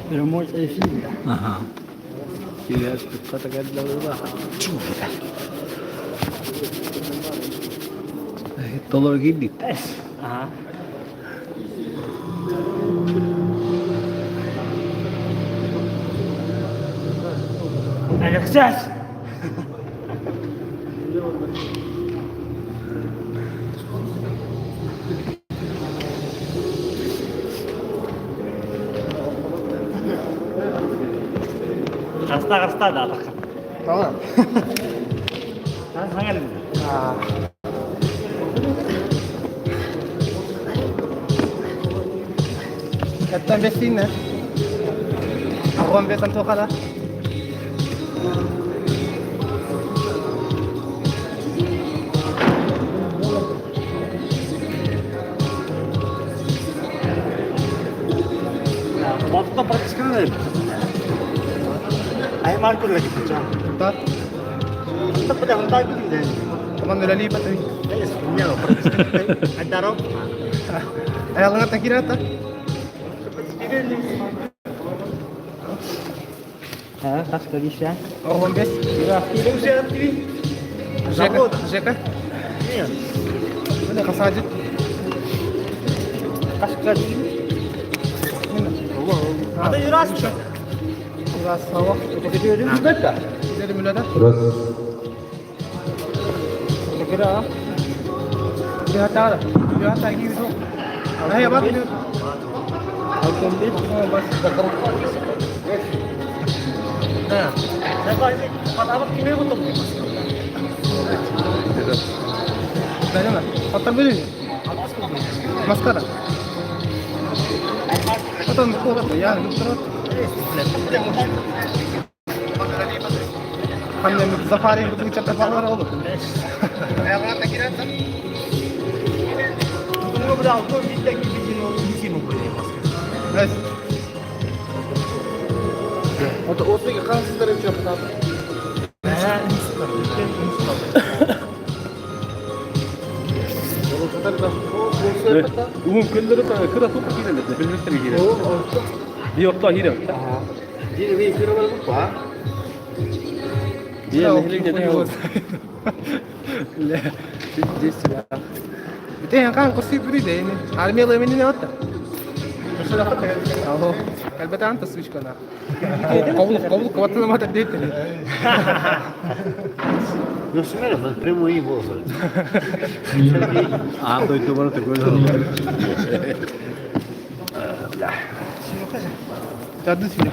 Pero muy sencillo. Ajá. Y ya está atacando la verdad. Chuta. Todo el guindi. Ajá. الإحساس Rasta dah tak. Tahu nggak? Sangat. Kata besin ya. Aku ambil tentu kala. Waktu praktis kan ada. Ay marker lagi tu cak. Tak. Kita pada hentai pun tidak. Teman udah lipat tadi. Ay sebenarnya praktis kan ada roh. Ayaw nga tak kira tak. Ha, kas lagi siya. Ako ang best. Tidak siya TV. Jeka. Iya. Ano kasajit? Kas lagi. Ada yuras. Uras sawah. Video dia juga tak? Jadi mula dah. Terus Kira. Dia hantar. Dia hantar lagi tu. Ay apa tu? Aku ambil. Oh bas. Nah, siapa ini? Apa kini aku tunggu. Dah jangan. Patah beli. Maskara. Patah untuk apa? Ya, terus. Kami safari untuk bicara tentang apa? Ayaw nga tak kira tak. Tunggu berapa? Aku tidak di sini boleh mas. Guys. untuk usik kan setelah siapa? umum كل كده فوق كده اللي في المستري كده دي وقتها هنا Ini kira berapa? دي اللي هي ده لا جيس بتاعي كان قصي بريدة يعني عالمية الله مني نوتا اهو البتاع انت سويش كنا قولك وطلع ما تديت Non si vede, ma il primo Ivo. ah poi tu guarda quello جادو سينا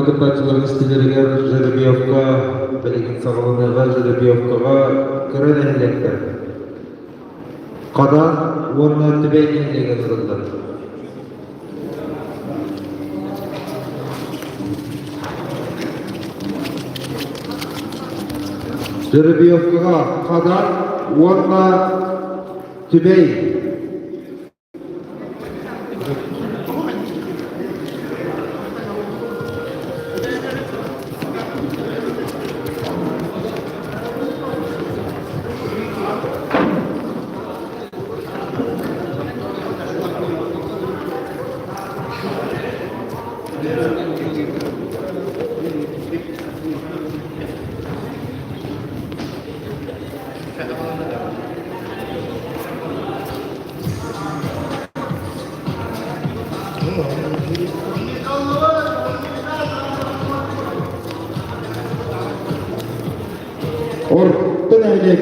ekipajlar istilerler Jerebiyevka belgin sağlığına Jerebiyevka'ga keren ehlekler. Qadan orna tibeyinliğe sırıllar. Jerebiyevka'ga qadan orna tibey. Ortadan ehlek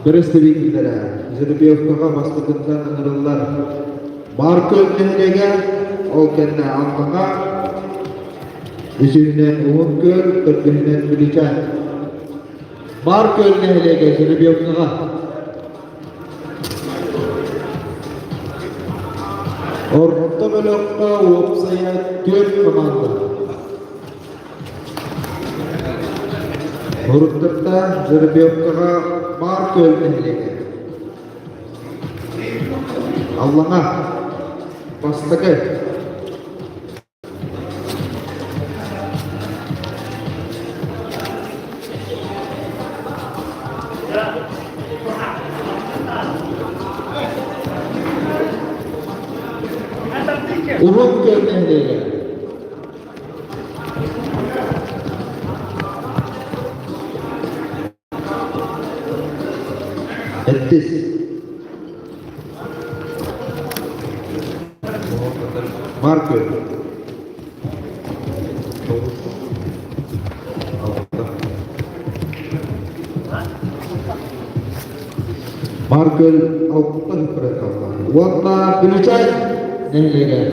birisi bilgilere, Jerebiyevka'ga başlıkından ınırırlar. Mark ölmehlega, o kendine almağa, düşününen uğun gör, törgühünen bilicen. Mark ölmehlega, Jerebiyevka'ga. Orta bölükte opsaya 4 komanda. Huruttukta Jerebiyevka'ga Mark ölmehlega. Allah'a bastıkı. Uhum görmehlega. Ettis. Mark Markel altta hükret Allah. Valla bilecek neyle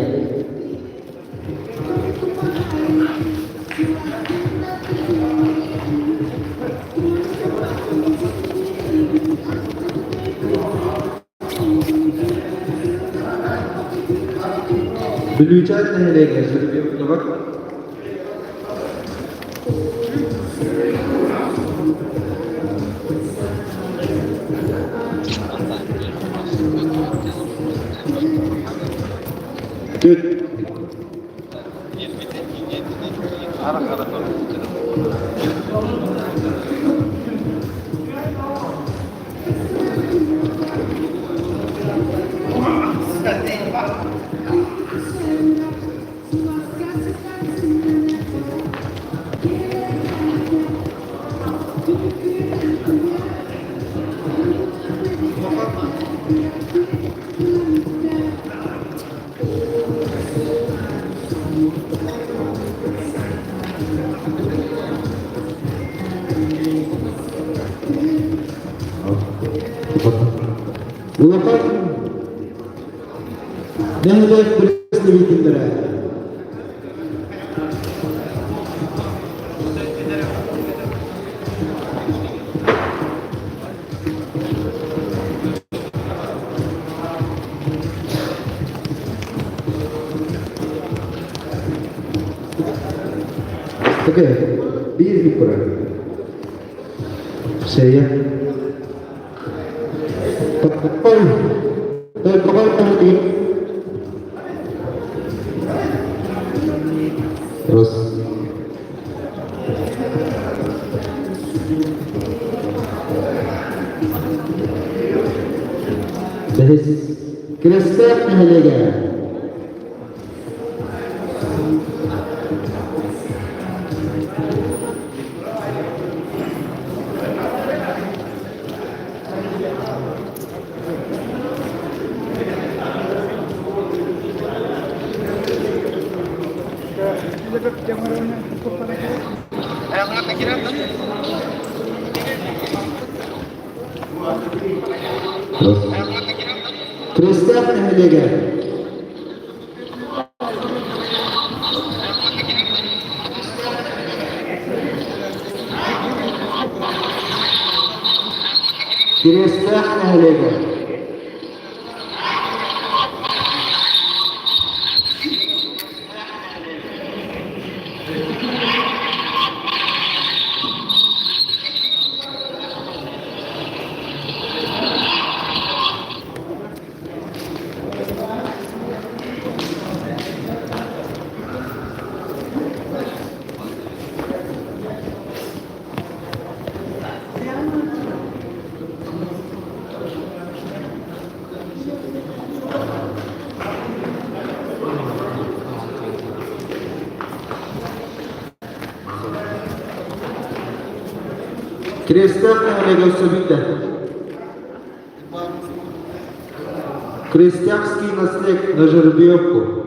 bilecek neyle bir bak. Good. Ulakan nehle beristri kitara. Oke, bir kurang. Saya Kapal kemudian terus Beres Kristal Mahalega Kristal Mahalega Крестах әйлеген. Крестах әйлеген сөбітті. Крестьянский наслед на жеребьевку.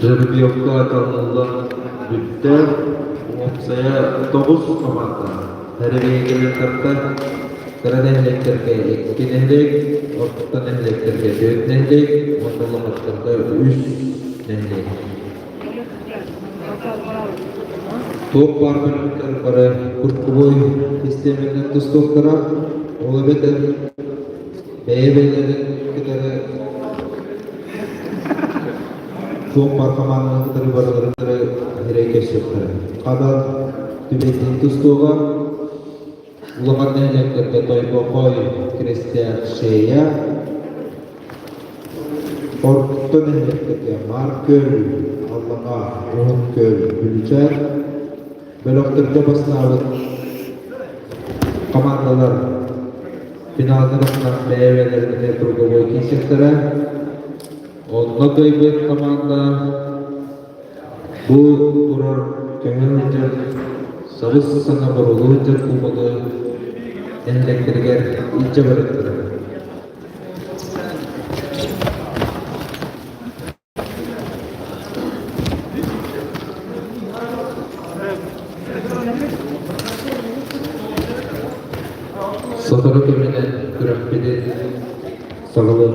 Жеребьевка tanınan bütte opsaya 9 komanda. Herbeyegeliklerden Karadenizlerge 2 nehlik, Orta Nehliklerge 4 nehlik, Ortalıklarga 3 nehlik. Top barbarlıkları Kurtkuboy sisteminden tustoklara olabilir. Beyebelerin ülkeleri çok barkamanlıkları barbarlıkları hareketleri. Kadar tübetin tustoğa Ulakan nehirlerinde Toybokoy Kristiyan Şeya Orta nehirlerinde Marköl Allah'a Uğunköl Gülçer Bölöktürde basınavı komandalar finallarından BV'lerinde Turgoboy kesikleri Onunla Toyboy komanda bu durar Kömürlücer Savız sana borulu Kubalı ಲೆಕ್ಕರಿಗೆ ಇಚ್ಛೆ ಬರುತ್ತದೆ. Satu kemudian kurang pilih salah ber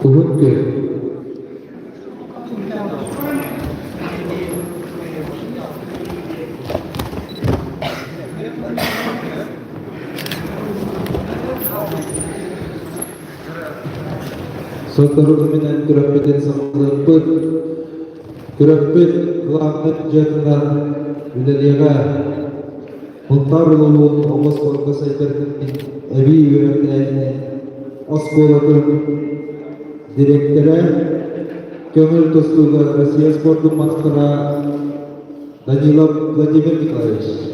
Uhud Köy. Sotaru bilen Kürapet'in sağlığı Kürapet kılağının canından Üleliyaga Muhtar uluğun Omuz Korku Sayılarının evi yönetmenliğini Oskolatın direktöre Kömür Tostuğu Rusya Sportu Maskara Danilov Vladimir Nikolaevich.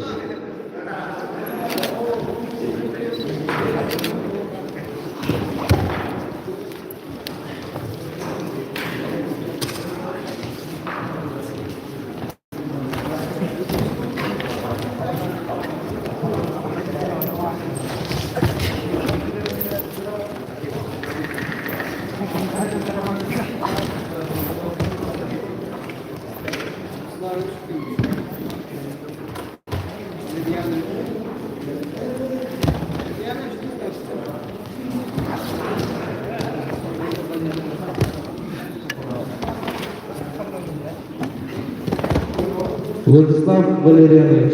Владислав Валерьянович.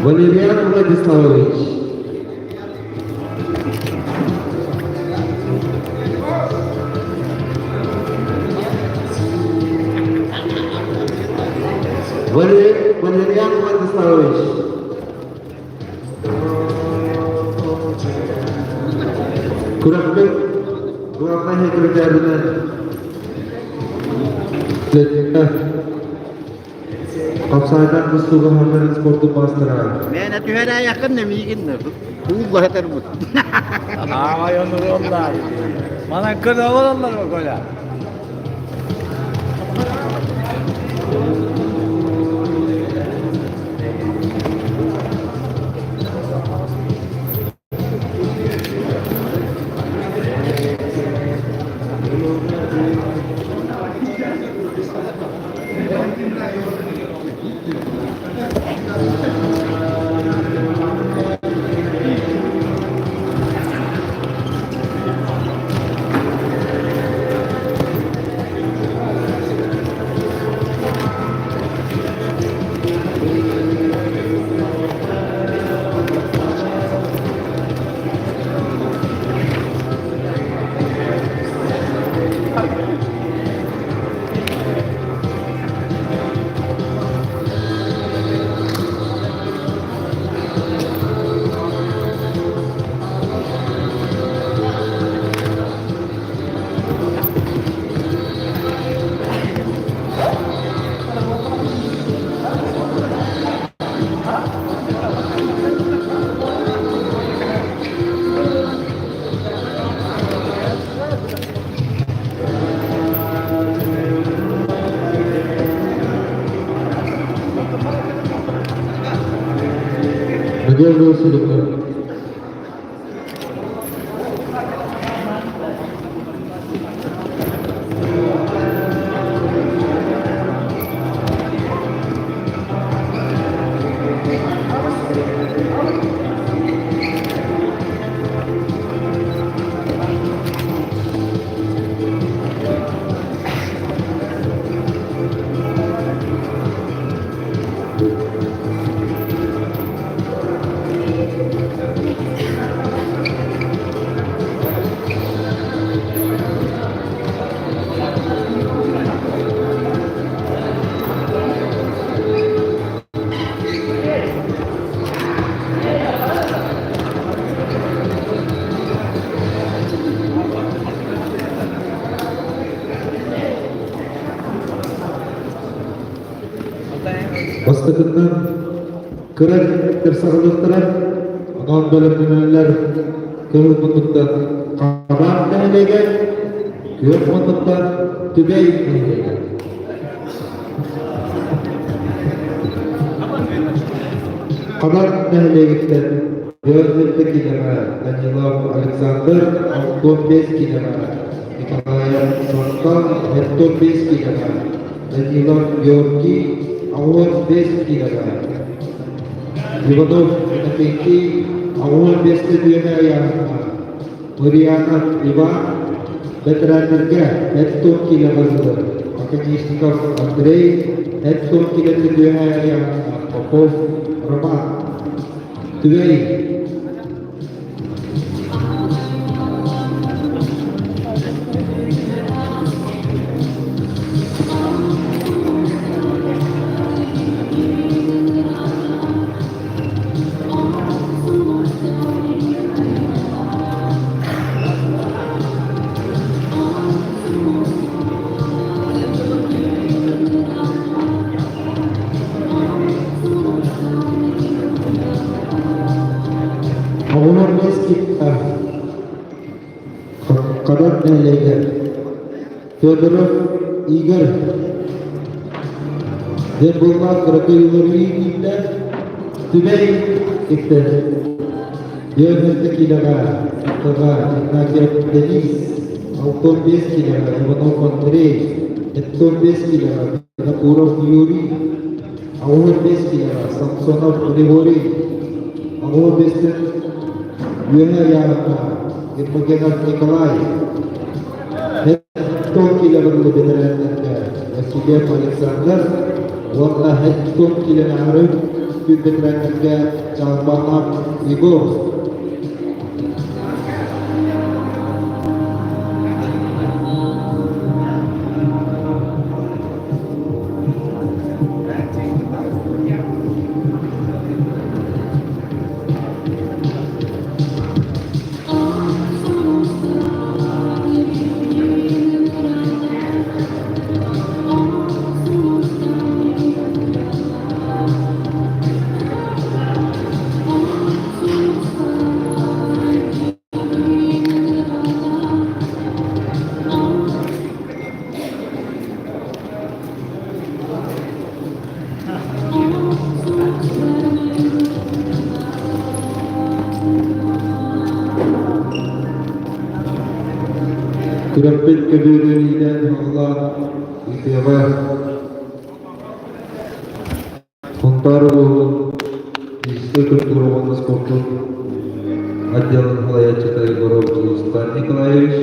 Валерьян Владиславович. Валерьян Владиславович. Kurabek Kurabek Sekreterine Kapsaydan Mustafa Haber'in sportu bastırır. Mene tühere yakın ne miyim ne? Bu yeter bu. Ama onlar. Bana kırdı onlar o kola. Beliau Sulukun. Baştakından kırık tersağlıktıran anan bölümlüler kırık mutluktan kaban denilegen kırık mutluktan tübey denilegen. Kaban denilegekten Gözlükte kileme Danilov Alexander 15 kileme Nikolay Sontal 15 kileme Danilov Georgi 15 kileme Ivanov Inapeki 15 kileme Mariana Ivan veteranlarga 10 kileme Akadishnikov Andrei 10 kileme Popov Roman Tüvey Awal kita kadar nelayan Fyodorov Igor dan bunga kerajaan kita Tübey kita dia nanti kita nak Denis 15 kita Ivanov Andrei 15 kita Nakurov Yuri 15 kita Samsonov Grigori 15 Yuhya Yaraka, Irmagenov Nikolai, Hetton kilometer bedelenlerinde, Vasilev Alexander, Valla Hetton kilometer bedelenlerinde, Çalbanlar Igor. Terampil kedua-duanya Allah ikhtiar Huntaru Istiqlal Kurban Sportu Ajal Halaya Cita Igorov Stan Nikolaevich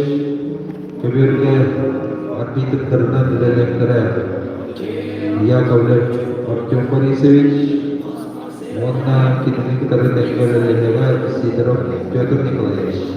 Kebirnya Arbitr Karna Didalam Kara Yakovlev Artyom Borisevich Wonna Kitnik Karna Nikolaevich Sidorov Pyotr Nikolaevich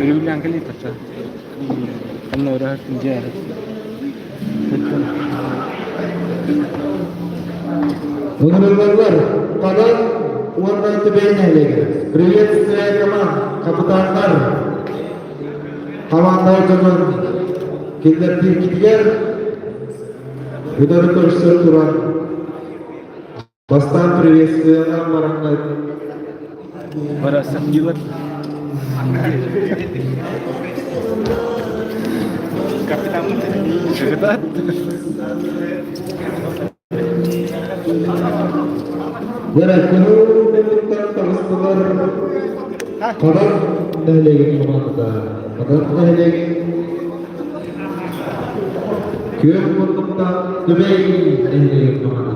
Beri bilang kali pasal. Kan orang tinggal. Menurut pada warna itu beda lagi. Privet saya kemana? Kabupaten Hawan zaman kita pikir udah terus turun. Bastan privet saya marah Merasa jilat. Kapitan ketat. Berakulu dengan terus kadar dah lagi kemana? Kadar dah lagi. Kira untuk tak lebih dah lagi kemana?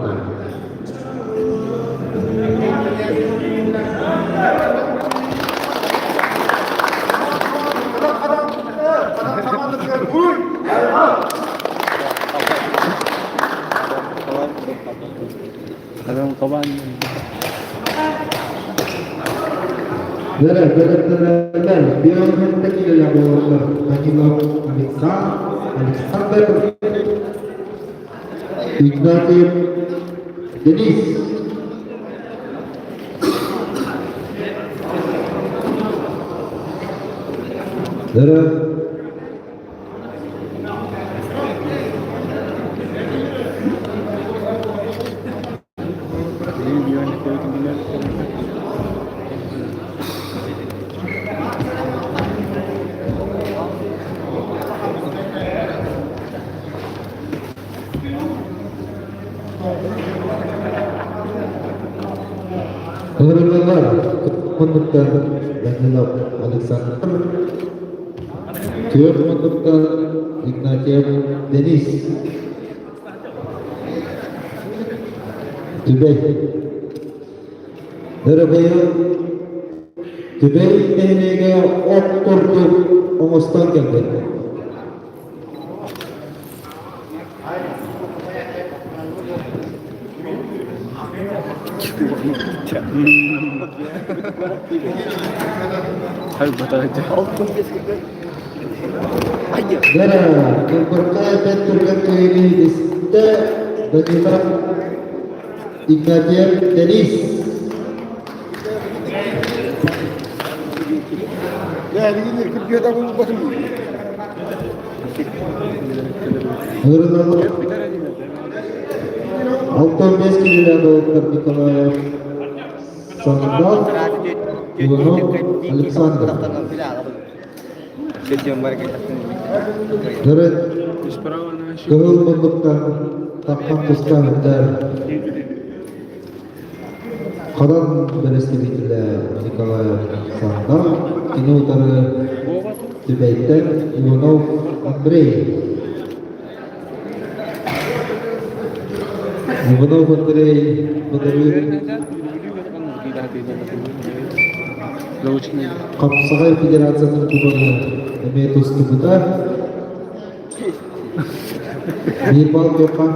Ada kawan. Dia hendak kita lakukan Alexander Ignatius Denis. Menentukan Danilo Alexander, Kiyok menentukan Ignatius Denis, Dubai, Darabayo, Dubai ini gaya oktor tu omustan kende. Hai betul aja. Dara, yang berkaitan dengan ini lista bagaimana Ignatius Denis. Hırnalı 15 kiloda Doktor Nikolayev Sandal Ivanov Alexander Dari Kehul bentukkan takkan tuska hendar Kadan berestibitiyle Nikolayev Sandal Kini utara Tibeten Ivanov Andrei Ivanov Andrei Bedarwin Kapsakay Federasyonu Kubanı Emetus Tubutar Nipal Kepa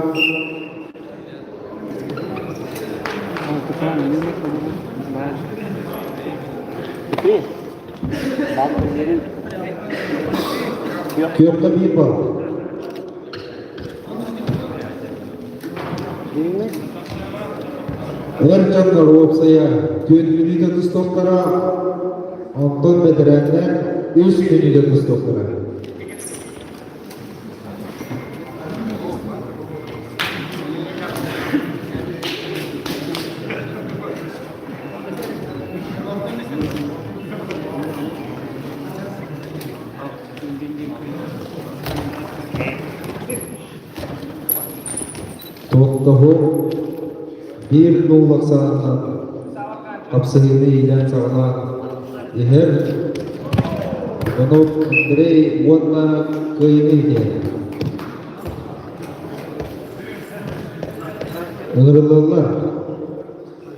Kyokta Nipal Ercanlar opsaya 4 minute tustoklara Anton Bedirenler 3 minute tustoklara Tohtahu bir nolak sağlanan kapsayını ilan sağlanan iher Ivanov Andrei Wonla köyüneydi. Önerilerler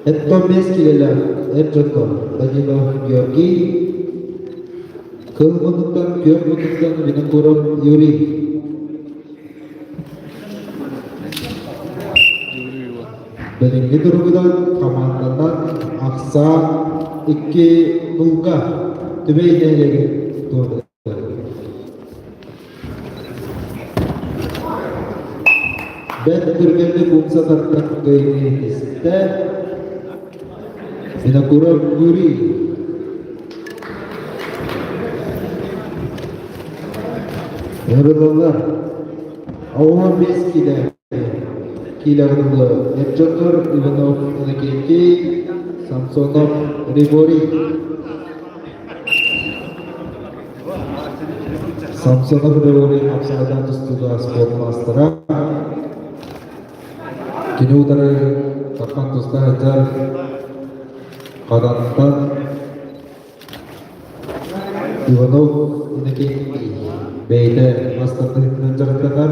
Etton Meskileler Ercanlar Danilov Georgi Kılmanıktan Görmanıktan Vinakuram Yuri Beningi durumdan komandandan Aksa 2-0 tübeyleyerek doğdu. Ben Türkiye'de bumsa taraftan köyüne iste Vinakuram Yuri Yaralılar Avar Beski'de Kilavrulla Ercanlar Ivanov Anakenti Samsonov Ribori Samsonov Ribori Apsada Tustuga Sport Mastera Kini utara Takan Tusta Hajar Kadantan Ivanov Anakenti Beyde Master Nanjarantakan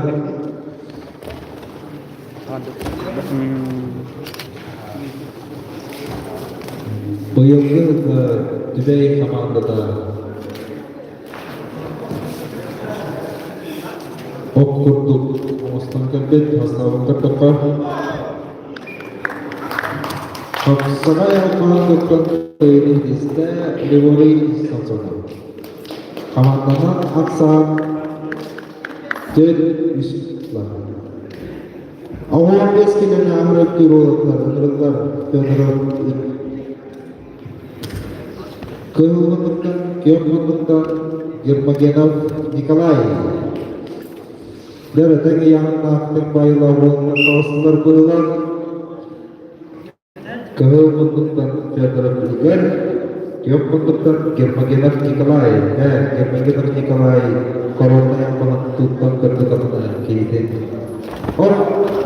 Bıyıklı Dübey komandada ok kurduk Ostan Kempet Hastavun Kertoka Kapsana yang komandukkan ini diste Livori Samsona Komandanan Aksan Jed Yusuflah Awal beskinan Amrek Turuluklar Önürükler Pönürük Kehulmanıktan Kiyokmanıktan Germagenov Nikolay Dereteng yanına aktif bayılar olmak Kavasılar kuyular Kehulmanıktan Fedorov Igor Kiyokmanıktan Germagenov Nikolay Germagenov Nikolay Korona yang menentukan kedekatan kita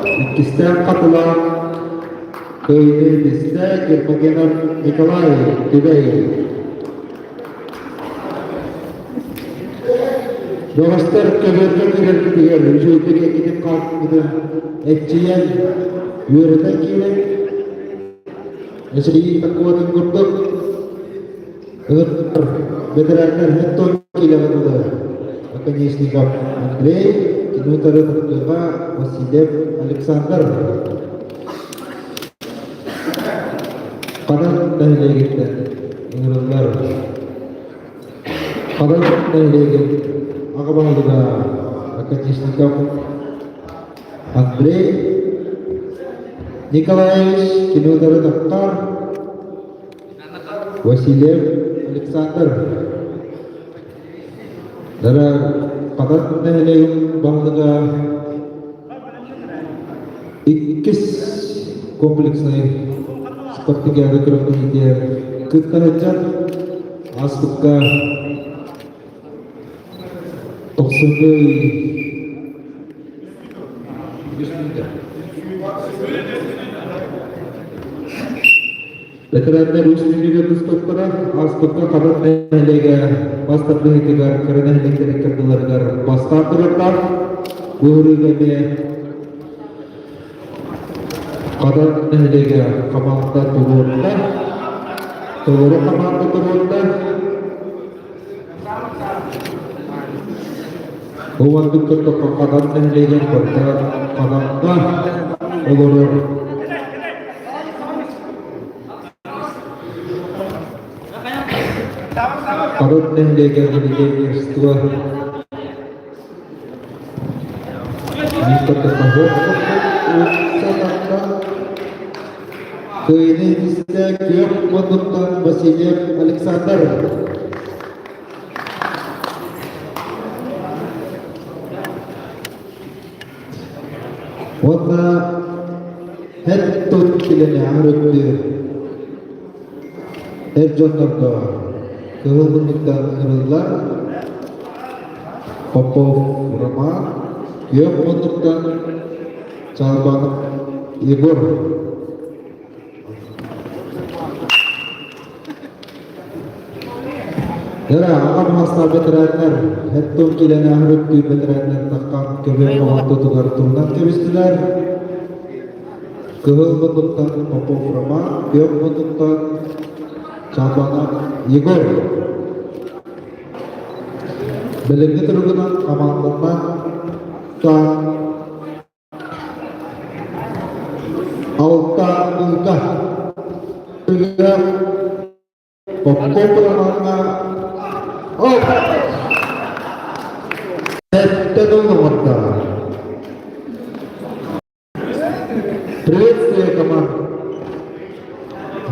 İkisten katılan köyümüzde Germagenov Nikolay Tübey Doğuşlar köberden girer Ücretliğe gidip kalkmadı Etçiyen Yürüden kilen Esriyi takvadan kurduk Veteranlar Hetton kilamanıda Akanyesnikov Andrei Kini utara tertutupa Vasilev Alexander Kanan dahiliye gitti Öneriler Kanan dahiliye gitti Akabalıga Akanyesnikov Andrei Nikolaevich Kini utara Takkar Vasilev Alexander Dara qadat nehleyin bağlıga ikkis kompleksny seperti yang ada dia kekerjaan aspeka toksundui veteranlar üstünlüğü tutuklara aspeka qadat nehlega bastap behitigar karena nehlega kerdilargar bastap dururlar gurigame qadat nehlega qamakta tururlar Toro qamakta tururlar Huwantu ketok qadat nehlega berda qamakta ulurur qadat nehlega gini setua ini bisa kiok menentukan Vasiliev Alexander. Warna head tone kilene harus Erjonarga kehendak adalah Popov Rama kiok menentukan cabang Igor. Dara akan hasta veteranlar, hetto kilene harus di veteranlar takkan kebe waktu tukar turunan kebistilar, kehendak Popov Rama kiok menentukan cabang Igor. Belengnya terugunan amal teman kan Alta Ulkah juga Popov Rama oh Setado nomorda Trace kama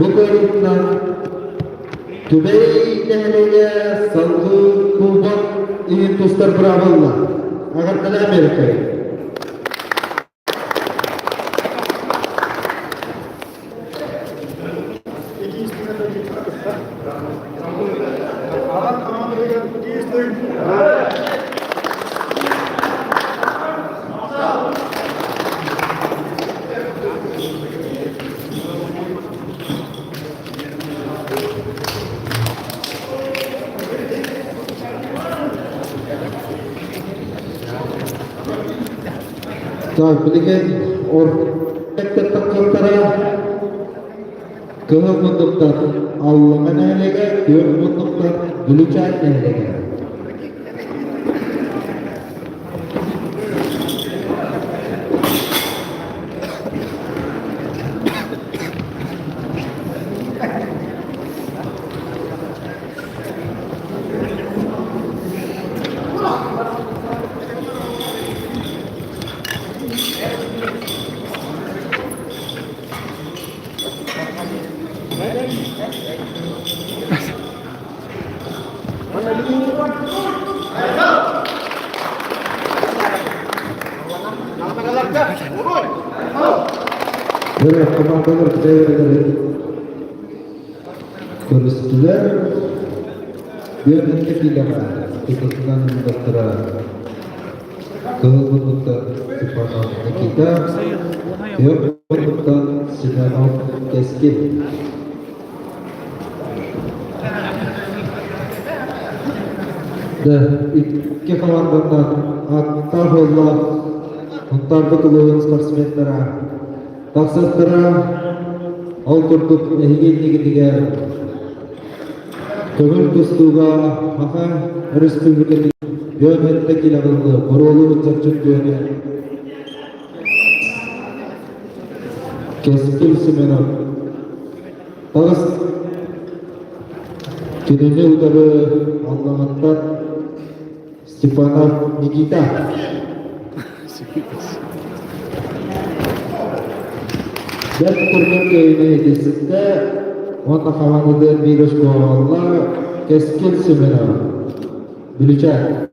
bukan Dubai nehlega saldu kubak ini tustar berawallah agar kena Amerika Kemudian orang tertera kehendak Allah menehlega dia menentukan dulu cahaya menehlega. Komandanlar devreleri konuştular. Bir ketilama ketutunan doktora kehendak Stepanov Nikita kehendak Simonov Keskin. Dan iki komandanlar Attaullah untuk betul sportsmenlara Maksudnya, untuk hingga kebun kustuga maka Republika Biomet tekilalı korolu ucapcuk biyone Keskil Simenov Pas kini udah Allah'tan Stepanov Nikita dan kurang ini disita wata kawan udah virus Allah keskin semena bilucat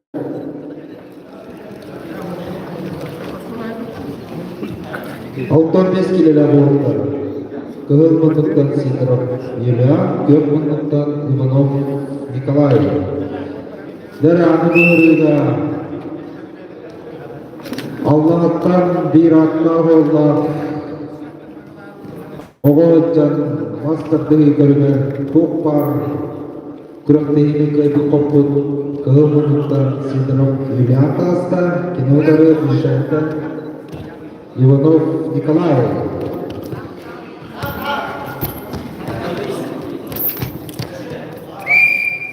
65 kilolar bo'ldi. Kıhılmınlıktan Sidorov Yulia, Gökmınlıktan Ivanov Nikolay. Derani buyruğuyla Allah'tan bir atla ollar. Oğuzcan Mastırdığı görüme çok var. Kırıktığını kaybı koput. Kıhılmınlıktan Sidorov Yulia Tas'ta, Kinodarı Müşahit'ten Ivanov Nikolay.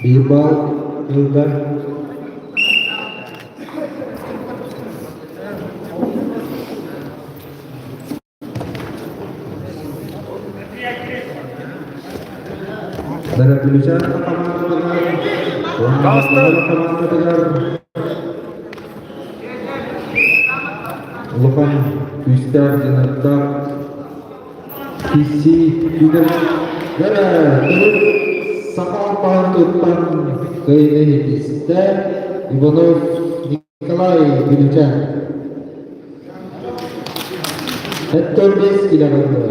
Bir bal, yıldan dari tulisan Lukan Twister Jenata Visi Twitter dari sakal pantutan keinehitiste Ivanov Nikolay Bilucan Hector Bes kilometre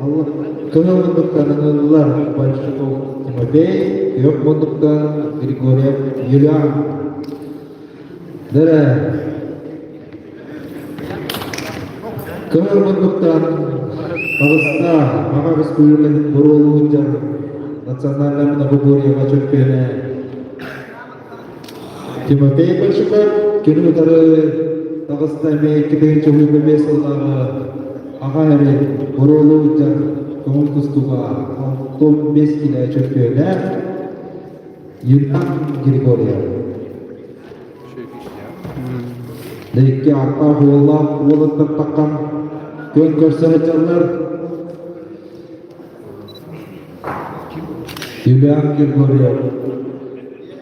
Allah kehulunduktan Allah Bolshevik Timofey Yokmunduktan Grigoriev Yulia Dere kehulunduktan Ağızda Maka Respublika'nın Buruluğunca Национальном многоборье в чемпионе. Тимофей Большаков, кинотары Дагыстаме 2-й весылдағы аға әрі Бурулуджар көңіл тұстуға 65 кило чемпионе Юлиан Григория. Дейкі арқа хуылап, олыттық таққан көн көрсәтчалар Yulian Gregoriev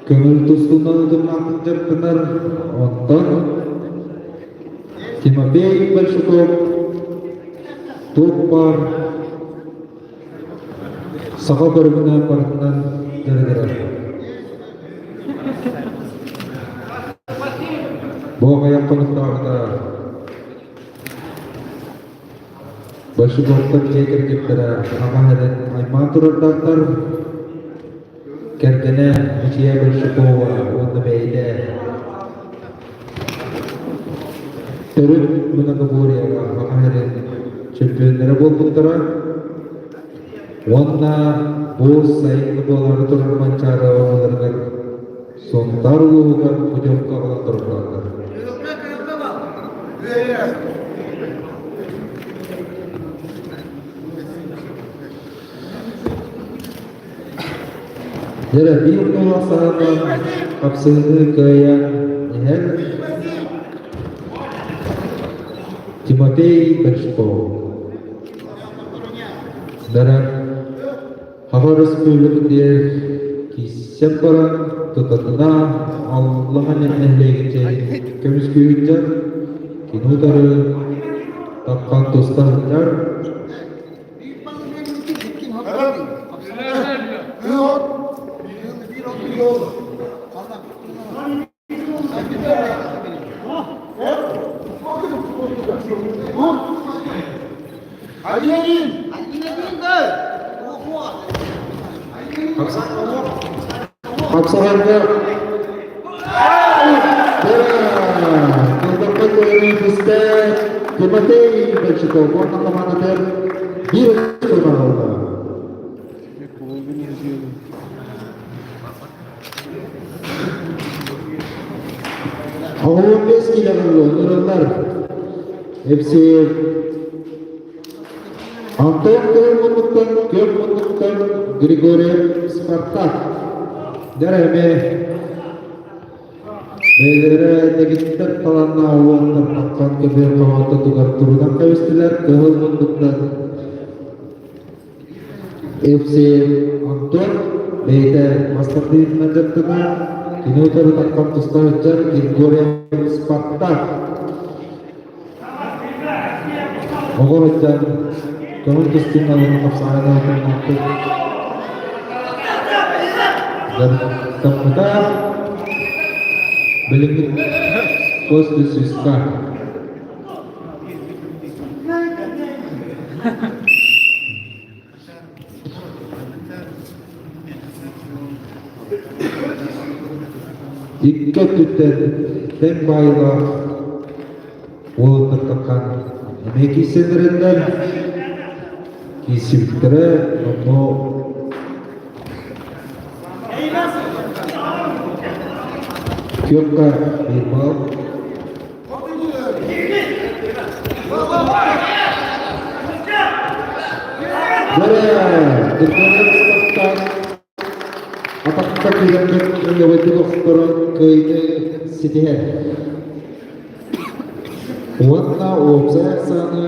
köngül tuzluğundan udurmakın jırpınar ondan Timofey Bolshakov Topar Sağa bölümüne partından dergiler Bu ayak konuklarda Bolshakov'tan kekir keptere ama heden ayman turarlar Kerkene Michiya Bolshakova onda beyde Törüp Mnogoboriyaga Makaherin çempionları bolduktara Onda bu sayılı boları turarman çara oğullarga Sontar uluğuga Pujovka olan turarlar Jadi bir melaksanakan kapsel gaya her Timofey Bolshakov dari Hava Respublika'da siapa tetapnya Allah'ın ehliyetince kemiz kuyunca kinutarı takkan dostlar Paksahannya Timofey Bolshakov orta kemana bir turnavalda Ağır 5 kilolar hepsi Anton Gökmunduktan Grigoriev Spartak Dereme Beylere tegitler talanna oğlanlar Akkan keber kavata tugar turudan kavestiler Kehulmunduktan FC Anton Beyde Mastardin Najattına Kinutarı takkan tustavıcar Grigoriev Spartak Oğulcan Kehul tustinalını kapsayana oturmakta Dan kemudian beliau pos di Swiska Dikkat tütten tem bayla oğuldur takkan emek isenlerinden kisibittire onu Kiyokka bir bal Dikkat sporttan Atakta kirangan menyebabkan dokter kayaknya setiap Wanna observe sana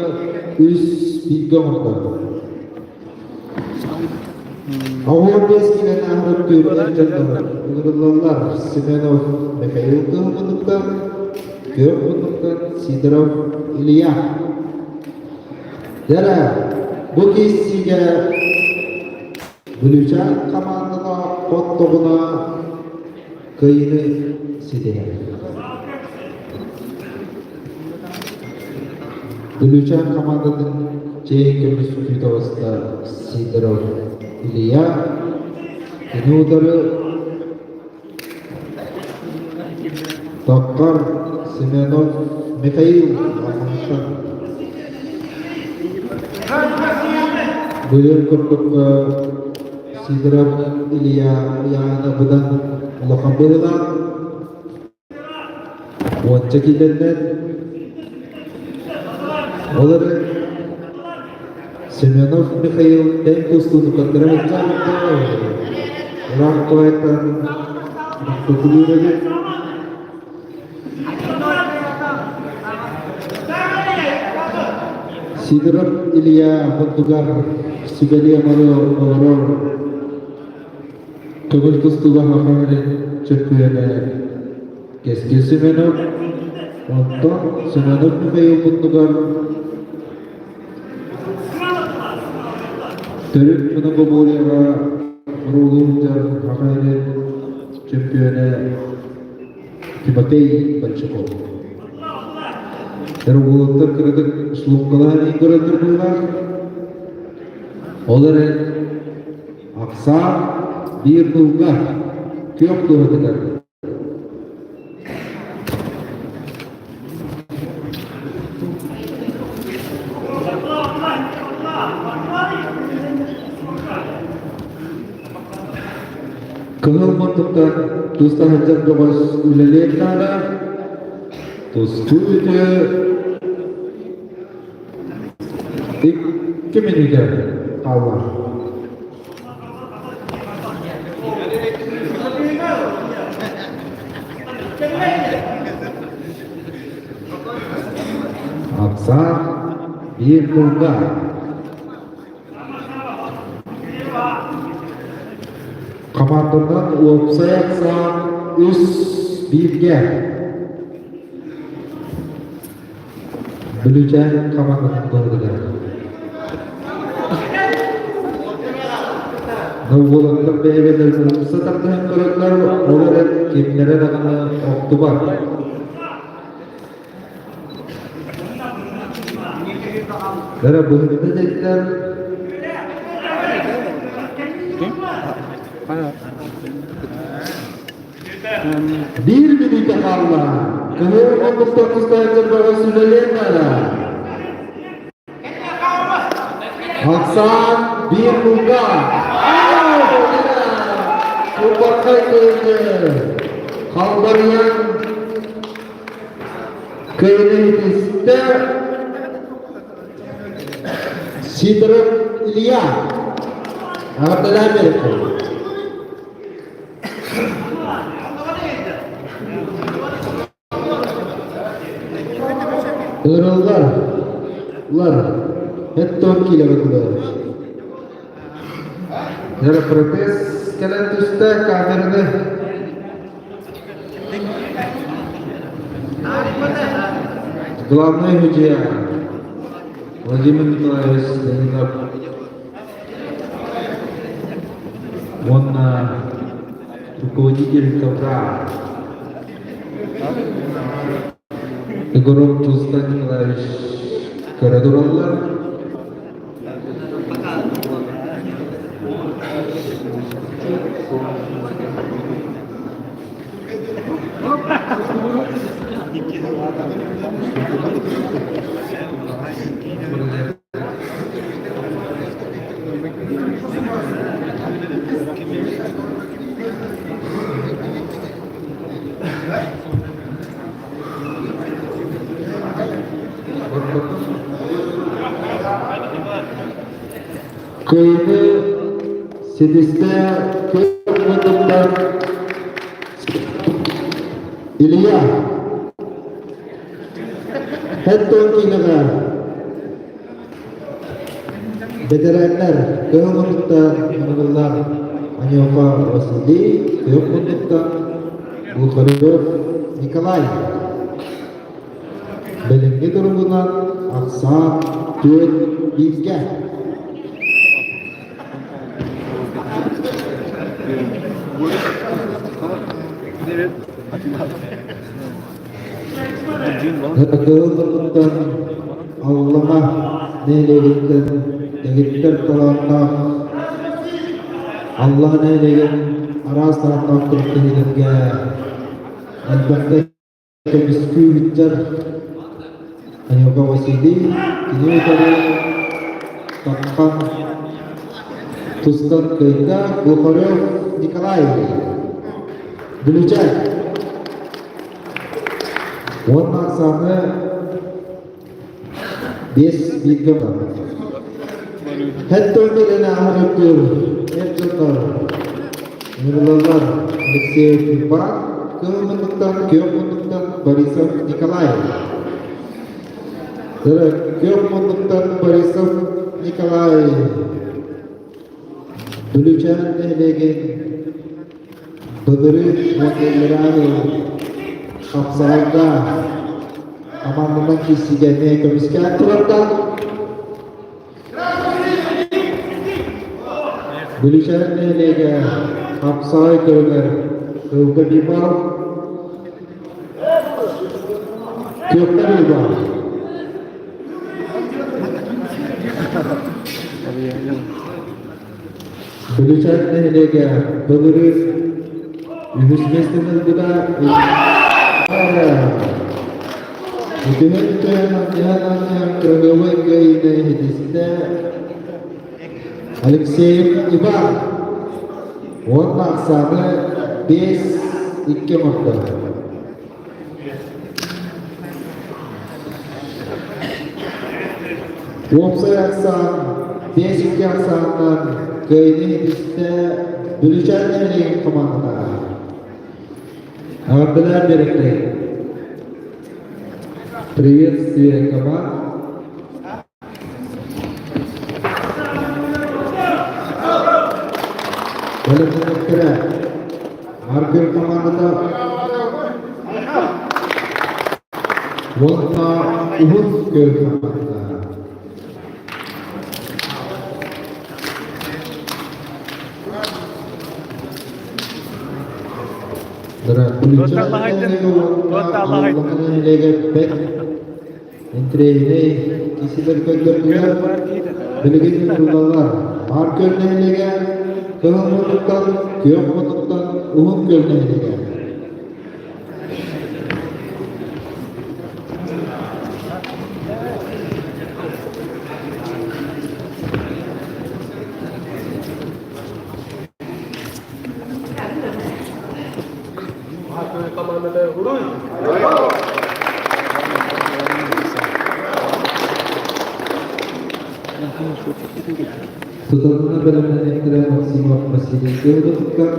üs bidgahında Ağır beskilen ahrab görülen canlar Uğurlarlar Semenov Mikhail Kıhmınlıktan Kıhmınlıktan Sidorov Ilya Dara bu kesiga Bulucan komandada qottuğuna kıyını sidiler. Bulucan komandanın Ceyhkemi Sufidovasında Sidorov Ilya Nudarı Takkar Semenov Mikhail Ahmashar Buyur kurduk Sidorov Ilya Yana budan Lokambırılan Onca kilenden Onları Semenov Mikhail den kostunu kattıramayacak Irak kuvvetten Tutuluyor Sidorov Ilya Bentugar Sebagai orang Kabul kustulah hafalin Çöpüyene Keski Semenov Ondan Semenov Mikhail Bentugar Törüp menunggu bolehra Merulungjar hafalin Çöpüyene Timotei Benchikov Tergolotlar kırdık Slumkalar ingaradır bunlar Onların aksa bir bulga Kıyok doğrudur Kehormatan Dosta Hajar Gabas Ulaleknada Dostu'yu İki menüde Allah Aksa bir bulga Komandandan Opsayaksa üs birge Bulucan komandandan doğrudur Navbolatlar beyvelerinin sataktan kırıklar olarak kimlere dağına oktubar Dara bölümünde dediler Bir minute kala Kehir Mustafa Hajar Ulaleknada Aksan bir bulga Kubarkay köyde Kalbaryan Köyde Sidorov Ilya Abdullah Amerika Iğrıllar hep Türkiye bakılıyor. Jara protes kalian tusta kamerada. Главное худея. Владимир Николаевич Ленинов. Он руководитель КФРА. Егоров Тулстан Николаевич Карадураллар. Köyde Sidiste Köyde İlya Hetton Kinaga Veteranlar Köyde Menurlar Anyoka Vasili Köyde Bukharov Nikolay Belenggi turungan Aksa Tüet Bizga Keututan Allah'a neylelikten Egitler kalanlar Allah neylekin Arasına takdir edilge Elbette Kemiskü hüccar Anyoka Vasili Kini utara Takkan Tuskan Köyda Bukharov Nikolay Bulucak Wan maksana 5 bilgi var. Hatta öyle ahırıktır. Hep çoklar. Nurullah Alexey Pipa Keumuntuktan Borisov Nikolay Keumuntuktan Borisov Nikolay Bulucan Nehlegen Bıdırı Vakillerani Kapsalda Aman kisigenine komisken turunda Bulucan Nehlegen Kapsay Kırıver Kıvka Dibal Kökler Dibal Bulucan Nehlegen Bıdırı Ühüsmesinin Gıda Alexey Ivan Wan maksana 5-2 nokta Wopsa aksan 5-2 aksandan Köyde Hedis'te Bulucan Nehlegen komanda Ardılar birlikte Приветствие команд. Welcome Marker командада Волна Uhud köy komanda. Entre kişiler köylerinden bilgili kurullar. Har köyleriyle kılınmadıktan, kıyamadıktan, Uhud köyleriyle. Tutanına bölümden etkilen maksimum meselesi oluştuklar,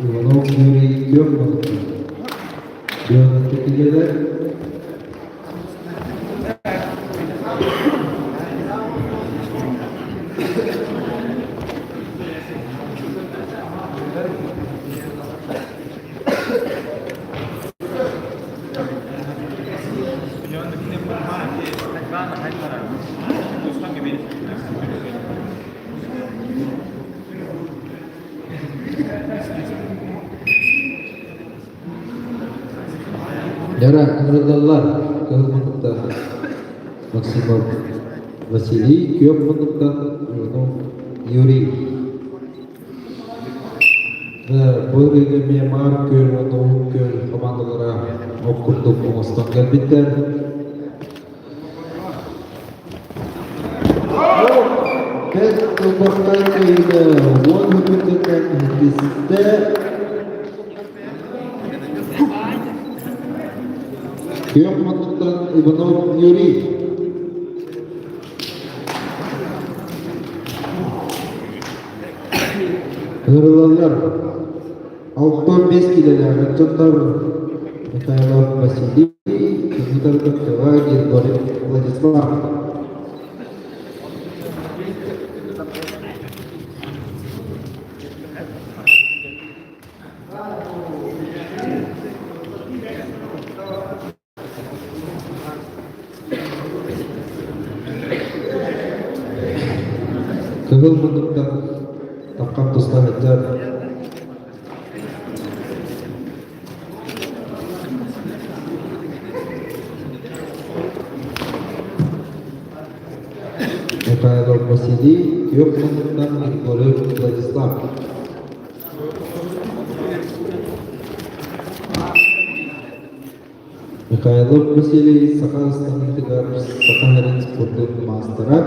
Ivanov Yuri Gökman'ın yöneticiler Darah Nurullah Kehormatan Maksimum Vasili Kehormatan Yuri ve bölgede Myanmar köy ve Doğu köy komandolara okurduk olmasından gelbitler. Ben Topakay köyde 1 hükümetten hizmette Kehormatan Ivanov Yuri Hırlalar 6-5 kilolarga Чоттар Михайлов Василий, Дмитрий Коткова, Григорий Владислав. Kegel menunjukkan takkan Tuslah Hajar. Mikael Vasily, yok menunjukkan Grigorий Владислав. Mikael Vasily, Sakhalstani Tigar, Sakhalin Sportun Mastera.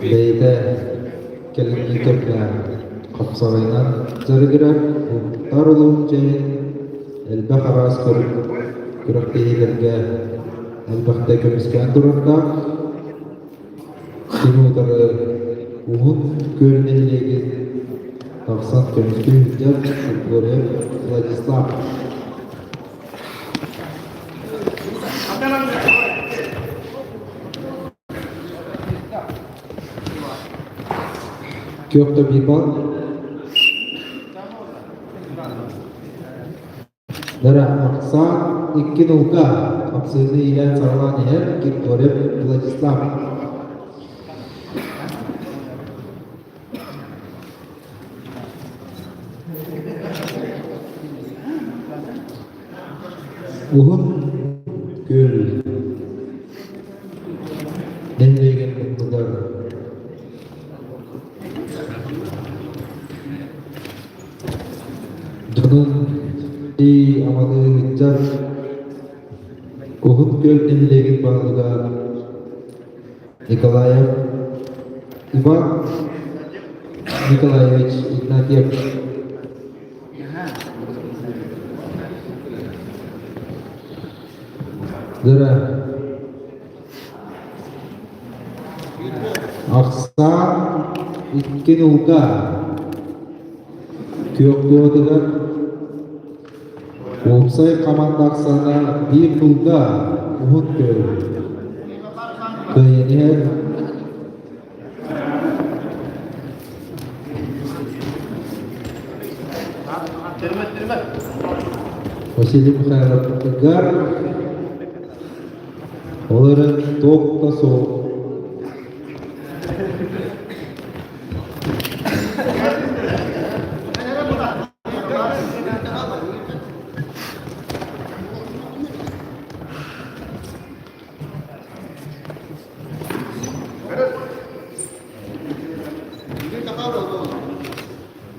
Beyde kelini köpler kapsayınan zargırar tarılım cehin elbette askır kürekteyilerge elbette kömüsken durumda sinutarı uhun görüneligi tavsan kömüskü hüccet Grigorий Владислав. Kökte bir bal. Dara aksa iki nolka. Aksini ilan sarılan yer Grigorий Владислав. Uhun göl. Denlegen mutlular. Bunun di আমাদের ইজ্জত Uhud gölgelerinin bağlığa Nikolayev Ivan Nikolayevich Ignatiev Dara Aksa İtkin Ulka Kökdoğdu'dan Olsay Kamandaksana bir Ulka Uhud Köy Köyeniher Vasily Mikhailov Tigar Onların Tokta Soğuk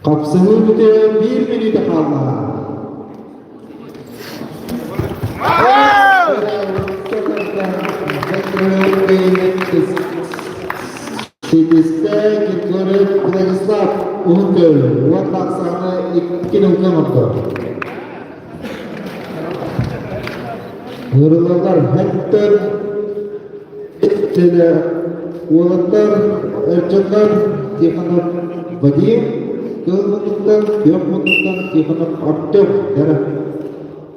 Kapsamı bitiyor, 1 minute kaldı. Sidiste Grigorий Владислав Uhud Gölü. Uvat baksanı 2 nokta nokta. Hırılarlar Hector İttile Uvatlar Ercanlar Tikhanov Vadim Kılmınlıktan Yokmınlıktan Tikhanov Artyom Dara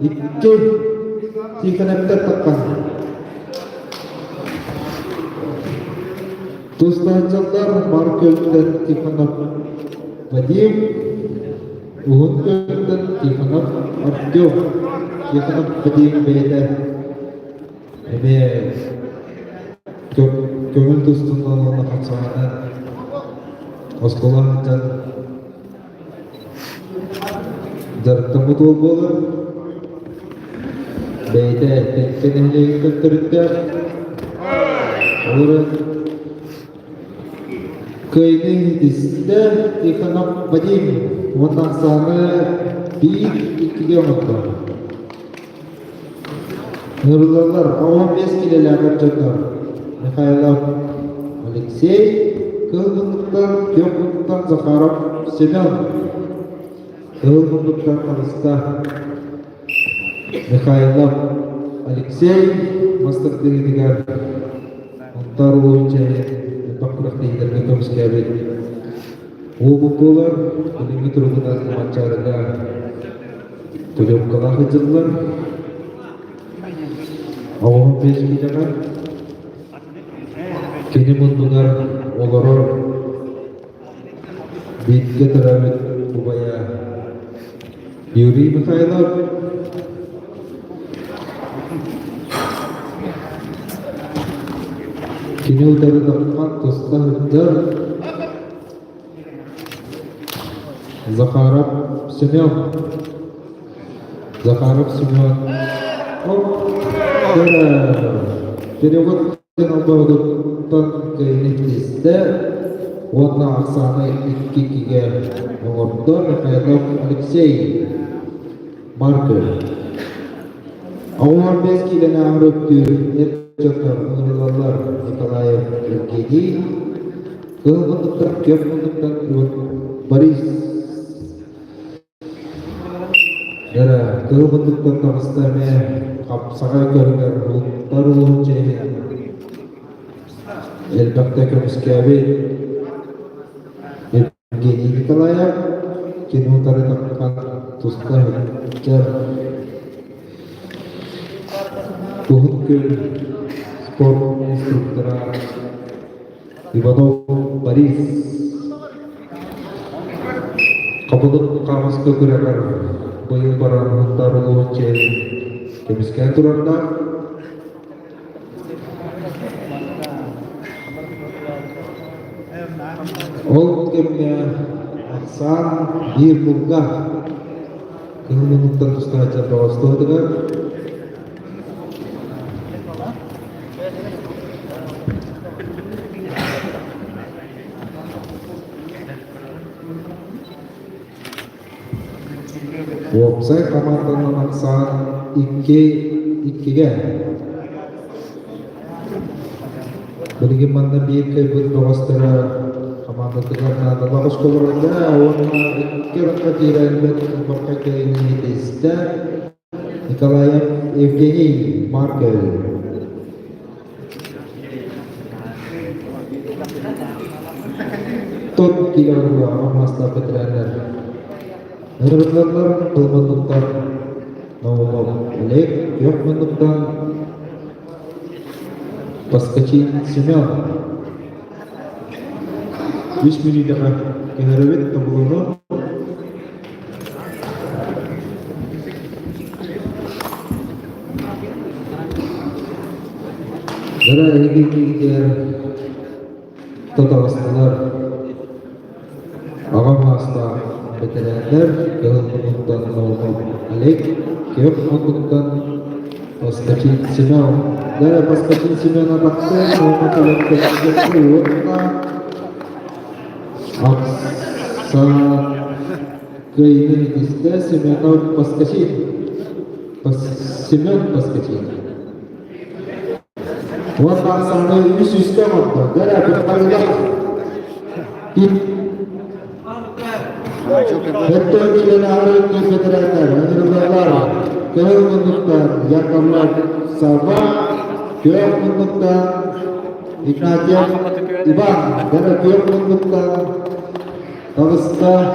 2 Tikhanov'da takkan Tuzlancanlar Marköl'den Tikhanov Vadim Uhud Gölü'nden Tikhanov Artyom Tikhanov Vadim Bey'de Kömül dostundan ona kapsamada Oskolancan Jartamut olur Beyde Tekkenehliği kültüründe Olur Köyünün dizinde Tikhanov Vadim Ondan sonra 1-2 kilometre Nurlarlar 15 kilometre çöker Mikhailov Alexey Kılgınlıktan, Kökgünlükten Zakharov Semyon Kılgınlıktan Arısta Mikhailov Alexey Mastak Degedigar Ontar Uluğunca Bakırak Deyderge Kömüskabet Oğluklar, önemli turundan maçlarında Tulum kalan hıcırlar. Ağamın peşki jagan. Kini mundular olaror. Bitke teravit ubaya. Yuri Mikhailov. Kini utarı dakika tosta hıcır. Zakharov Semyon. Перевод Тенобаудуттан кайнетисте Одна Оксана Иккикиге Оңордо Михайлов Алексей Маркер Ауар Бескилен Амрөктү Эрчотор Нурлалар Николаев Евгений Кылгындыктан Кепмындыктан Борис Дара кылгындыктан табыстарме капсага көргөр улуттар улуу чейин элбакта көмүскәби Евгений Николаев кинотары таккан тустар жар Кухуткүл спорт инструктора Иванов Борис Кабылык камыз көкүрәгәр быйыл баран улуттар улуу чейин Кемискән турында ол кемне Аксан бир булга кылмыктан тустача достойдыгы Опсай команданын Аксан 2-2'ge. Bugün bana bir kayıp dostlara komanda tıkanına da bakış kollarında onun iki rakı direnmek bakka kayınlıkta Nikolayev Evgeniy Markel. Top kilogram amasla petrener. Hırvatlar kılmanlıktan Нового Олег, Йохмановдан, Паскачин Семен. Вишмиридага кенеровет табулуну. Дара эгегигер тоталыстылар. Агамаста ветерандар, Йохмановдан Нового Олег, Йохмановдан Паскачин Семен. Дара Паскачин Семен атакты, Нового Олег Аксан кайны дисте Семенов Паскачин. Семен Паскачин. Вот Аксаны үс үстем отты. Дара бір қайдақ. Hette bilen ağrı kefedirenler, önürlerler, köyümünlükten, yakamlar, sabah, köyümünlükten, İknatiyen, İban, dere köyümünlükten, Dağısta,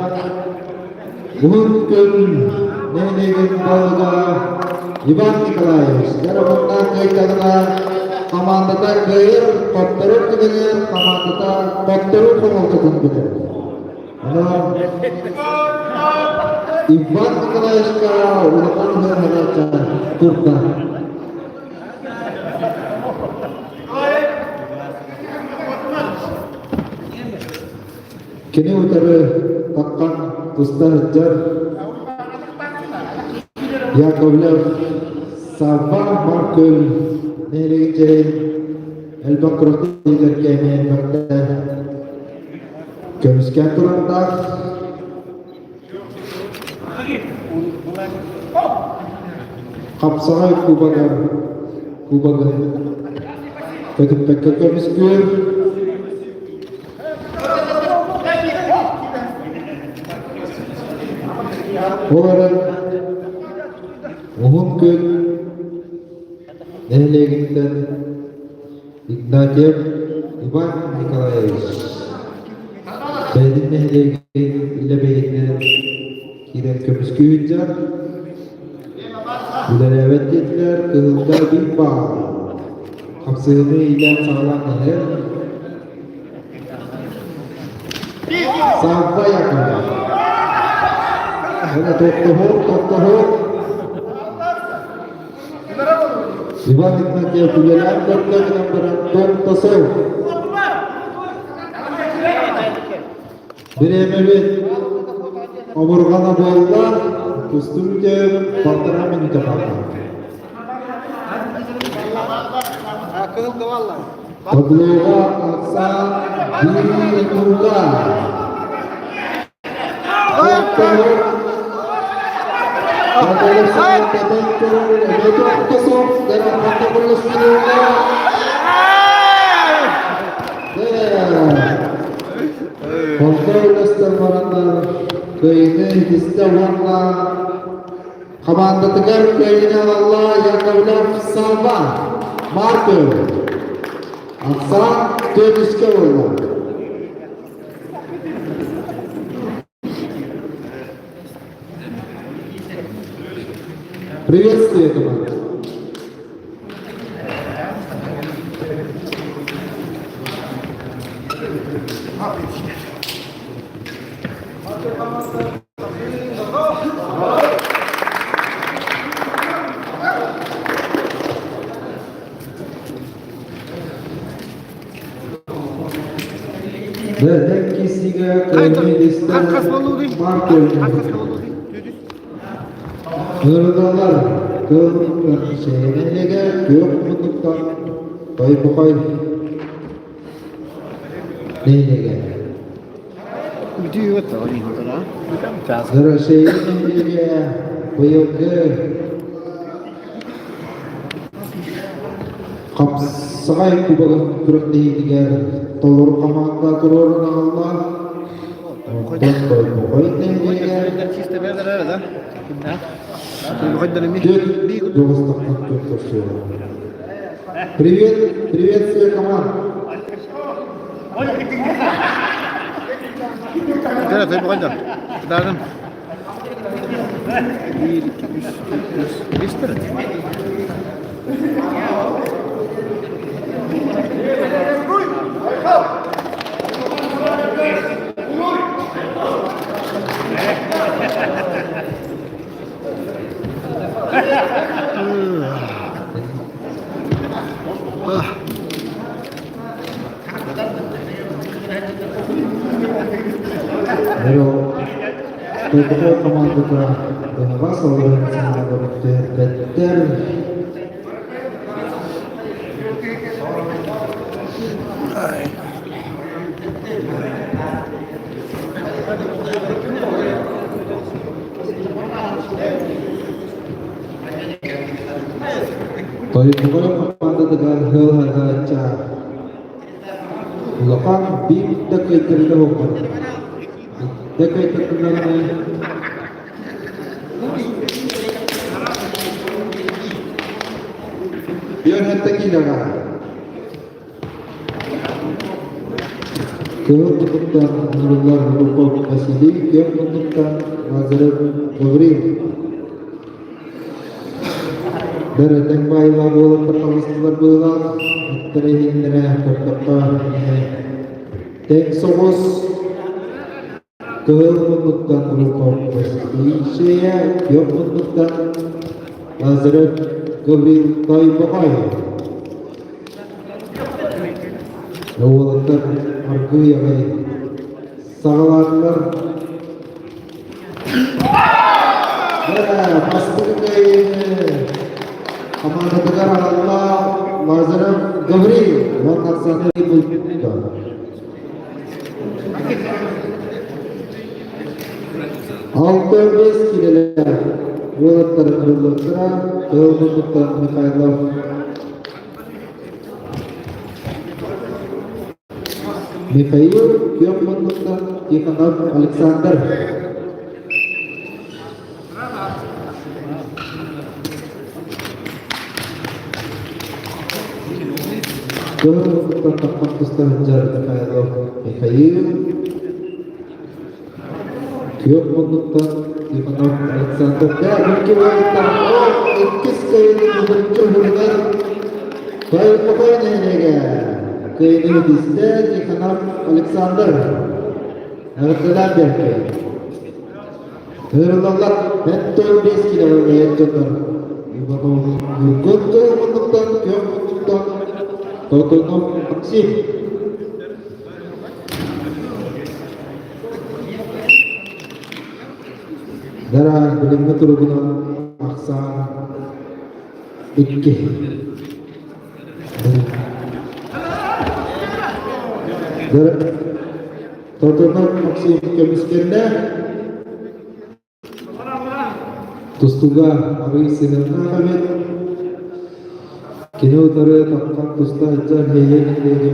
Buhun Köyün, Neynegin Bağı'da, İban Nikolayeviç, dere bundan kayıtlarına, komandada kayır, koptarıp gidilir, komandada koptarıp konultudun gidilir. Ivan Nikolaevska urutan berhaca turta. Kini utarı takkan tusta hajar Yakovlev Sabah Markul Nelegce Elbakroti Gerkemen Bakta Kömüsken turunda Kapsağay Kubagan Pekka kömüskür Olarak Uhun Köy Nehleginden Ignatiev Ivan Nikolaevich Beydin nehlegi ile beydin kiren köpüskü hüccar. Bular evet dediler, kılımda bir bağ. Kapsığını ile sağlam neler. Sağda yakın. Öyle topta hop. Ivan itnake kuleler dörtlerden bırak topta sol. Bir emevet omurgana bollar, üstünce bandıra minute kaldı. Kıldı valla. Tabloğa aksa bir turda. Kontrol istemeyenler köyünü istemeyenler komanda teker köyüne Allah yakavlar salva markör aksa dönüşke olurlar. Приветствую, команда. Ve kisiga köyümüzde markör. Hırdalar, kıldıklar şeylerine yok mutluluktan koy. Neyle Video itu orang itu lah. Zara şeylerine koyuyor. Kapsay kubak kurak değildiler. Tolur kamanda turun Allah. Koy neyle. Sista berada ada. Kimna? Привет, всем команд. Ada, saya bukan dah. Dalam. Mister. Pero todo comando que vas a ver Todo comando dengan hal harga Lokang bim dekai terlalu dekai terlalu biar hati kita kan kemudian Allah berdoa kasih kemudian Nazareth Gabriel dari tempat yang boleh pertama berbulan terhindar berkata Texos kemudian berdoa kasih kemudian Nazareth Gabriel Taibakai Lawalan Arku yang Sagalanlar pasti Komando negara Allah Nazareth Gabriel Wakaksana Ibuka Alternate kineler Bulat terkendala kemudian Mikhailov Mikhail kemudian Ivanov Alexander kemudian tempat Pakistan Mikhailov Mikhail Yok mutluluktan Ivanov Alexander ve ülke oyundan o ikis köyünün çubuğundan kayıp oynayınca köyünü dizde Ivanov Alexander Erdoğan berke Hırlallar ben 5 kilo yettiler Ivanov Yurgut'u mutluluktan yok mutluluktan Totunov Maksim Dara bilimli turguna aksan ikki. Dara Totonak Maksim kemiskerine Tustuga Ari Sinana Hamid Kini utara takkan tusta ajar heye nilege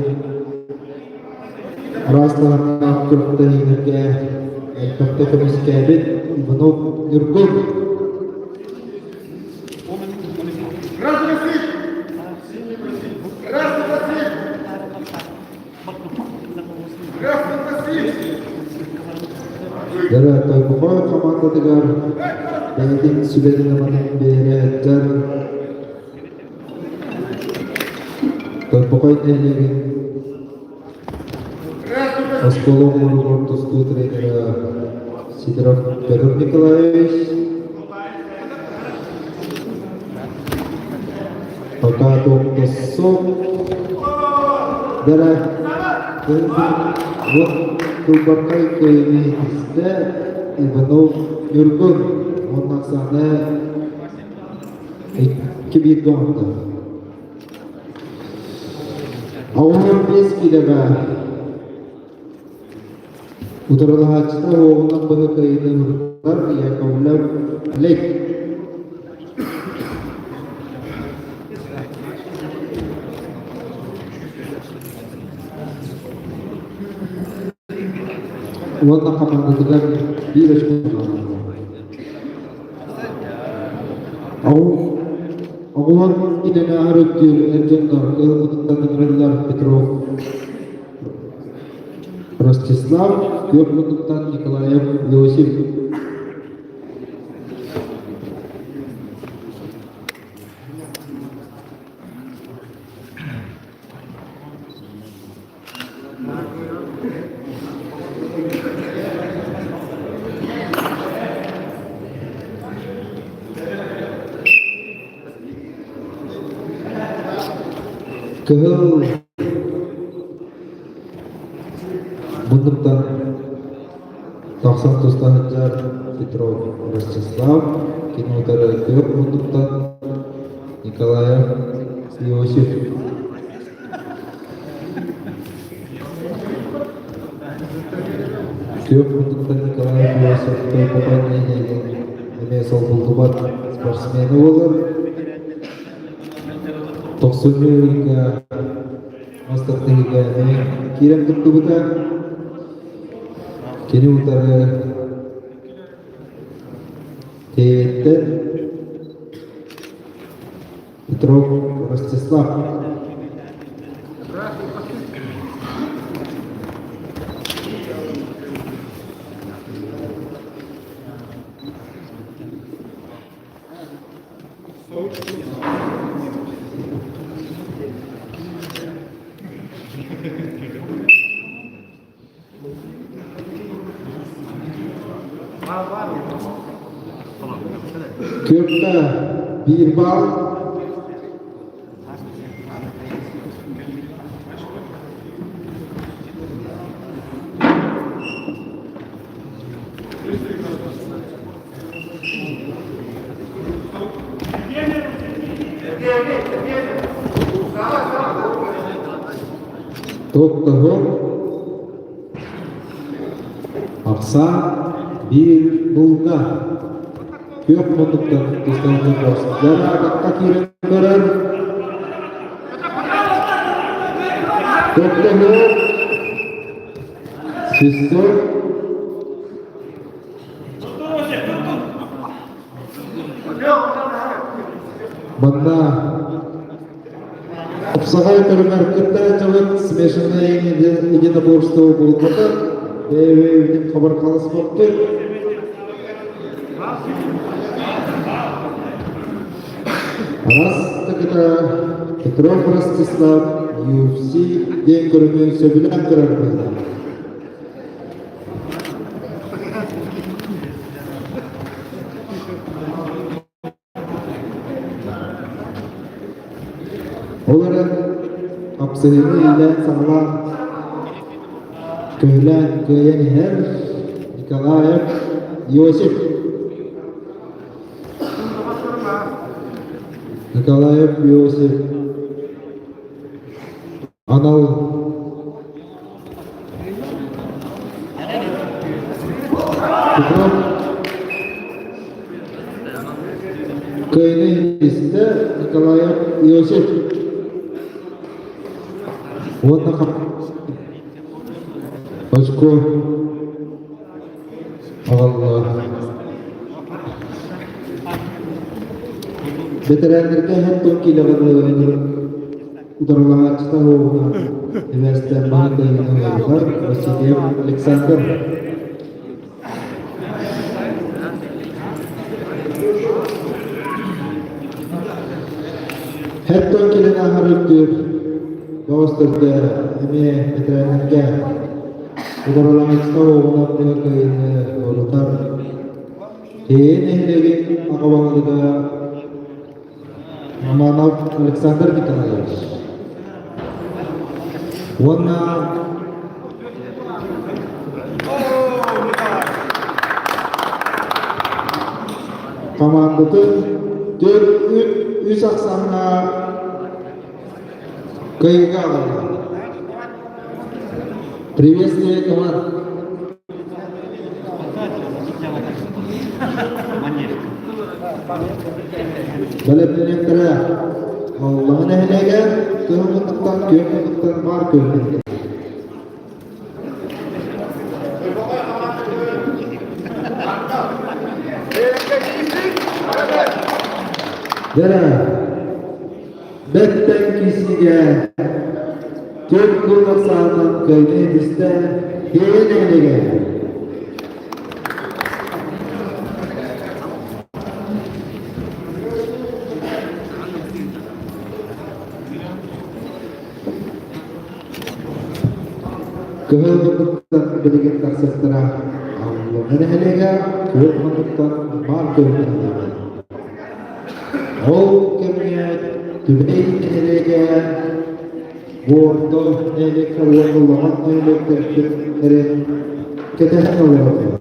Raslarına kurta hinirge Elbette kemiskerin Ivanov Yurgun Dara Toybukoy komanda tegar Beydin sübeli namanın beri jar Toybukoy nehlegi Oskolo Murugor Tustu treneri Sidorov Pyotr Nikolaevich Пока Тосов Дара Вот Кулбакай Кайнисте Иванов Юргун Ondan sonra iki bir doğumda. Ağır biz bileme. Udarala açta oğlan bana kayını vururlar ya kavlar lek. Ondan kapandılar bir aşkı Ağulan idene haröktür Ercanlar, Elmut'tan Petrov, Rostislav, Yormut'tan Nikolaev, Yosif. Kehel Bundan Taksan Tusta Hajar Petrov Rostislav Kini utara Kehel Bundan Nikolaev Yosif Kehel Bundan Nikolaev Yosif Pokoknya ini sol buldubat sportsmeni olur 90-га Мастер-тегига Кирем Туктубута Кини утары Теветті Петров Ростислав Köpte bir bal Toktaho Aksa bir bulga Kök munduktan tustanın başlıkları adakta kiren gören Toktaho Sistor Banda Обсагай перемеркетте жабыт смешанный единоборство болуп атат. Эбин хабар калыс болуптур. Растыкта Петров Ростислав UFC ден көрмей сөбілен көрер болды. Оларын апсырыны илен сағылан көйлен көйен әр Николаев Иосиф. Николаев Иосиф. Анал Петров көйені есінде Николаев Иосиф. Онна қап очко Алла ветерандарга хаттон килограмм ударлагачта оуна университет маңдайына бар Василий Александр хаттон килограмм харыктыр Dostlarga, eме ветеранlarga uyg'urlarga o'g'illarga o'rtar. Keyin ehligi aqobalariga Mamanov Aleksandr Nikolaevich. Ona komandası 4-3 aqsamına Кайгала. Приветствие, команд. Балетнен тара. Аллаһын әһлегә көмөктән бар көмөк. Дәра. Беттен кисигә Türk kurmasağından köyümüzde yeğenliğe. Köyümüzden bilgin taksastıra Allah'ın ehliğe köyümüzden var köyümüzde. O kemiyet tübeyin ehliğe Bordo elektra uygulamak elektriklerin ketene oluyor.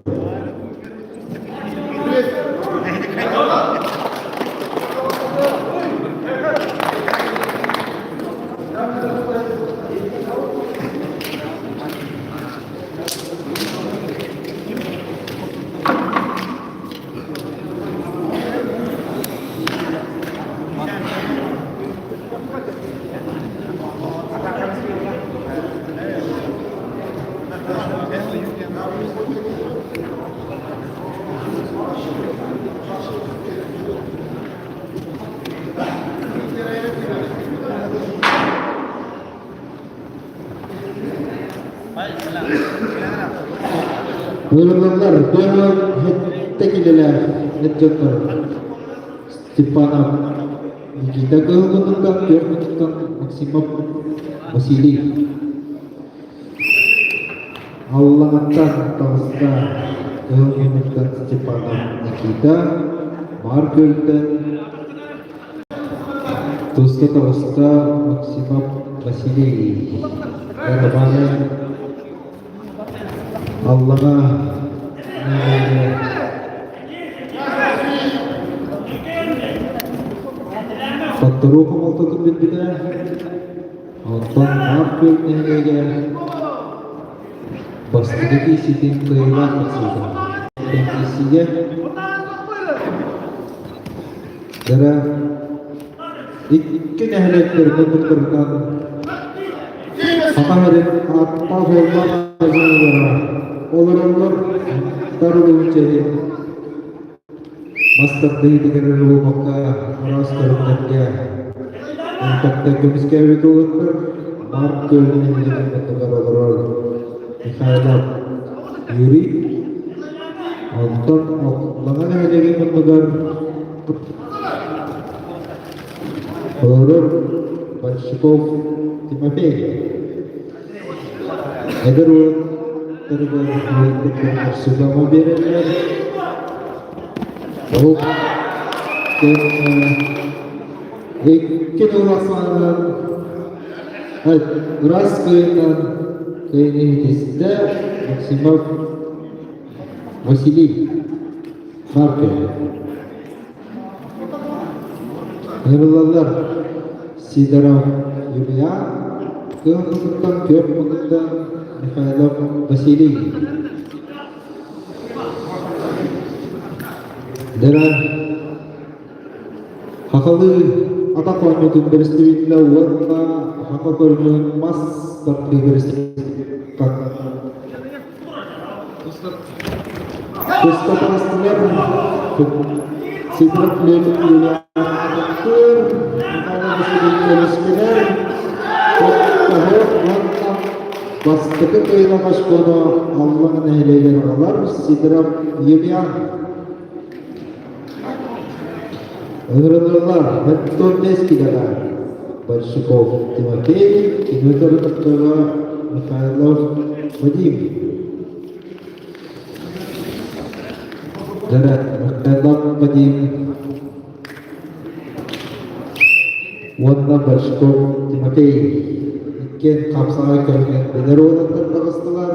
Uygurlar dönüp tekileler netjotlar Stepanov Nikita kehubungan kehubungan Maksimov Vasily Allah atas tausta kehubungan Stepanov Nikita Markölden Tuska tausta Maksimov Vasily Kadamane Allah'a Fatturukum oltadım bilbide Ondan markör nehirege Bastıdaki sitin kıyılar nasıldı Temkisiye Dara İki nehirekler kundurkan Hakaret hatta olmak Olur darul cahil Master diğer olmakta aras karınlarga Untakta kemiske videolar Mark görünün ilgili metagar olur Mikhailov Yuri Ondan oklana hedegi mundugar Horor Большаков Тимофей. Eğer o tarafa sudama verirler. O ikkin uğraşmadan evet, Uras köyünden köyüne hedesinde Maksimov Vasiliy Markov. Hayırlılar Sidorov Yulia Kırmızıktan Köpmüzüktan Mikhailov Vasiliy Deren Hakalı Atak Oynu'nun beristiriyle Uğur'da Haka Bölümünün Mas Bartlı beristiriyle Kusta Pastiler Sidorov Yulia Bastıkı köyüne başkonu Allah'ın ehlileri olar Sidorov Yulia Öğrenirler Hepton Neskiler Большаков Тимофей Кинотер Токтора Михайлов Вадим Дерет Михайлов Вадим Ванна Большаков Тимофей İkken kapsağa körgen beler olanlar dağıstılar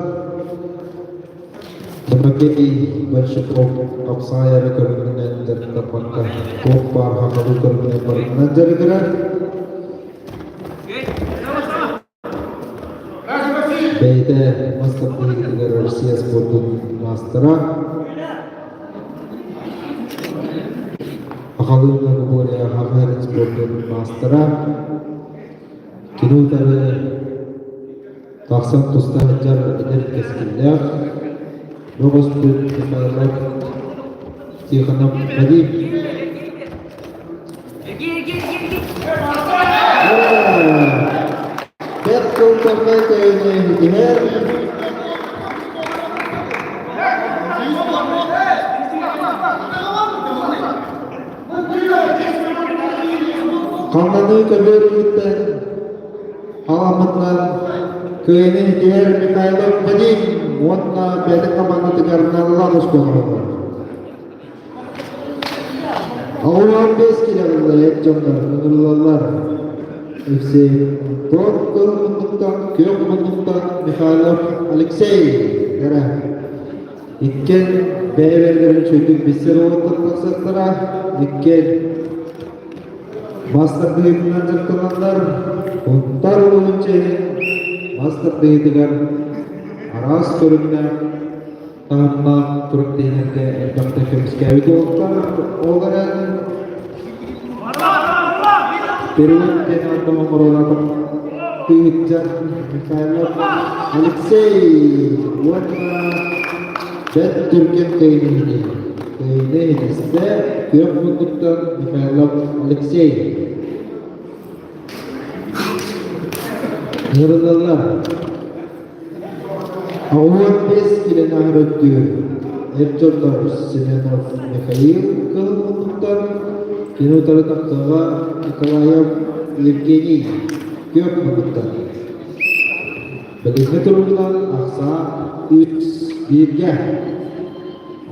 Tимофей Большаков kapsağa yarı körgeninden dertlermakta Kok bar hakalı körgenen barından jarıgırar Beyde Maskap Değildiler Rusya Sport'un Mastera Hakalığına Kubolya Haber Sport'un Mastera Kinutarı Taksan Tusta Hajar Eder Keskiller Logos Put Mikhailov Tikhanov Vadim Bet Kulturna Köyüne Hediher Kandanı Kabirü'den Halamatlar Köyüne Hediher Mikhailov Vadim Wonna Bedek Kamanı Tıkarına Lalus Konuğu Ağulan 5 kilometre etcanlar, Nurlallar FC Torkul Munduk'tan, Kök Munduk'tan Mikhailov Alexey Dere İkken beyverlerin çöküp Bisser Oğuz'dan taksaklara İkken Master Dıyımından cırkılanlar Untar Ulunçe'nin Master Dıyıdıgar Aras Körünler Tanımdan Turuk Değinir'de Elbakta Kömüskevik Oğuzlar Перевод Денатова Мурадов Тыгытжан Михайлов Алексей Вот Бет Түркен Кайнейни Кайнейнисте Көк Мундуктан Михайлов Алексей Нырдалар Ауан 5 килен ахыр өттү Эрчорлар Семенов Михаил Көк Мундуктан Кинотары тақтаға Николаев Евгений Көк Мундуктан Білізгі тұрғыдан ақса 3-1-ге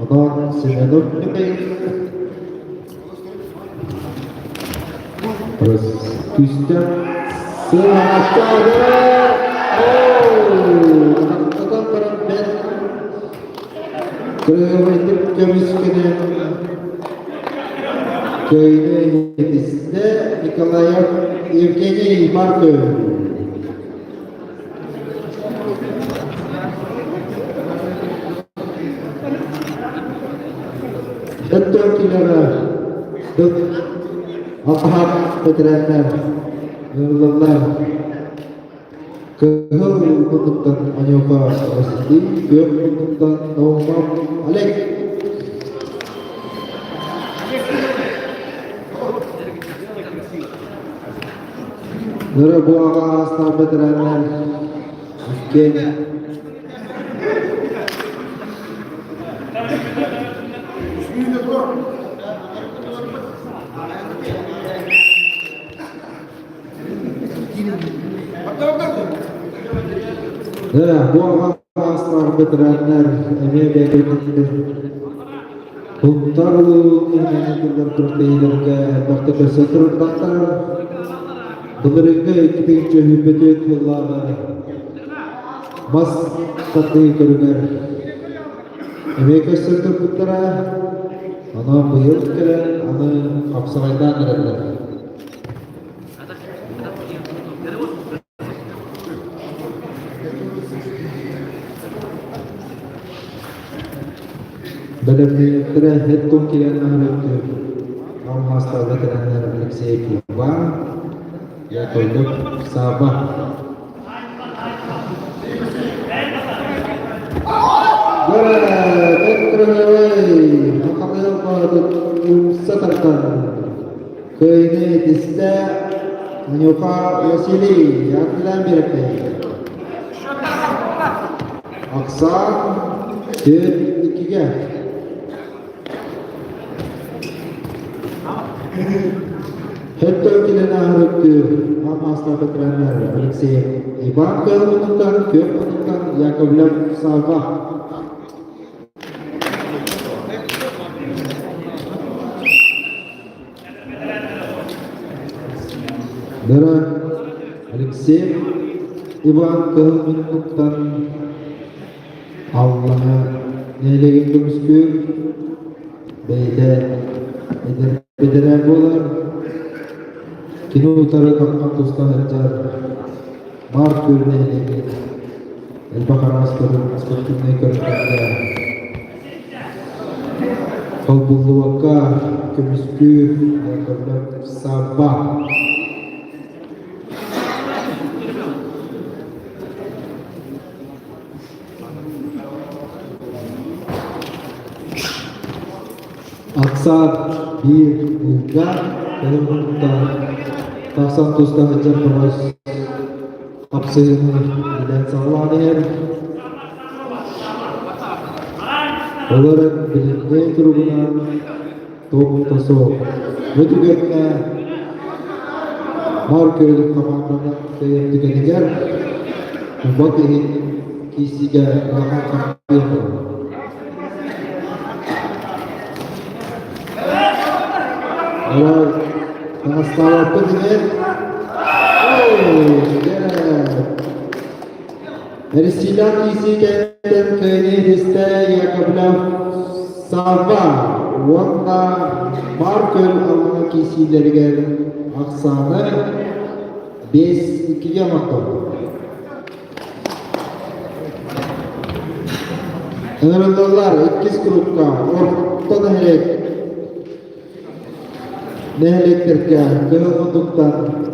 Одан Семенов Михаил Біріз күстен Сыр ағаштады Ақтадан баран бән Күрегіміздің көміскенен Köyüne hedisinde Nikolayev Evgeniy Markov. Dörtkilara Ahab bitirenler Nurlallar Kehıl Munduk'tan Anyoka Vasiliy Gök Munduk'tan Naumam Alek Nurı bu ağa asla bitirenler İkken Nah, buah aslar veteranlar Amerika Huntar ini kita tertihirga bakta kesetur bakta Benerga ikipincu hibetut Allah Mas tadi kerugar Amerika setur putra Ana buyur kira Ana kapsalaitan kira Benar-benar terakhir kian harus Om hasta veteran Alexei Kuban ya tolong sabah ke ini tista menyoka wasili yang dalam berapa aksan dan ikiga Heto kilena harap am hasta veteran Alexei Ivan menentukan Yakovlev Sabah Darah Alexei Ivan menentukan Allah nelerin dümüskü Beden bolar Kino utara kapmak dostan hajar Mark görneğine El-Bakar askerine körüklerinde Kalbullu vakar Kömüskü Yakovlev Sabah Aksar bir Bulgar Kalbullu'da Taksan Tosta Hajar Perwas Kapsayını Bilen Sağlanır Olarak bilinmeyen turguna Tohum Taso Ötügönüne Markörlük tamamlanan Sayın Tükeniger Membakihin Kisiga Lahan Kampiyon Kalau tengah setara pun ini dari sidang isi kaitan ke ini lista Yakovlev Sabah Wakta Markel alana kisi dari aksana 5-2'ye maktub Anadolular 2 grupka ortada helek Неэлектрика, Кэлмонтуктан,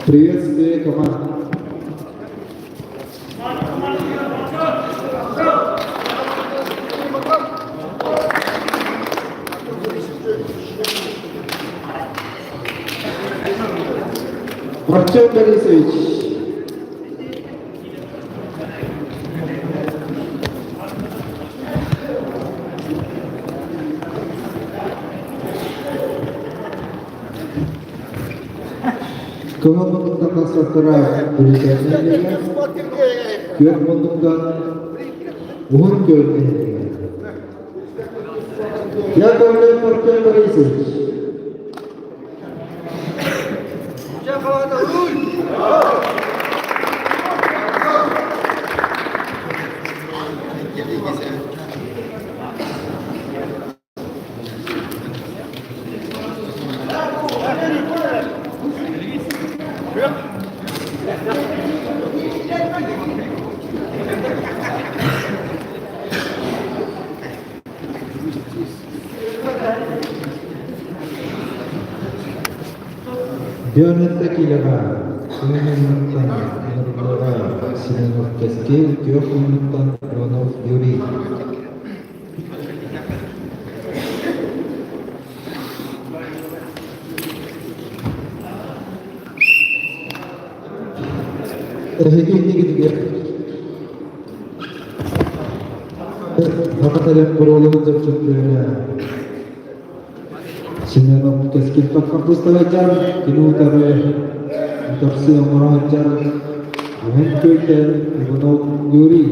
приветствие команд. Артем Борисович. Kementerian Nasratara berikutnya Kementerian Uhun Kementerian Ya Kementerian Pertanian Berisi Diyanette kilaba Sinuntan Nurgora Sinunov Keskil Kyokuntan Ronov Yuri Ini gitu ya Hakikaten kurulunun zırçıklığına Sinemam keskin kakak ustalacan Kini utara Utapsi omarahacan Ahem köyten Ibunok Yuri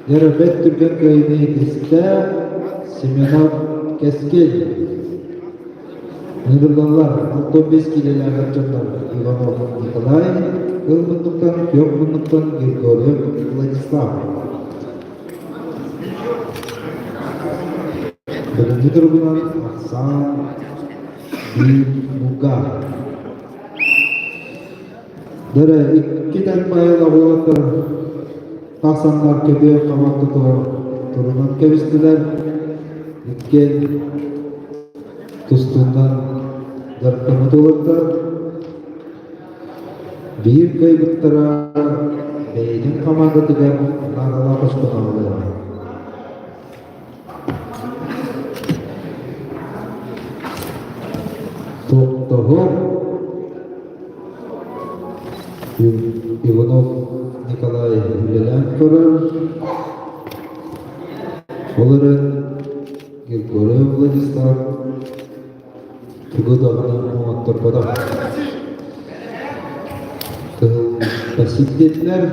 Yarabet Türkmen köyüne iste Sinemam keskin Nurullah 65 kilolar harcadılar Ivanov Nikolay Kılbınlıktan, Yokbınlıktan Grigoryev Vladislav Birinci tribunal Aksan Muga Dere iki tanpayla olatır Taksanlar kebeye kamatı turunan kevistiler İkken Tustundan Darkanı doluklar Bir kayıptıra Beynin kamandatıgar Narala koşkunağıdır Tohum Ivanov Nikolay Lelenkorer Оларын Григорий Владислав Тугудағына оңаттыр бада Баситтетілер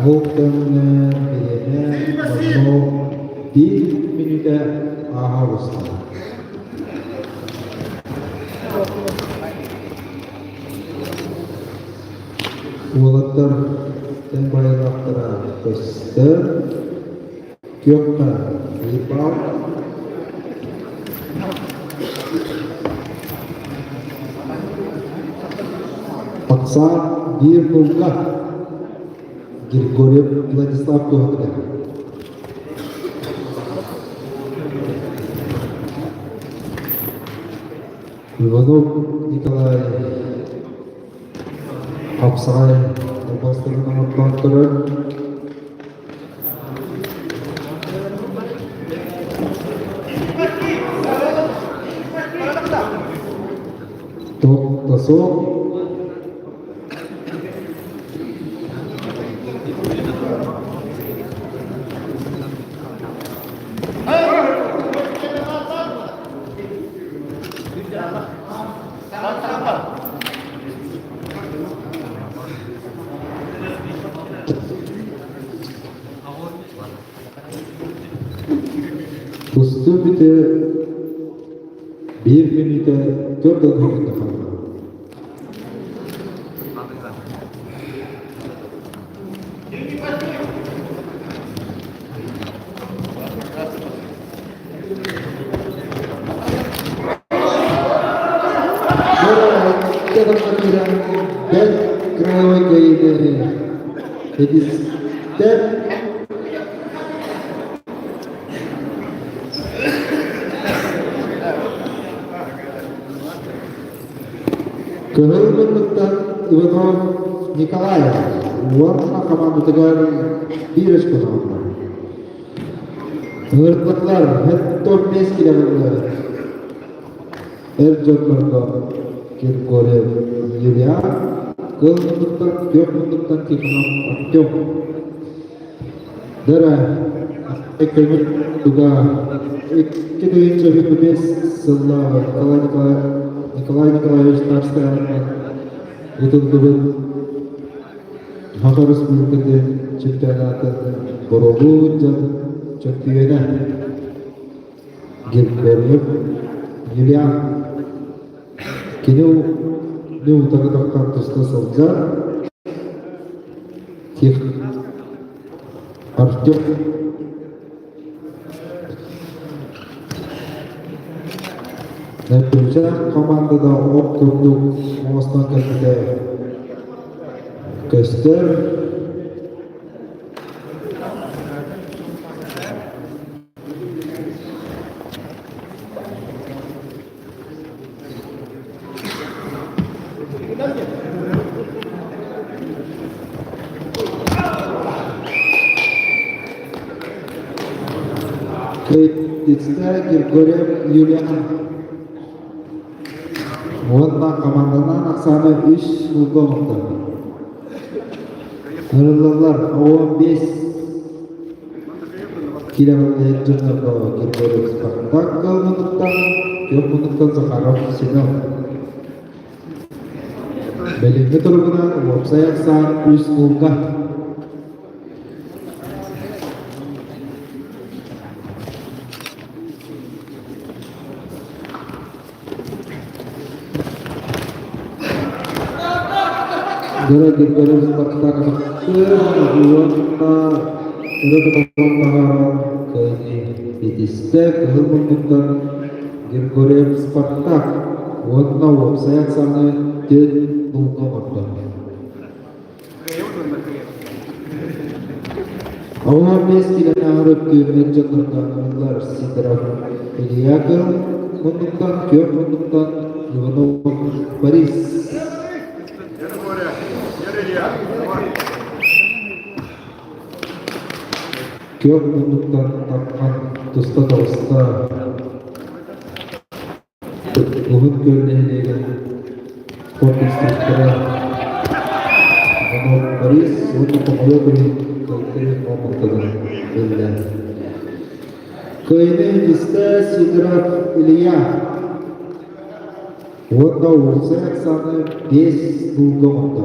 Олтаннан беремен Bir minüte aha usta. Olatlar ten bayraklara göster. Gökmen İbal. Paksa bir bulga. Grigoryev Vladislav Gökmen. Ivanov Nikolay Apsay Obastırı'nın atlantıları Top Tasok Tustu bir de bir minüte 4 dakikada kaldı. Ben Krayoy köyüne Hedis'te Kırılmanlıktan Ivanov Nikolay Uvarma komandatıgar bir iş kullandı. Hırtlıklar hep 4-5 kilometre Ercanlardan Grigoryev Yulia Kırılmanlıktan Gökmanlıktan Kıkınan Aktyon Dere Ekemir Tuga 2025 Sılla Nikolay Nikolaevich Narskaya Yıtıldığı Hakar Respublika'da çempiyonatı Borolunca çempiyona Grigoryev Yulia Kini ne utanı kartuşta salca Tih Artyom Netice komandada ok kurduk Moğostan kendine göster Kayıtlıkta Grigoryev Yulia Wonna komandadan aksana 3 bulgomoqda. Nurullar 15 kilometr jo'naqo Gergoryev Spartak qilmoqda. Yo'qmoqdan Zakharov Sinov. Birinchi turguna Vopsayak saat 3 bulga. Gara Gergoryev Spartak Gergoryev Spartak Wonna Vopsayak sana 4 bulgomoqda. Awal 5 kilometr jo'naqanlar Sidorov Ilyakov Munduqdan Kyob Munduqdan Ivanov Boris Kyob Munduqdan Takman Tusta Tavsta Uhud Gölü'ndeki spor instruktörü Ivanov Boris Onu konuya bir kaliteli olmaktadır. Belli. Köyüne liste Sidorov Ilya Onda Vopsayak sana 5 bulgomoqda.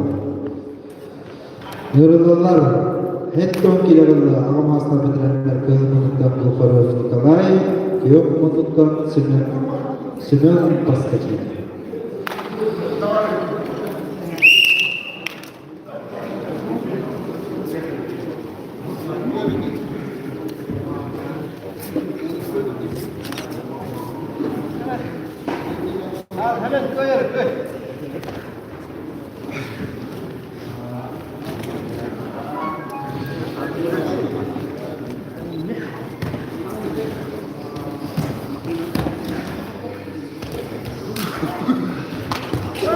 Nurullar Hetton kilometrda Ağamaslar bitirenler Köyü'nde Gulfarov Nikolay Kyob Munduqdan Semyon Paskachi.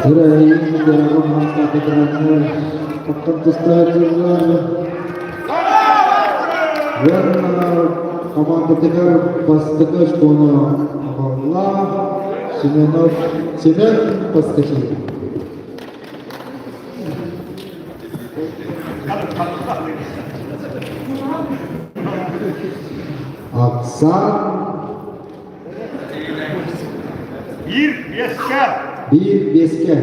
Terakhir menjalankan masa keterangan Kapten Tustadzurlar Warna komanda tegar Paskachi Kono Allah Simenov Simen Paskachi Aksan Bir beske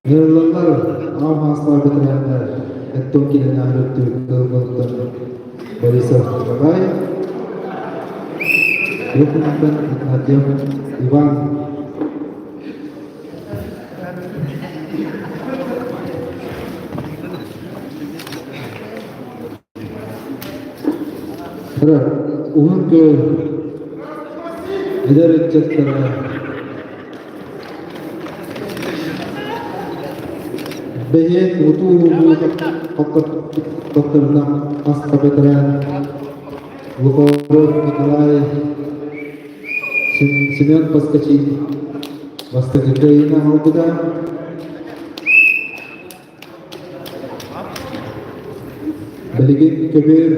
Nurullar Ağamaslar bitirenler Hetton kilometr Kılgınlıktan Borisov Nikolay Yokundan Ignatyev Ivan Uhud Göl Gider etçetleri Behiyet utuhu Doktordan hasta bitiren Gulfarov Nikolay Semyon Paskachi Vastaki Ukraina halkıda Bilgin Köbir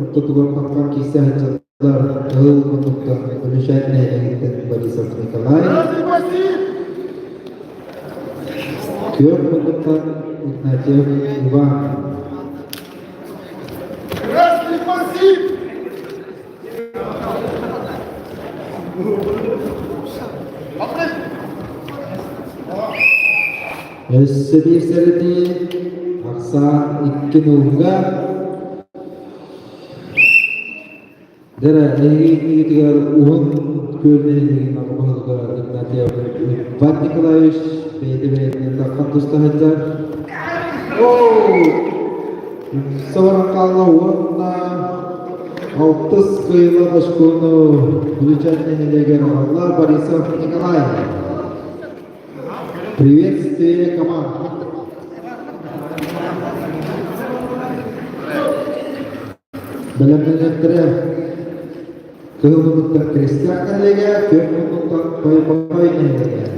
Ortadoğu Kaptan Kisah Çatlar Ağıl Munduqdan Ölüşen Neyleğinden Borisov Nikolay Kyob Munduqdan Ignatyev Ivan Sibir seriti Aksan 2 nulga Dera egi tigar Uhud Gölü'ndeki Nagabahlıklar Ignatyev Ivan Nikolaevich Beyde Takkan Tustadzurlar Seorang kalau warna 60 kıyıla başkonu Gülücen'le Heleger Allah Borisov Nikolay Приветствие команд. Белемнелектері Кылмыдықтан крестьян нәлеге, Көлмыдықтан бай-бай нәлеге.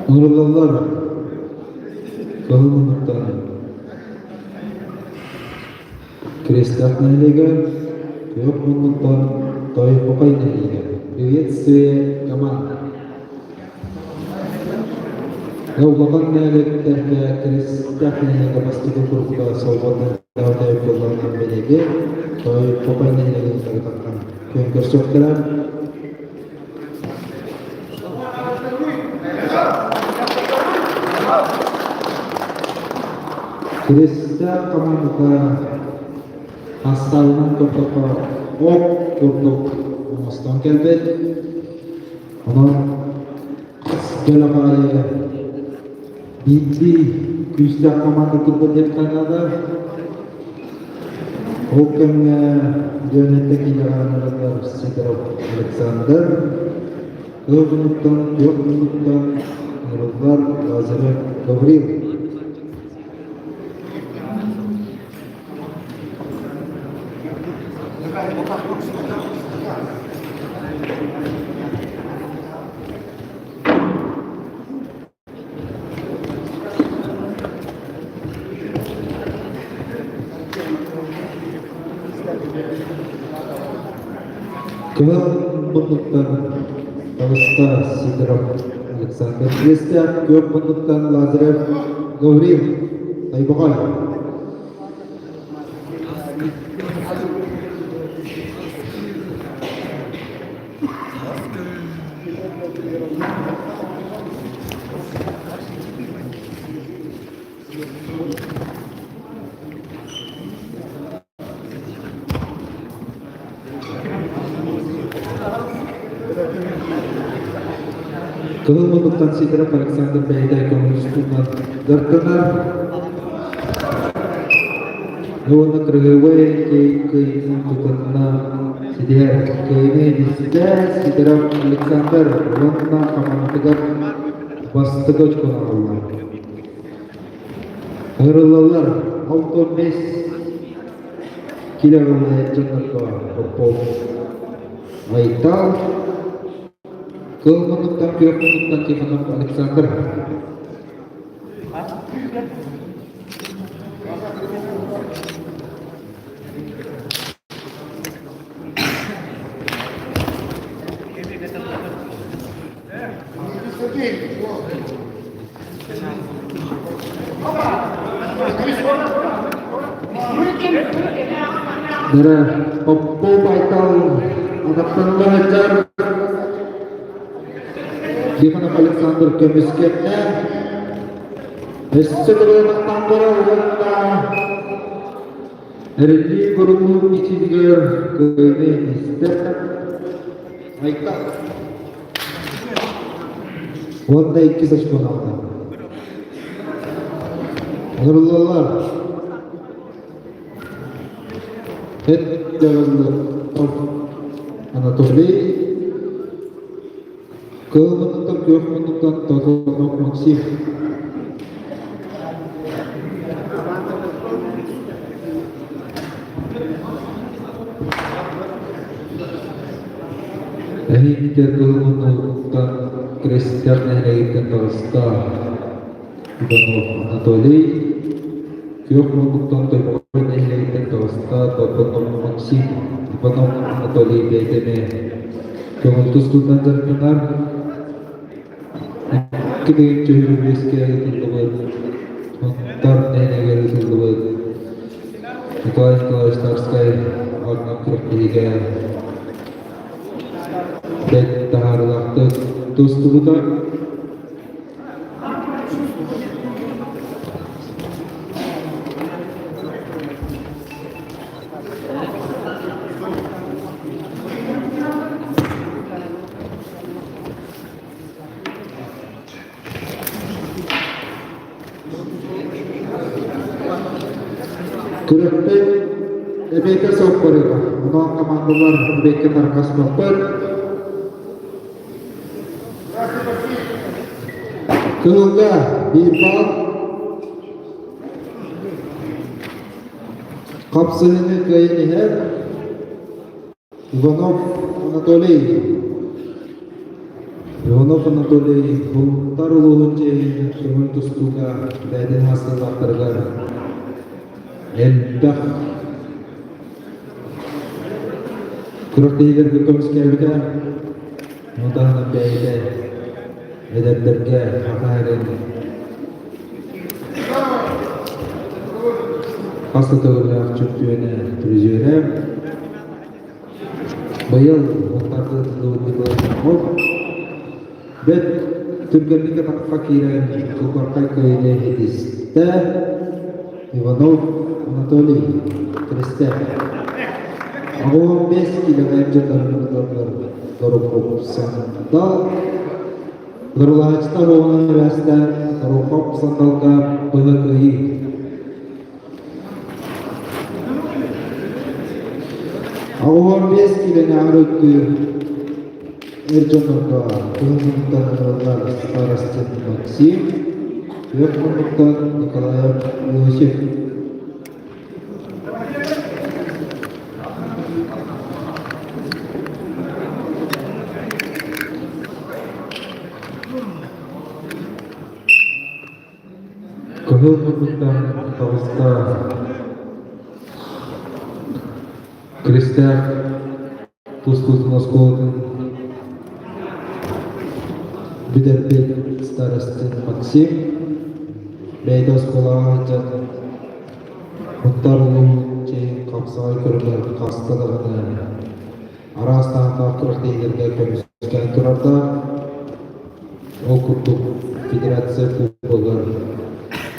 Nurullah Kahumuttan Крестят на лига, Кёпмунутан, той покойная лига. Приветствие команд. Главная лига крестят на лига поступил группа свободных даутай полная белеге, той покойная лига тагатан. Конкурсовкалар. Крестят команда Hastalıdan kurtulma, ok kurtup, Mostan kelbet, ona gelabaya bitti, küçük komanda kurtulma Kanada, okum yönetteki yaranlarlar Sidorov Alexander, Yorgunluktan, Nurullar, Lazarev, Gavril. Kepentutan Avesta Sidorov Alexander Kristyan, kepentutan Lazarev Gavril, Taibokal. Kepentutan Sidorov Alexander Beyday Komunistundan Darkanar Nuwana Kragaway Kepentutanna Sidihar Kene Disida Sidorov Alexander Nuwana Kamantagar Bastagoj Konarullah Nurullah Auton Mes Kilavullah Janaka Popov Aital Kepentutan Kepentutan Alexander. Dari Oppo Baital anak pelajar di mana Alexander kemiskinnya setelah tambara wanda hari kurung isi juga ke ini step Aika wanda ikis sekolah Nurullah Anatoly kepentutan Todorov Maxim ini kepentutan Kristyan Henriken Tolsta Ivanov Anatoly kepentutan Todorov Henriken Tolsta Todorov Maxim Ivanov Anatoly Beytene kepentutan terkenal kita cuci biskit itu buat montar nenek itu buat kalau start sekali orang kerja tiga dan tahar waktu terus tu Kurang lebih sopor itu, orang kemanduan lebih markas sopor. Keluarga Bipal, kapselnya ke ini है, Ivanov Anatoly, Иванов Анатолий Бултар улуунче көңүл тустууга дайдын хастыктарга элбах күрөктейлерге көмүскерге мутаны бейде эдептерге хакайрын хаста төгүлө чөптүөнө түрүжөрө быйыл муктарды тылдыбытыклар бет түргенликке такка кийрен кылбаркай көйне хедисте Иванов Анатолий Крестер Агуан 5 килограмм жерлерден дорогоп сандал Дорогачта болған вәстен дорогоп сандалга быгыгы Агуан 5 килограмм өттү Эрджонорга Кылмыктан старостин Максим Верховноктан Николаев Иосиф Кылмыктан Тавыста Крестяк Тускултун Осколтун Бидербек старостин Максим Бейдос Колағайчан Мұттар ұлын чейін қапсағай көрілер қастылығыны арастан қақырық дейлерге көміскен тұрарда Округтық Федерация футболдар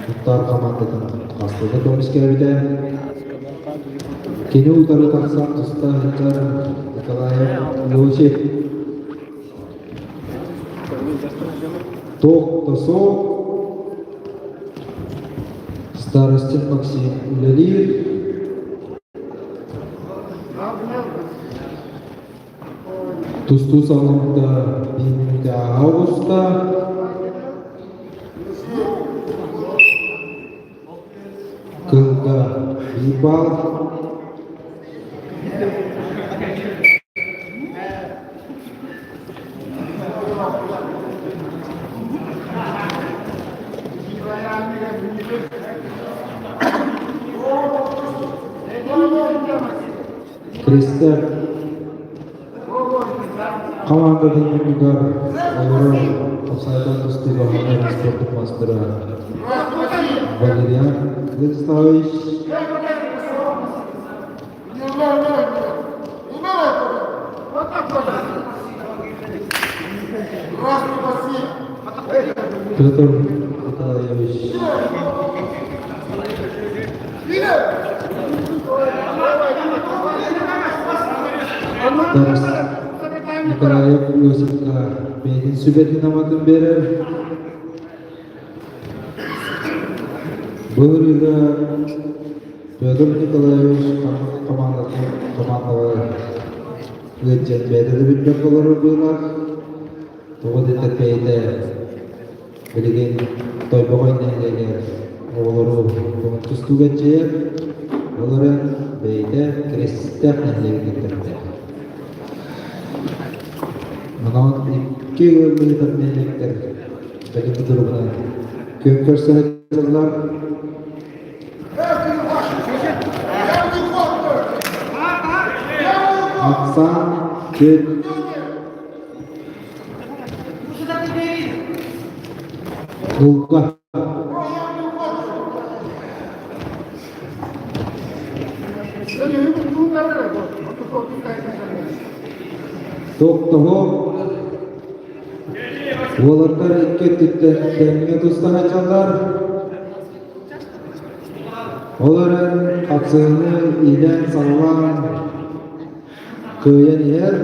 Мұттар командатын қастылығы көміскерді Кені ұлдары тақсан тұста Хитчар Николаев Иосиф Тоқтасо Старостин Максим Улялиев Тусту салонда 1 августа Кылга Бибал Крестер командадан үмүгар олору офсайдан тустуга ханын спорттук мастера Валериан Владиславович Петр Николаевич Тарас Николаев Иосифка менин сүбетин аматын берер. Бұл үйді Петр Николаевич командалы өткен бәдірді білмек болары бұйлар. Тоғы детекпейді білген тойбоғай нәйлеген оғылыру көмін түстуге жер. Олары бейді крестер нәйлеген кеттерді. Мұнан 2 өмірдің нәйлектер бәлімі тұрғынан көм көрсені жылдар. Аксан көт Улға Тоқтығы Олаттар екке түтті дәмге тұстан açanlar Оларын қатсығыны илен салған көйен ер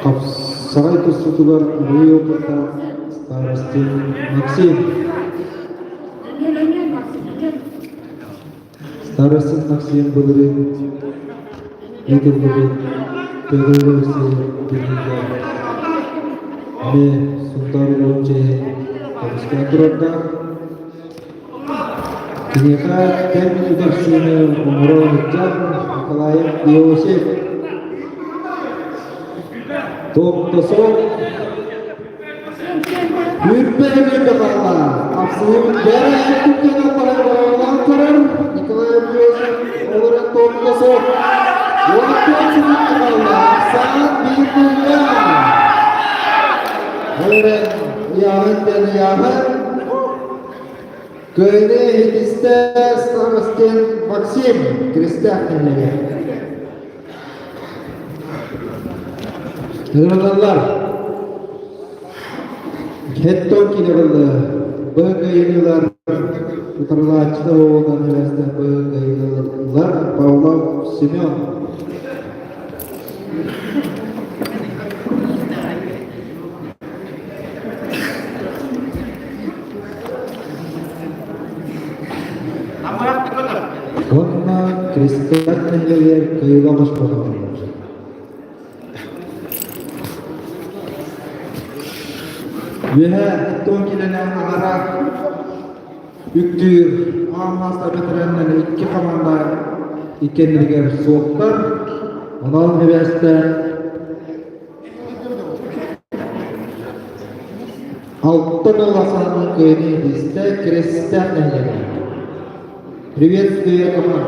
Қапсағай тұстытылар ұйы оқырта Старостин Максим Старостин Максим бұлырын Екілгілі Педагогisi birlikte ve Sultan Olunca konuşkan durumda Dünyada tem üdersini umuru olacak Nikolayev Iosif Topta son. Yürütmeye gördü valla. Apsının beri Türkiye'den olan tarım. Nikolay Biliyorsun olarak topta son. Vakti açıldı valla. Saat 1.00. Öğren yağın dene yağın. Köyde Hidiste Starostin Maksim Kristiyanlıları. Hırvalar. Hetton kinevalı. Bögeyliler. Utarlaçta olan üniversite bögeyliler. Pavlov Semyon. Ona Kristiyanlıları kıyılamış bulunur. Ve Tonki'den olarak yüktür Amasta bitirenleri iki komanda ikenliler soğuklar. Ondan üniversite altın olasanın köyünü bizde Kristiyanlıları. Приветствую, команда.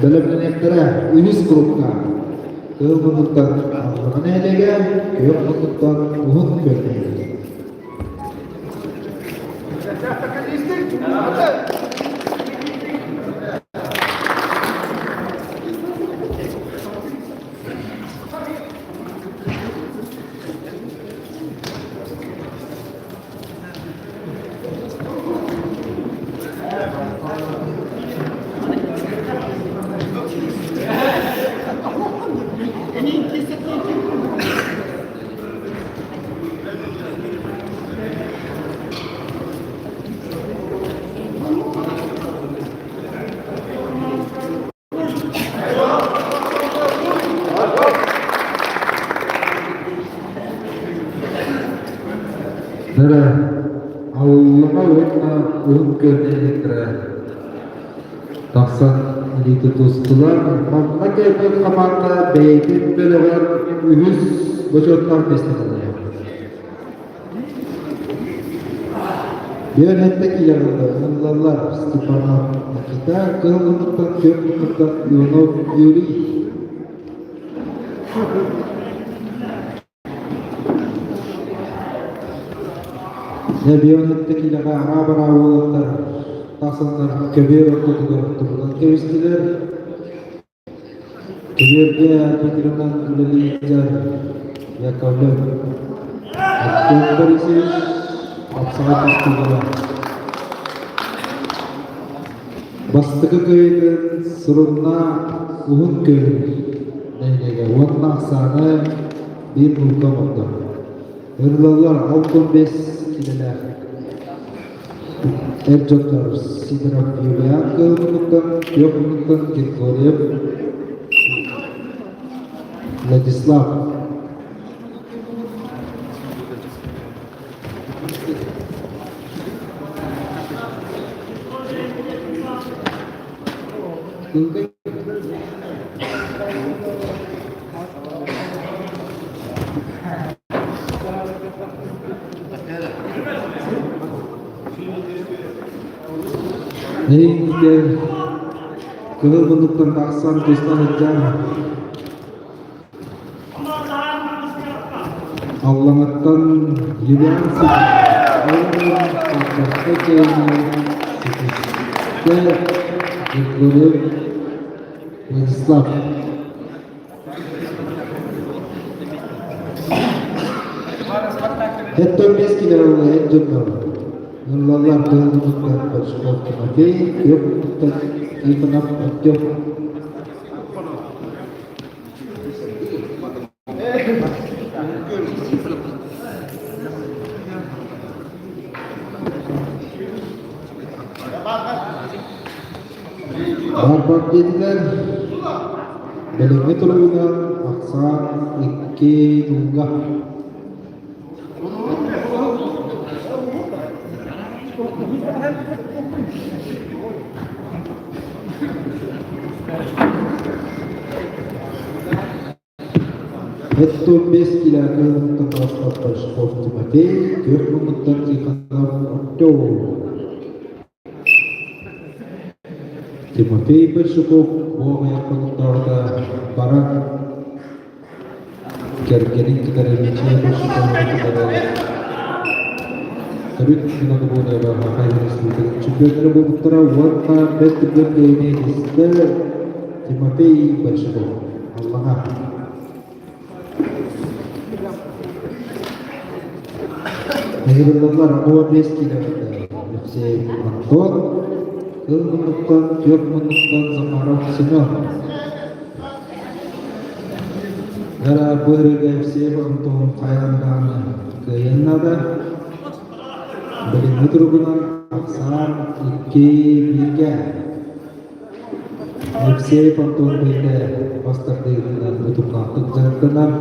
Белемнектері үлес группа. Көп ұнықтан аңлығын әлеген, көп ұнықтан ұғын көрмейді. Nere Allah'a uğruna uğun görünektir. Taksan ilgili dostlar, mamla gelmek kamanda beytin bölüver ühüz boşotlar beslenir. Yönetteki yarılı, Allah'lar, Stefana, Akita, Kırılımlıktan, Köprülükten, Yunov, Yuri. Yönetteki yarılı, Arabara oğullar, Taksanlar, Kebir ortadılar, Turlan keviştiler. Kebir'de Petir'den Güleli'den Yakalır. Akton Barisi, Apsaat istiyorlar. Bastıkı köyünün sırrına Uhun köyünün neyle Vanna aksanı bir muhkam oldu. Hırlalar 65 kilolar. Ercotlar Sidrap Yulian kılımlıktan, yokluktan Kirkoryev Vladislav. Neyse, kılımlıktan baksan kıslanacağım. Allah'tan yürüyensin. Allah'tan başka keyifli. Ve yıkılır. Vladislav. Hep 5 kilo oldu, hep cümle. Allah'lar kılımlıktan başka keyifli. Yok, keyifli yok. Barbat dediler, belenge turundan aksan iki nunggah. Это без килограмм татарстан Большаков Тимофей, 4 минуттан Тихонов Артем. Тимофей Большаков, Бога Якунтарда, Барак, Кергерин Китаревича Большаков, Тарик Минагубода, Бахай Республика, чемпионы Бухтара, Варта, Беттебердейне, Тимофей Большаков. Аллаха. Мегруллар 15 километр. Все Антон, Кылмынуктан, Тёрмынуктан, Замаров Семен. Гара бырыга все Антон Каяндан Каяннада. Билин Мутругунан Аксан Икки Бирге. Все Антон Бейте Бастардыгынан Мутугнан Тыгжарданан.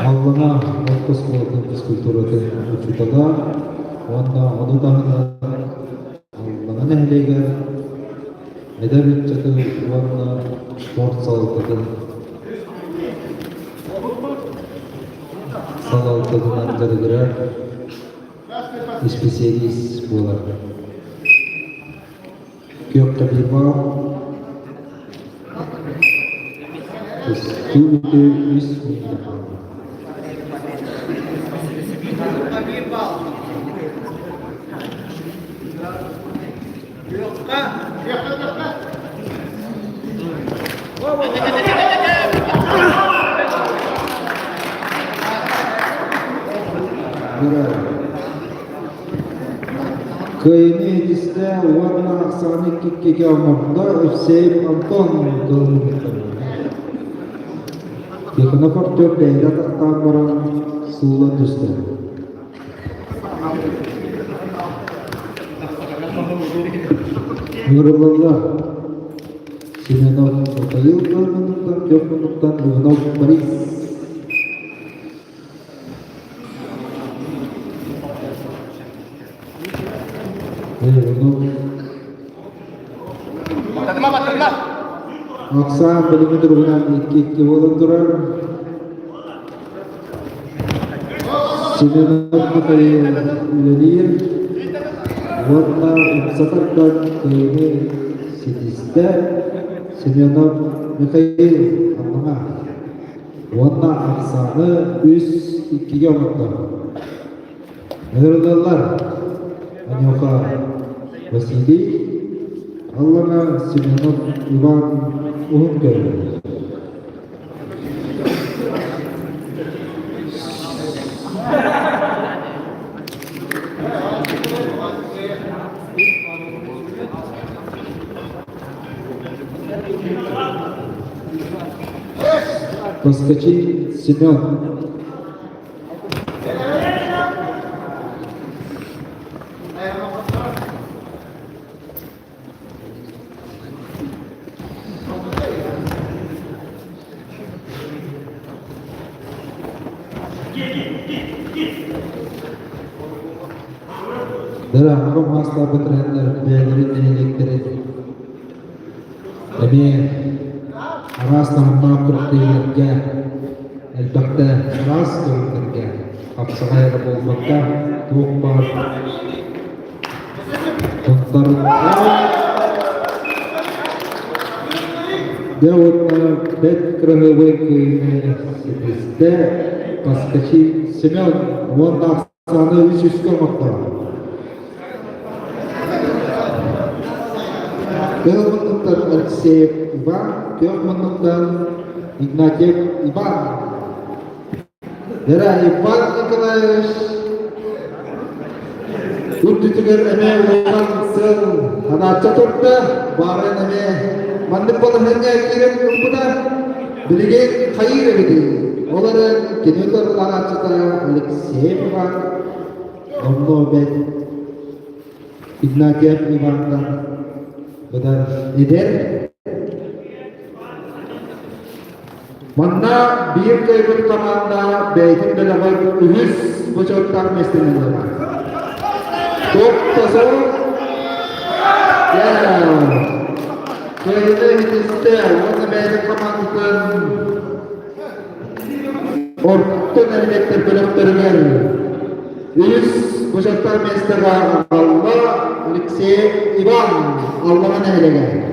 Аллана отпуск болатын физкультурада учутада, онда одутагында Аллана нәһлегә әдәбият чаты онда спорт салатыды. Салатыдынан дәргәрә специалист булар. Көк табиба Студия Исмина. Кайны дисте варна Аксаны киккеге алмарда Евсеев Антон кылмыктар. Тихонов Артем дәйрә тактан баран сулы düştü. Нуруллах Семенов Михаил кылмыктан, Тёрмынуктан Иванов Борис. Aksan bölümü durumdan iki olan durar. Sinemler Mikail Ülenir. Varna Satarkan Kayını Sidiste. Sinemler Mikail Allah'a. Varna Aksan'ı üst iki yamukta. Merhabalar. Anyoka Vasili. Allah'a Sinemler İvan Uhum görüyor. Поскочи Семен. Derhal masla bitirenler beğenirin deneyecekleri. Tabii arasından makro'da elbette ras görünürge. Kapsayarı olmakta çok var. Onların devletler bet kırığı kıyını sizde paskaçı Semyon Vonda Aksan'ı üst olmakta. Kemenuktan Alexeyev Ivan, Kemenuktan Ignatiev Ivan. Dera Ivan Nikolaevich Uddiger eme Ivan sen ana çatırtı baren eme mandipol henge kiren kumpuda bilge hayır evdi. Onların kendiler ana çataya Alexeyev Ivan Onno ben Ignatiev Ivan'dan Benar lider. Mana bir kebut kamanda beytin belavar ühüs bocoklar mesleğinde var. Top tasavvur. Ya. Köyde gitiste, onu benim komandasın. Ortadan elbette bölümlerine Üst Koşatlar Mesleği Allah Alexey Ivan Allah'ın eylege.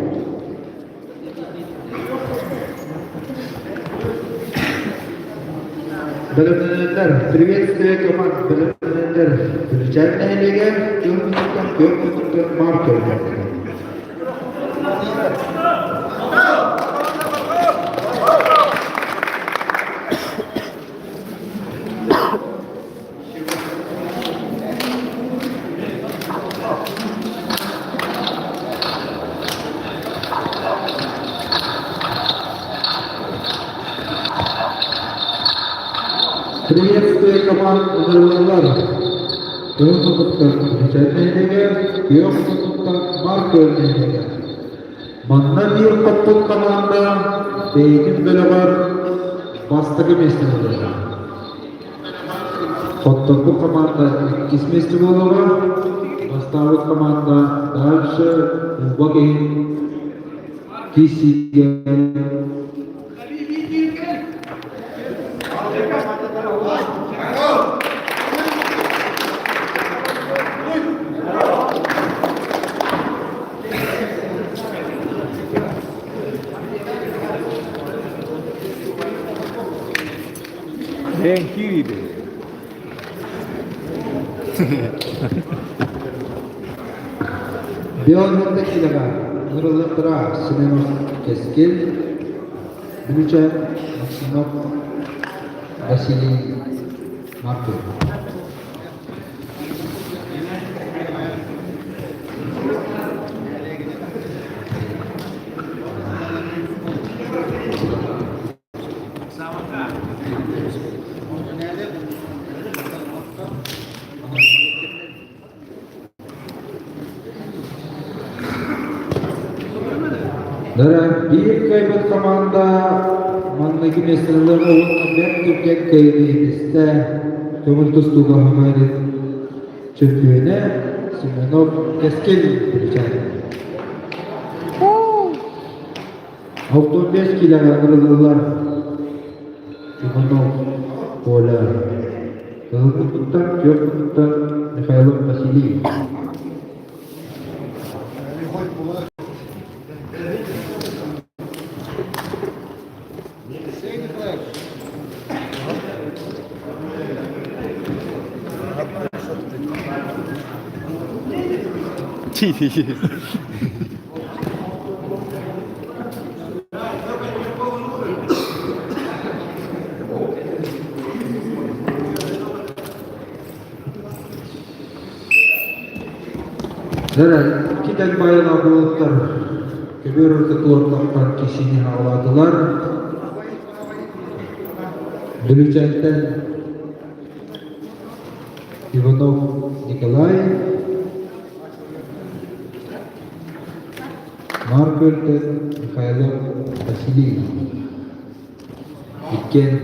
Bölümler, приветствие команд, bölümler, Türkçe'nin eylege, yok marka. Приветствие команд Узырлар. Yoğunluktan mücadeleye, yoğunluktan marka örneğine. Manna bir kaput komanda, beynin böyle var, bastığı mesleğinde. Hatta bu komanda ikisi mesleği olur, bastığı komanda dальше, bakayım, kişiye. Ben kiriydi. Biyologdakilara nurlantıra sinema keskin Gülüce Maksimov Vasiliy Markov. Dara bir kaybat komanda mandaki meseleler olan bir Türkiye kayıtıysa kömür tustuğu hamaret çöpüğüne Simonov keskin bilecek. 65 kilo alırlar. Simonov Pola. Kılıklıktan, yokluktan Mikhailov Vasiliy. Dara kita bayana bulutlar kömür tutuğundan kişini havladılar. Bülüçekten Ivanov Nikolay, Markov'ten Mikhailov Vasiliy. İkken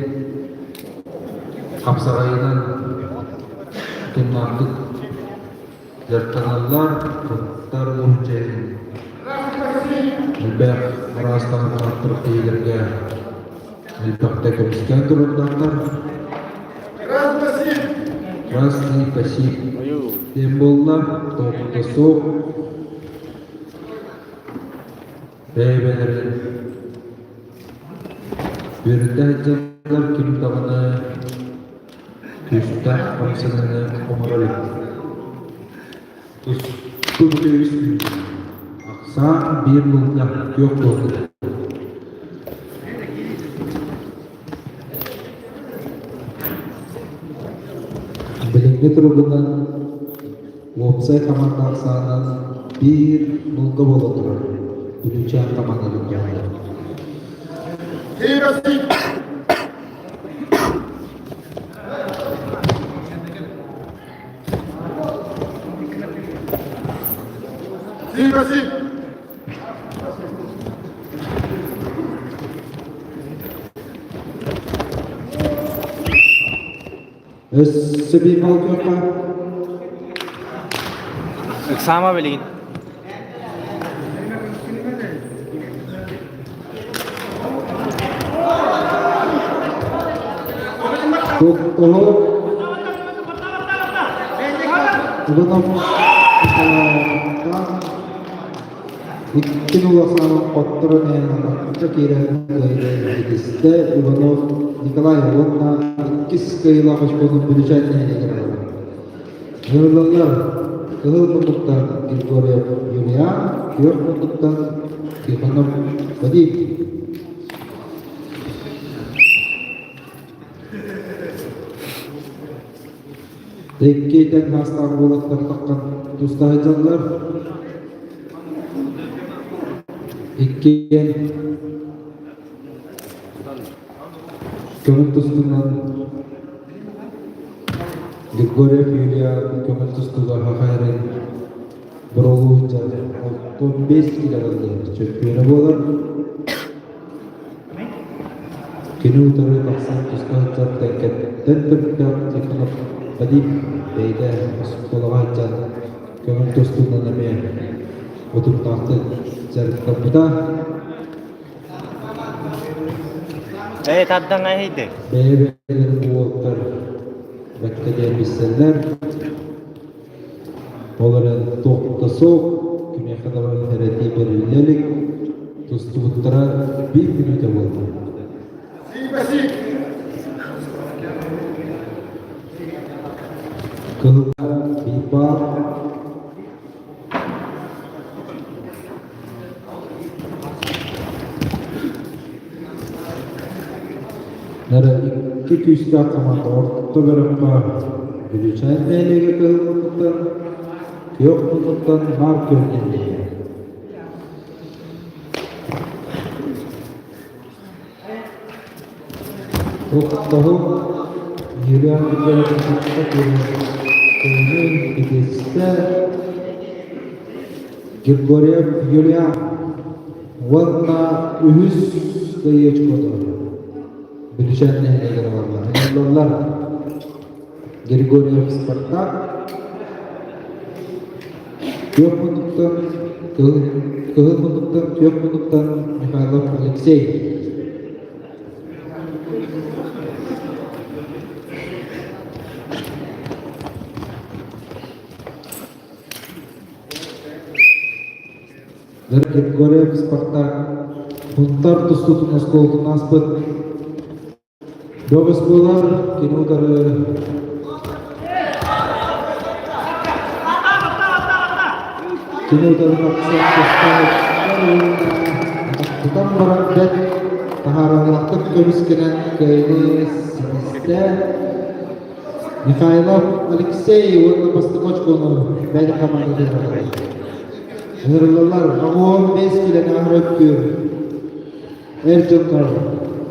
kapsarayından tümlandık. Jartanallar, kurtar muncayın. Elbek merastan artırıp değilirge. Elbekte köpüsken durumdanlar. Krasny pasif. Sembollar, topukta soğuk. Beybelerin. Birinde haccalar kim tağını, küsten komsanını omuralı. Tuttu üstü. Aksa bir mutlak yok oldu. Bilimli turgundan website komanda aksanan bir mulka boladır. Bilimci komandalık yaptı. Sebi Malkova. Sama belin. Tuh, Ivanov ikki nulasana qottirani Чакирен Гайдисте Иванов Николай Лотна ikki скайлағыш болуп бюджетіне егер. Жырлалар кылыл мunduktan Григорьев Юлиан, күйөк мunduktan Тихонов Вадим. Деккейтен хастар болаттар таққан тұстағы жанлар. Иккен көмір тұстынан Григорьев Юлия көмір тұстыға хақайрын бір олу жады 15 килоғалды чөппені болар. Күні ұтары тақсан тұстағы жаттан кәттен түрттен текініп Вадим бейді қолыға жан көмір тұстынан әме отырып тақты жарықтан бұда. Таддан айды. Бәйбәлер болуптар бәккеден бісселер. Оларын тоқты соқ, күне қадаван әрәті берілелік, тұсты бұттыра 1 минуты болды. Кылға бейбар. Нара ikki kuysta komanda ortada berippa Gülüçen meylege kılmıktan yok munduktan mar körgende. Tohtahım yürüyen güzellikte köyünün ikisi Grigoryev Yulian Vanna ühüs kıyıç kodu. Gülüşen nehirleri varlar. Onlar Grigoryev Spartak yok munduktan kığıl munduktan yok munduktan Mikhailov Alexey. Grigoryev Spartak Huntar tustutun oskолтун аспыт Добыс болар, кені ұтары Тұтан баран бәт тахараңлақтық көміскенен көйні сіністі Михайлов Алексей орны басты қочқоны бәді қаманды деді. Жырлылар, ағуын 5 келен ағыр өткір. Эрджондар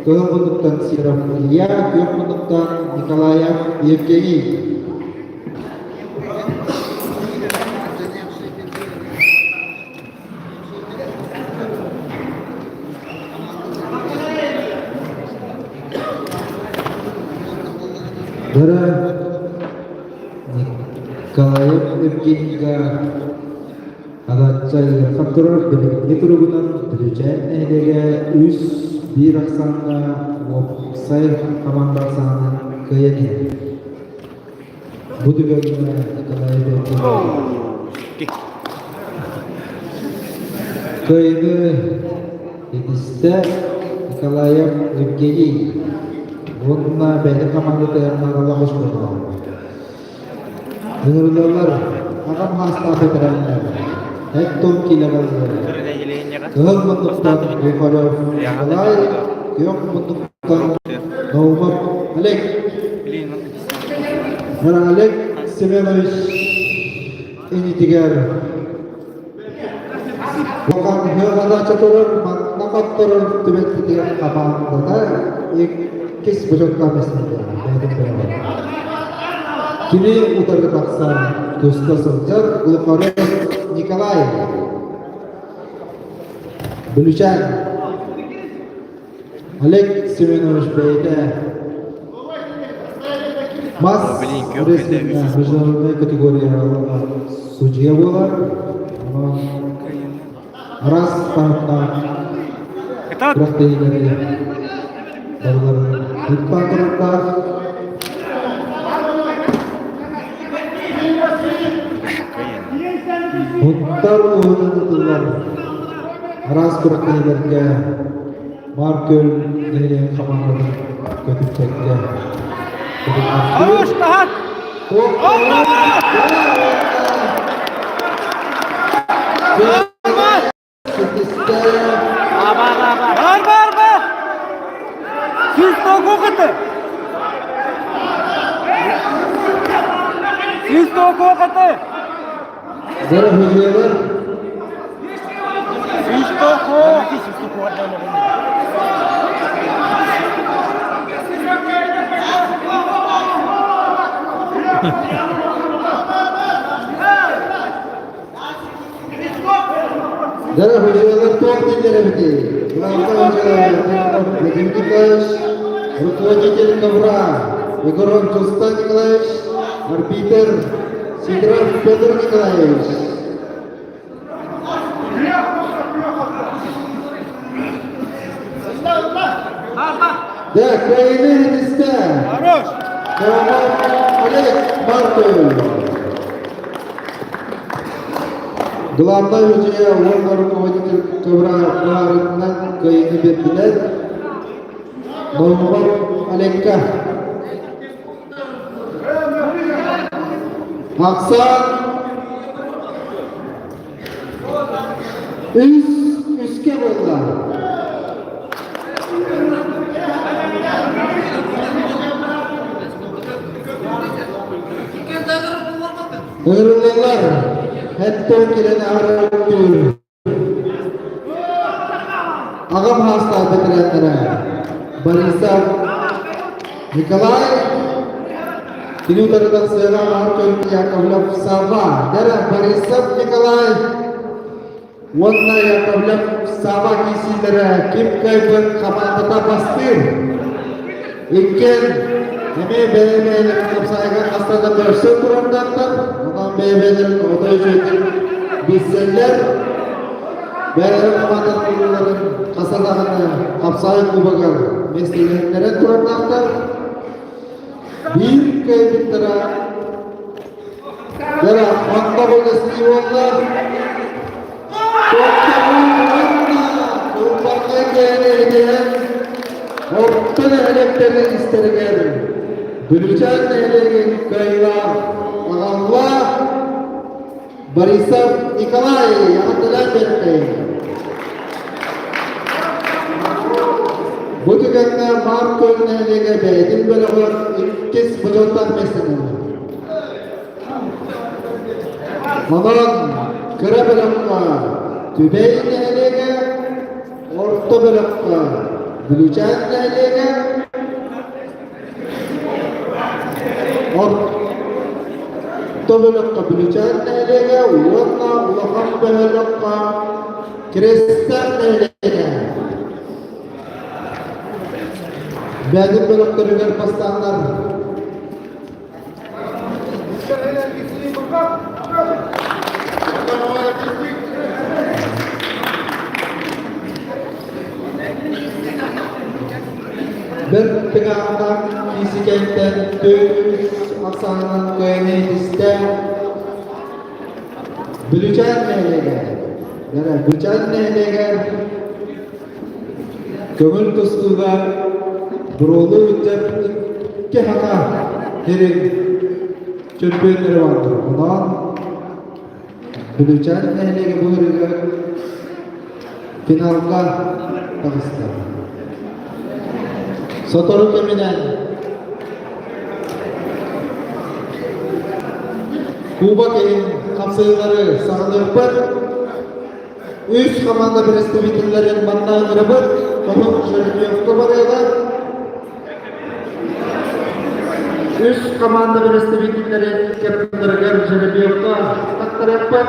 Кылмындықтан Сиров Илья, Күймындықтан Николаев Евгений. Дара Николаев Евгенийға Адатчай Хаттурар білігіне тұрғынан Дүліжән әйдеге үз bir aksanda Opsay komandasının köyeni. Bu düğünde Nikolayev köyünü Edis'te Nikolayev Evgeniy. Bununla beni komandada yanlarına hoş buldum. Dünürler ağam hasta federanlar. Hep ton kilometre. Kığıl munduktan Bukharov Nikolay, yok munduktan Novak Alek. Nara Alek Semenoviç İnitiger. Vokan hıgada çatırır, nakat turur, tübet gidiyor kapağında ikis bucuk kamesinde. Kini utarı baksan, Dosta Sılcar, Bukharov Nikolay. Gülüşen Alek Semenoviç Bey'de Mas resminde международная категория судья болар. Раз тарапта Бірақ дейгері Дарлар Диппан тарапта Muhtar uğurlanıdırlar. Aras kuraknelerge Marköl nehirien kamanı götüp çekti. Haroş tahat. Var. Siz toku kıtı. Zara hücreler Siz toku. Zara hücreler tuğ dinlere biti. Kulakta hücreler Вадим Николаевич, руководитель ковра Егоров Тулстан Николаевич, арбитр Сидоров Петр Николаевич. Да, краевые места. Haroş. Олег Маркович. Главный судья, он руководитель ковра Барытынан кайını бердилер. Нормал Олекка. Аксан. Üske bollar. Buyurulurlar. Hatta kirene arayıp Ağam hasta bitirenlere Borisov Nikolay Кинудардан сыйла Маркөл Яковлев Сава Дара Борисов Николай Онна Яковлев Сава кисилері Ким кайбын командада бастыр Иккен Неме бәймейлік Қапсайға қастарда көрсі тұрымдақтар Онан бәймейлік Одай жөйтін Бесселер Бәйрі командар құрыларын Қасадағыны Қапсай кубагар Местелерінлерін тұрымдақтар Bir kaybettira Dara Makta Bolesi Yollar Kurbanla geleyden Ortadan eleklerini istergen Gülücan nehlegen kaylar Allah Borisov Nikolay Yanıtılan berkeyin Bu tükenler Markol nehlege beydim böyle olur İkis bucaktan mesleğine Ondan kıra bölükka Tübeyi nehlege Orta bölükka Gülücan nehlege Orta bölükka Gülücan nehlege Uğurla ulağam bölükka Kristal nehlege Benim bölüklerine bastanlar Bir pegawai kisi kenten dönüş aksanın köyüne iste Bülücan nehlege Yani Bülücan nehlege Kömür kustuğda Burulu ücret iki hata Herin Çöpünleri vardır Bundan Bülücan nehlege buyuruyor Finalga Pakistan Sotoru keminen Kuba keyin kapsayıları sağlayıp Üç komanda представительlerin mandan kırıp Onun Şerifiyev'de varıyorlar Üç komanda представительlerin kaptanları Şerifiyev'de takdir yapıp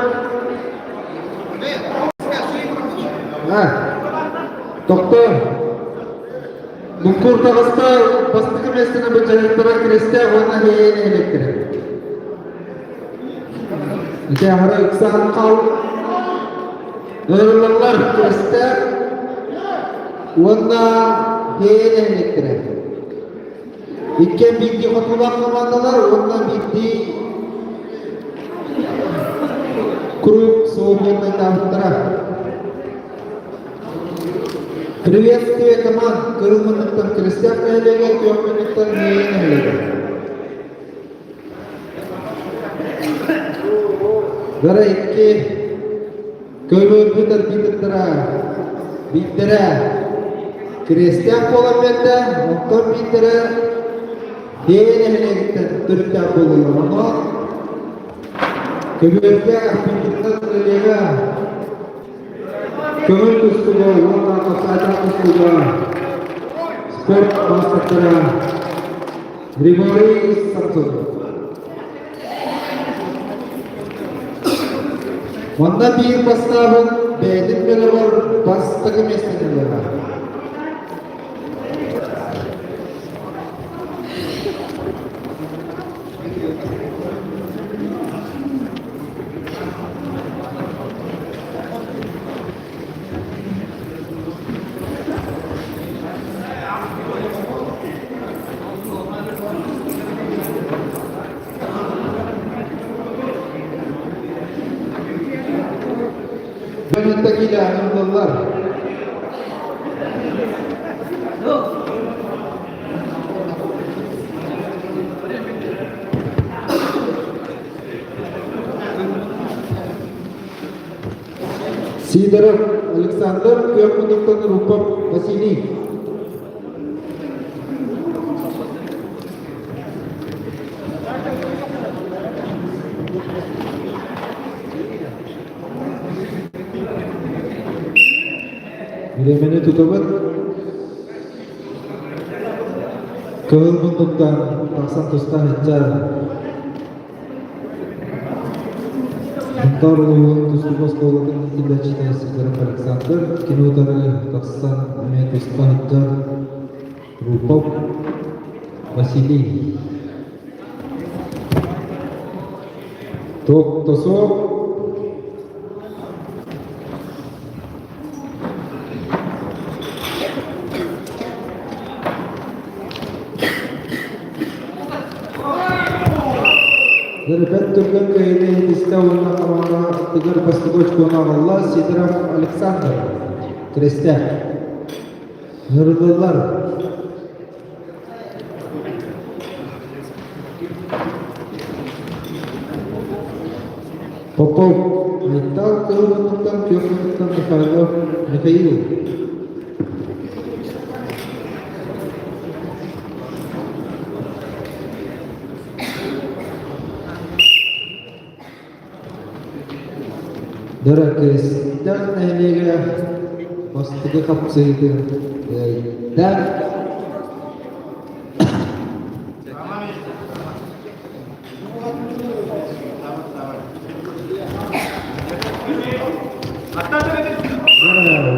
Doktor Bunkur tağızda bastıkı mesleğine bir cahitlara kiriste ona heyene elektrik. İşte hara iksan kal Nurullar kiriste ona heyene elektrik. İkken bilgi kutular komandalar ona bilgi круг свободной тавтара. Приветствие команд Кырманıктан Крестьян элеге, Тёкманıктан Нейин элеге. Дара икки көмөр бүтер бититтара биттера Крестьян поламенде, онтон биттера Нейин элегиттен түрттен болуyor. Ono көмөрге бититтен элеге Көмір күстігі, оңға қапсайда күстігі, спорт бастықтыры, Григорий Самсон. Онда бір бастабын бәйдік бөлі бар бастығы местіңді бар. Önündekiyle anılırlar. Сидоров Александр, Кёрманıктан Рупов Василий. Времени tutupun Kırmızıktan taksan tusta heccar Buntar uluğun tustubas koğlatın ilaçını Sидorov Alexander Kinutarı taksan tusta heccar Rupov Vasiliy Tok tosok Ребят, только кайны истауна команда тигр поступочку на Allah Сидоров Александр Крестьян. Нұрдылар. Попов Айтал Кырманıктан Кёрманıктан Михаил. Дара Крестьян элеге бастығы қапсайды. Дар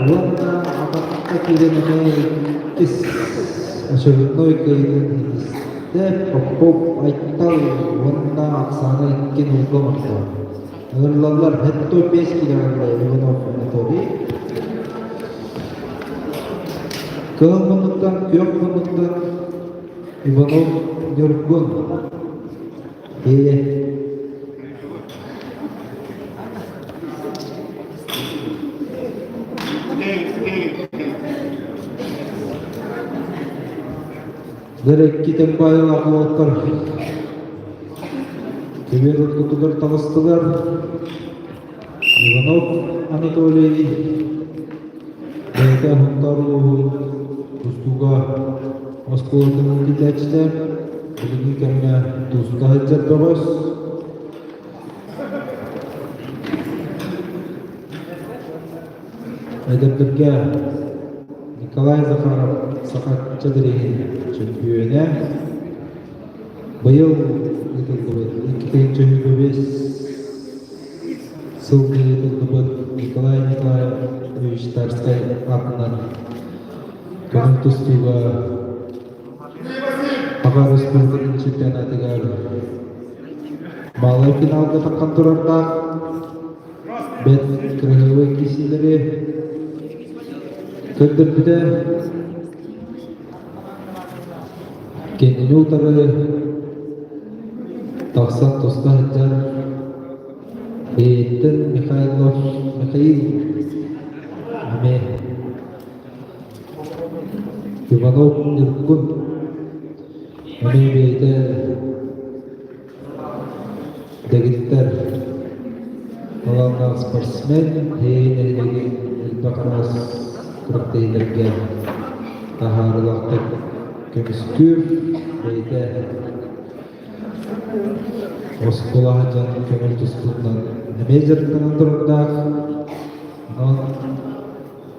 Онда апатқа келеміне кес очередной кайдың Попов Айтал онда ақсаны иккен ұлғымақта. Ağırlarlar hatta 5 kilometre Ivanov Anatoly. Kırmızıktan, Kёрманıктан Ivanov Yorgun. Gerek kitap bayılı akıllıklar. Теперь тудыр таныстылар. Иванов Анатолий, Бәйті Хунтару, Тустуға Москваның китәчті, бүгінгі кәміне Туста Хеджер Бабас. Әдәптірге Николай Захаров Сақат Чадырин чемпионы. Быйыл Сылды Николай Николаевич Тарскай атынан көңіл тұстуға Аға Республиканың чемпионатыға малай финалға таққан тұрарда бет крылевой кесілері көндірді кенені ұлтары Тақсан тоста хеджар Beyitten Mikhail Ame Ivanov Nirgun Ame beyte Degitler Olanlar sportsmen Heyneylegi İlbakaras Kırıkteylerge Taharılaktık Kömüskür Beyte Oskolaha can kömür tustuğundan Nemezerden andırında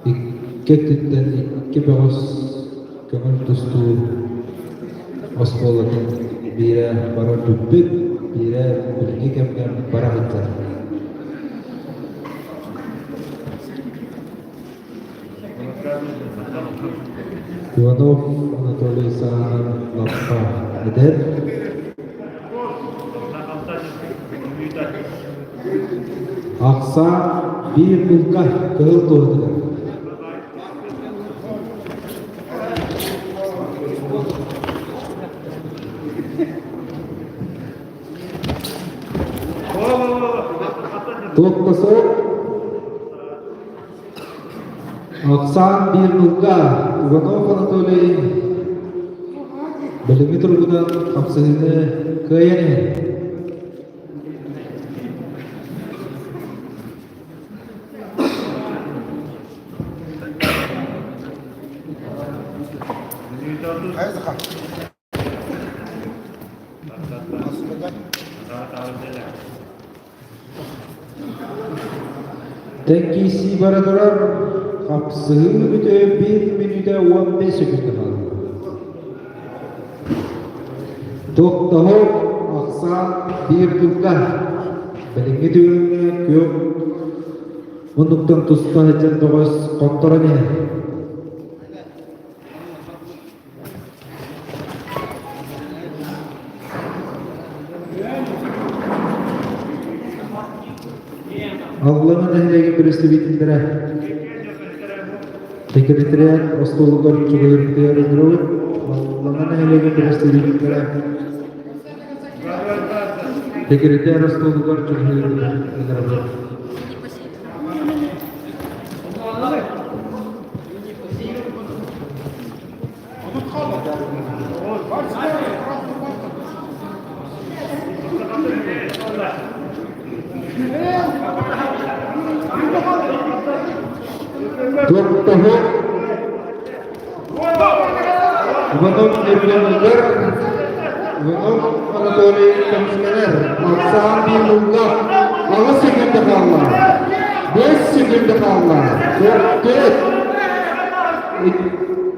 İkke tütten iki beğos kömür tustuğu Oskolaha bire bara dübbüt bire bilgi kemgen bara hıttar Ivanov Anatoly Sahanan Lappa Eder Aksa bir ülke kıl doğdular. Tokası Aksan bir ülke Ivanov Anatoly Bilimi turgudan kapsahini kayani Tengkisi baradalar kapsahı bite 1 minüte 15 sekunda kaldı. Doktor Aksan bir ülke Bilimi turgudan yok Munduktan tusta hajan doğuz kontrolü Allah'ın ehlegi birisi bitindire Sekretariat Ostolugar Çubayırtıya Rıdırıvır Allah'ın ehlegi birisi bitindire Sekretariat Ostolugar Çubayırtıya Rıdırıvır Doktor Ivanov Nirgunlar Ivanov Anatoly Komsmener Aksan bir ülke 6 sekunda kaldı 5 sekunda kaldı 4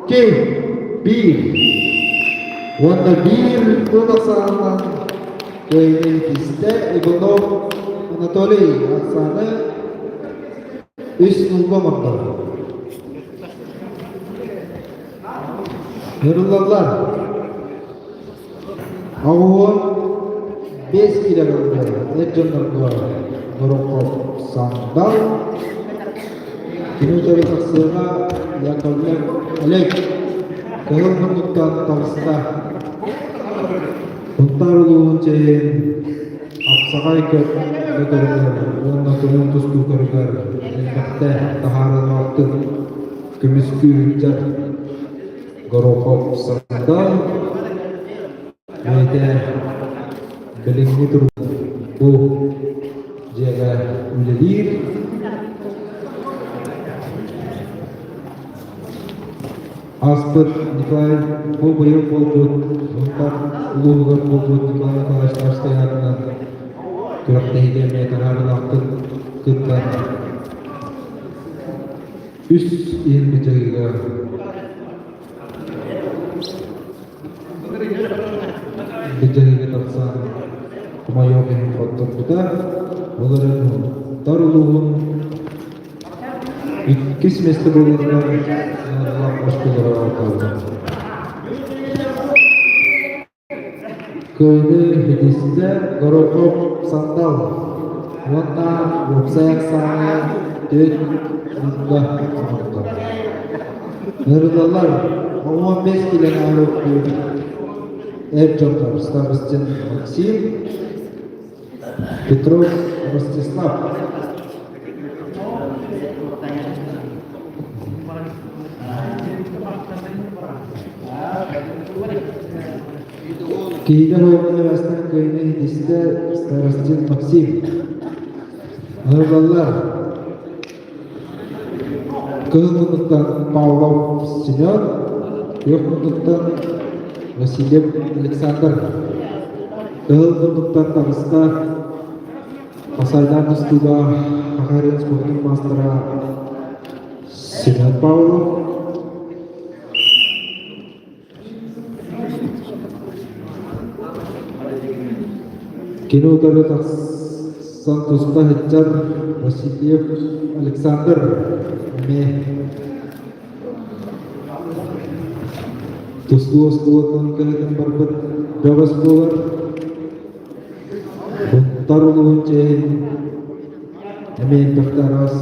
2 1 Onda bir Aksan'dan Köylenkiste Ivanov Anatoly Aksan'ı üst bulmamakta. Nurullah Avun 5 kilometre Ercanlar'da Norokop Sandal Kinutari Saksı'na Yakovlev Alek Kayılmınlıktan Tavsıda Buntaruluğun çeyin Apsakay Kötürler Onunla Kılın Tuzlu Kırgar Elbette Taharan Vakti Kümüskü Hüccar Gorokop Sandal Meyde Bilingi Tur Bu Jaga Uledir Aspır Nikolay Bu bıyık Bolbut Buntar Uluğular Bolbut Nikolay Arkadaşlar Stayarından Kürakta Hidemeye Taharan Vakti Kıtlar Üst ilmi Jaga Dijadikan taksan kumayo yang kotor kita, walaupun daruluhun ikis semester bulan dalam hospital awal. Kene hadisnya gorokop sandal, wata wabsayak saya dan juga sangka. Nurullah, Allah meskilan arok Ercan Starbucks Maxim Petrov Rostislav. Кейдер оғыны вәстің көйіне десті Старостин Максим. Ғырғалар. Кығылғындықтан Павлов Семен, Кығылғындықтан Василев Александр. Кығылғындықтан Тағысқа Қасайдан ұстыға Ақарен спортын мастыра Семен Павлов. Кинотары Сантуста Хеджар Васильев Александр Туску осколотын кәлетін барбыт бәғыз болар Бұнтар ұлығын чейін әмен бұқтарас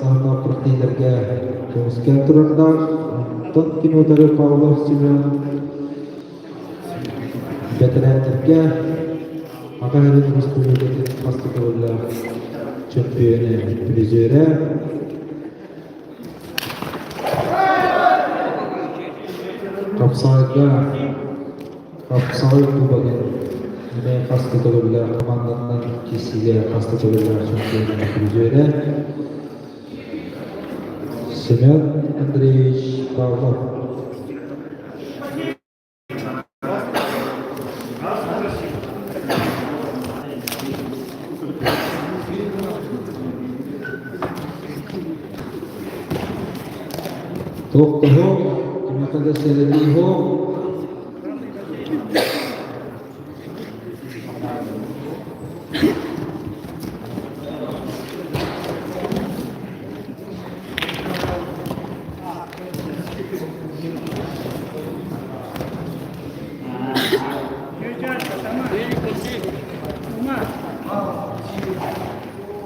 сағына құртейлерге көміскен тұрардар Тон кинотары Павлов Семен бәтірәндерге Ақарен Республикатын басқытығылы чемпионы призері Қапсағай кубагын мен басқытығылы командандан кесіге басқытығылы чемпионы призері Семен Андреевич Павлов. Tokoh, terima kasih Liho.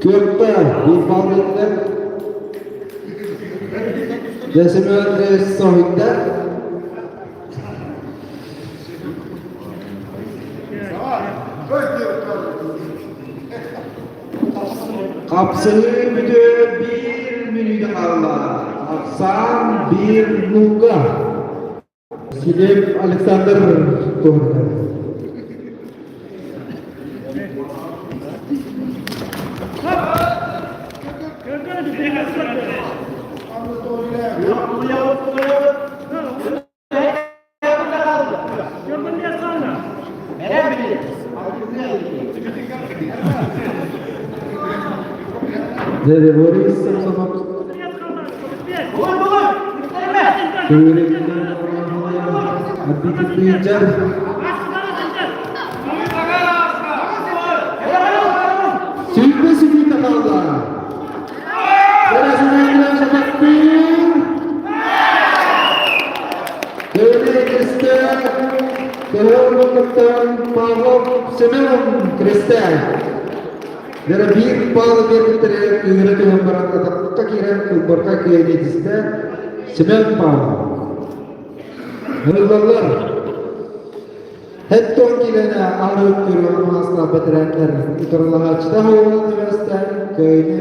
Köpte, bu fabrikler Resmen sohitler Kapsılı müdür bir minüde kalırlar Aksan bir nunga Silip Alexander Tohurlar Dari Boris Samsonov Kuyruğundan Abidin Bicar Sülbe kaldı Resmen Şafak'ın Köyüne Kristel Köyüne Pavlov Semyon Kristel Dari bir pahalı bir tere kuyruğu yang kakiran berkah kuyruğu Semyon Pavlov Hırlallar hep tonkilene ağrıp kuyruğu asla betirenler Utarlaha Çıdahoğlu Üniversitesi köyünü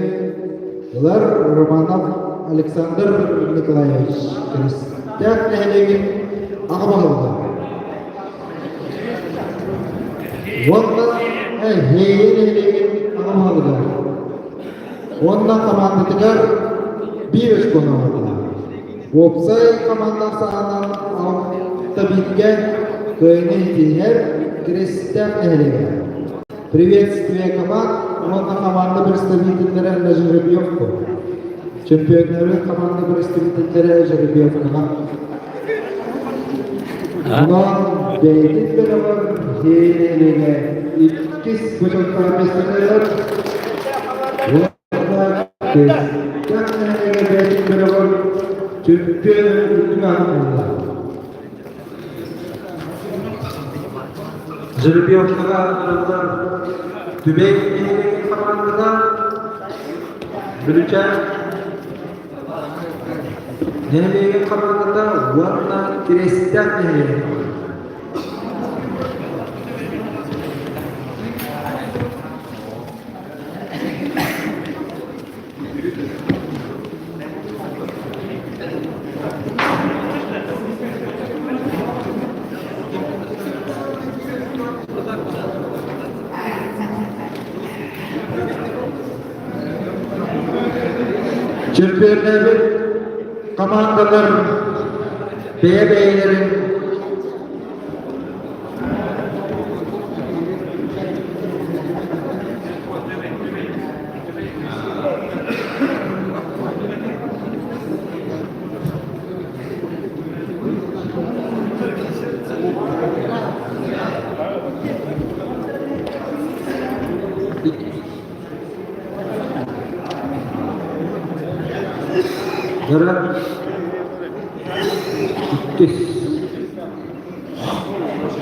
Romanov Alexander Nikolaevich Kristel Nehlegin Ağabağlı'da Ondan Nehlegin Ağabağlı'da Ondan komandatıgar bir üç konu aldılar Opsay komandası anan Tabitge köyüne dinler Kristel Nehlegin Приветствие команд, вот команда представителя на жеребьевку. Чемпионы команды представителя жеребьевка. Но бейтит беремер хейлеге иккис бочокка местелер. Вот как нелеге бейтит беремер чемпион команда. Жеребьевкага Tübek Nehlegin komandada Bülüçer Nehlegin komandada Varna Kristel Nehlegin Çöplerine komandalar beylerin Yarın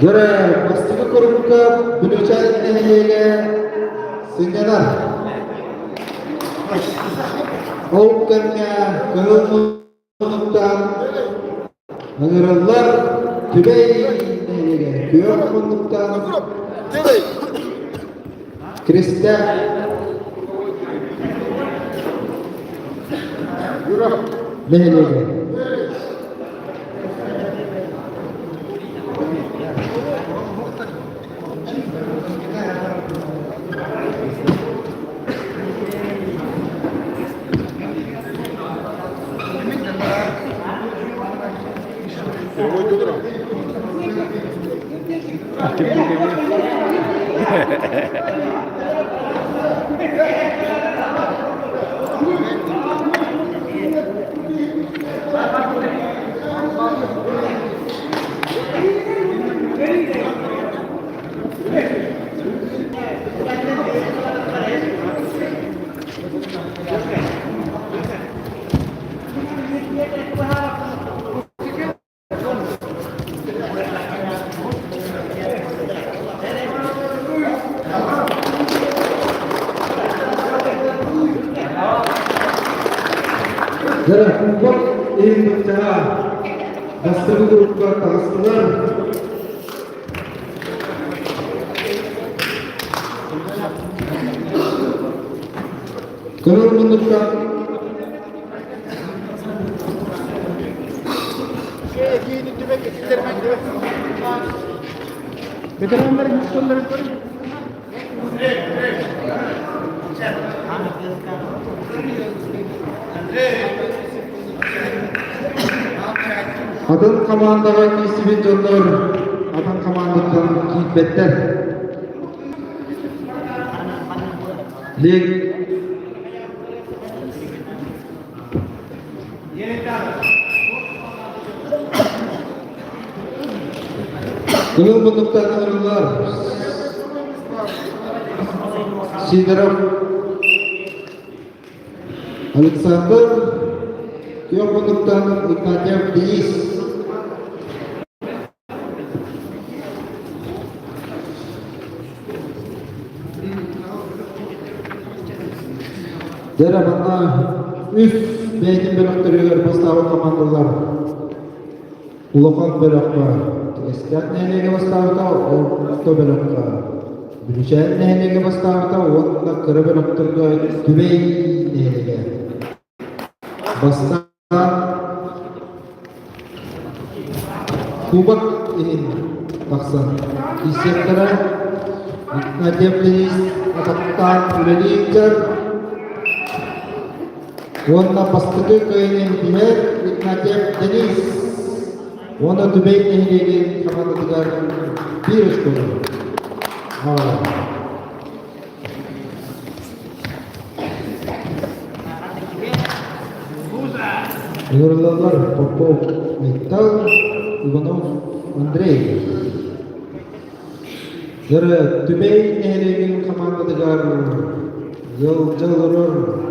Yarın bastığı kurumka bülüçayın nehriyle singeler Oğuklarına kırılmışlıktan Nagırırlar tübey nehriyle kıyırmışlıktan Krist'e nehriyle Dalam waktu ini berjalan, dasar grup kastalar, kalau menentukan Adın komandaga kisibin jonlar, adın komandadan kiyipetler. Lig Kuyul bentuktan ırlar Sidorov Alexander Kuyul bentuktan Ignatiev Denis Derabana üst beytin bölüktürüyor bastağı komandalar Ulafan bölükler Eskat nehlege bastağı orta bölükler Bilişen nehlege bastağı orta kırı bölüktürüyor Tübey nehlege Bastağı Kubak in Baksan İsyetlere Nademliyiz Ataktan Üleliyincer Wonna pastudu kayın diher Ignatiev Denis Wonna Tübey nehlege Kamadadıgar bir üskulu Yurlalar Popov Miktal Ivanov Andrei Yarı Tübey nehlege Kamadadıgar Yılcılırır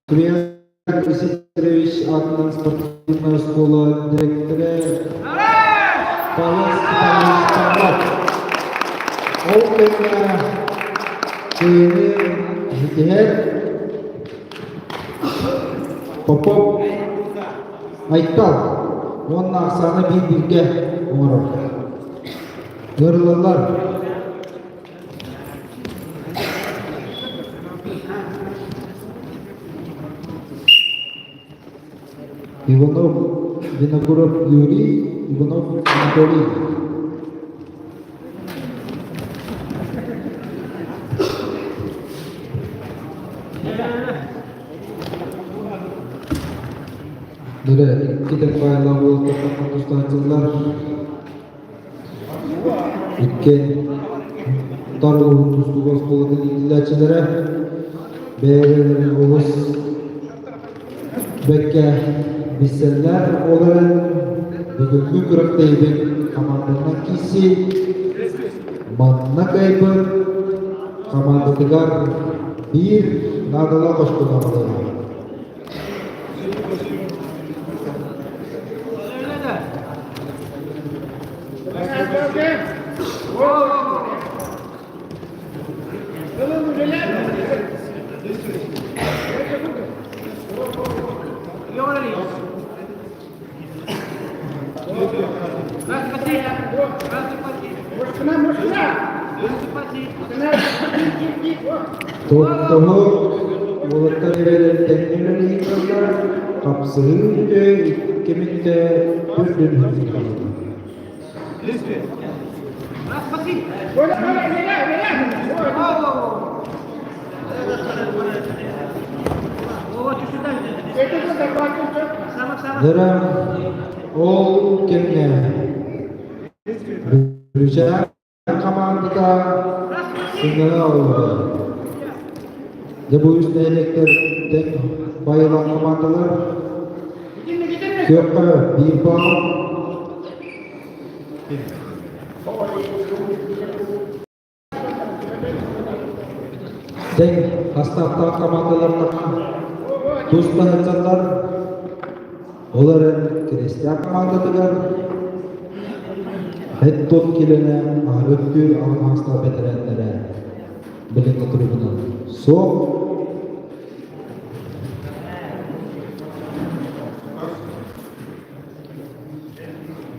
Kriyan Isitrovich Atlan Sportivna Skola Direktörü Pavel Stepanovic Pavlov Oğuzlarına Kıyını Hitiher Popov Aytal Onun aksanı bir bilge umarım Yarılarlar Ivanov Vinokurov Yuri Ivanov Anatoly Dire kita bayla boldu tustançılar. İkke tarığı tustu gospolu dinleyicilere beğenileri oluz bekke biseller olan bugünkü kuraktaydı kamandanın kisi manna kaybı kamandadıgar bir nadala koşkulamadı. Tohuk mulattan evvel tekneleri yıkanlar kapsayınca kemikte bir dün Zara ol kemne Rüçer kamandada sınırı oldu. De bu üstü elektrikten bayılan komandalar kökü bir bağ Sen hasta komandalarına dosta hıçanlar onların Hristiyan komandadılar Hetton kilene ahöttür almazda betirenlere bilinme durumuna soğuk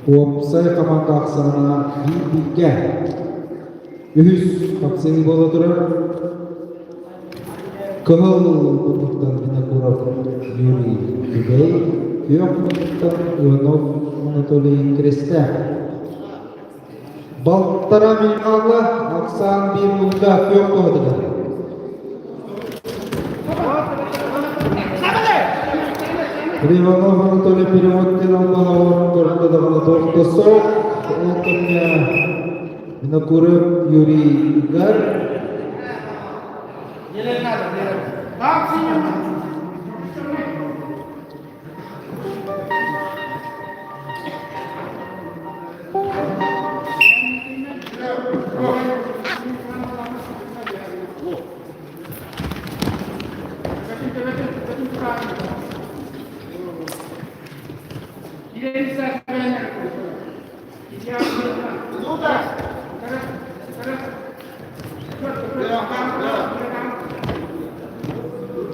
Opsay kamanda aksana bir bilge Ühüs kapsayı bola durur Kıhıl bunluktan bine kurak Yuri Gübey Kıyok bunluktan Ivanov Anatoliy Kriste Baltara minallah aksan bir muda kıyok doğdular Ivanov Anatoliy Perivodkin Allah'a oranın korunda da bana doğru sok Olkımya Bine kurak Yuri Gar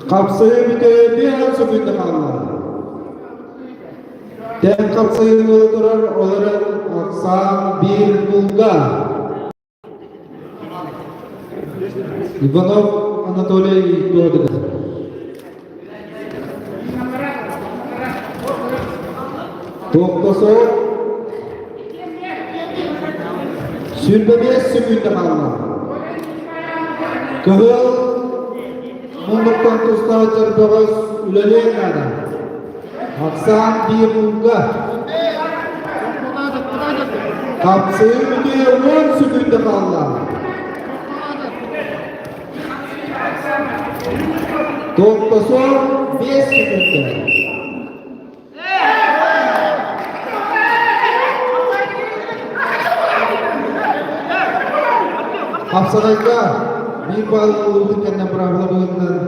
Kapsayı bir bir an söküldü kallar. Den kapsayı durar olarak aksan bir bulga. Ivanov Anatoliy doğdu. Doktosu sürmemeye söküldü kallar. Kıhıl Munduktan tusta cerbağız üleleyen adam. Aksan bir bulga. Kapsayı müdüye 10 sükünde kallar. Doktosu 5 sükünde. Kapsadayda bir bağlı olduk kendine bırakıla bulundan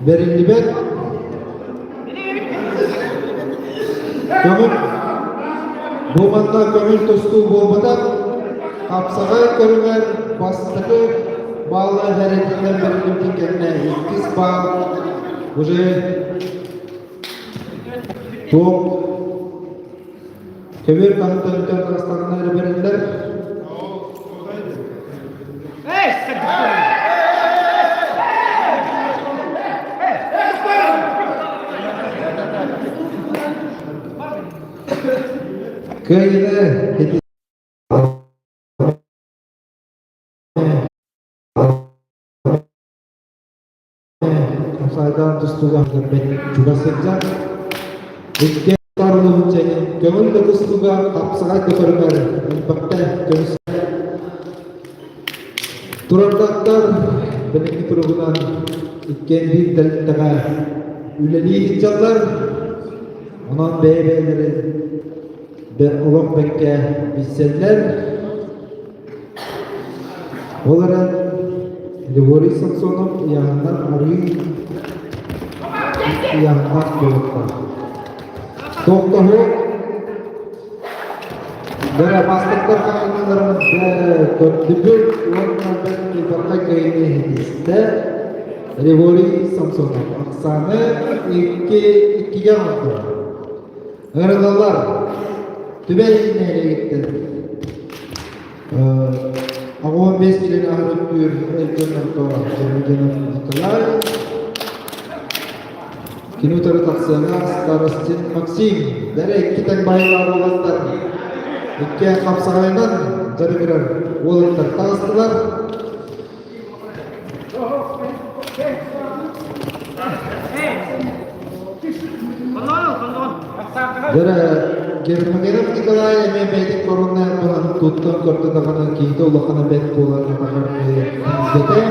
verildi ben. Kömür bu manda kömür tostu bolmadan kapsagay körünger bastıkı bağlı hareketinden verildi kendine ikiz bağ уже top kömür kanıtlarından hastaneleri verildiler. Kayıda saydan tustular ben juga sejak İlke tarlığı çekin. Kömül de kıstıga kapsıga kötürüler. Bakta kömüs. Turardaktar benimki turugunan ikkendi deliktaga üleli hicallar onun beybeleri ve olak bekke bizseller olarak Livori Samsonov yanından arıyı yandan koyuklar. Doktoru Dera pastor kanallarımız kontribut warna dan dipakai ini iste Livori Samsonov aksana iki yandı. Aralar tübeyi nereye gitti? Aku 15 kilo ahli pur elkan tora jangan Nikolai kini tertaksana Starostin Maxim dari kita bayar olanlar iki kapsayından dari birer olanlar tastılar dari Germagenem Nikolai eme bedik korona tuhan tutun korte takana kita ulah kana bet pola takana bete.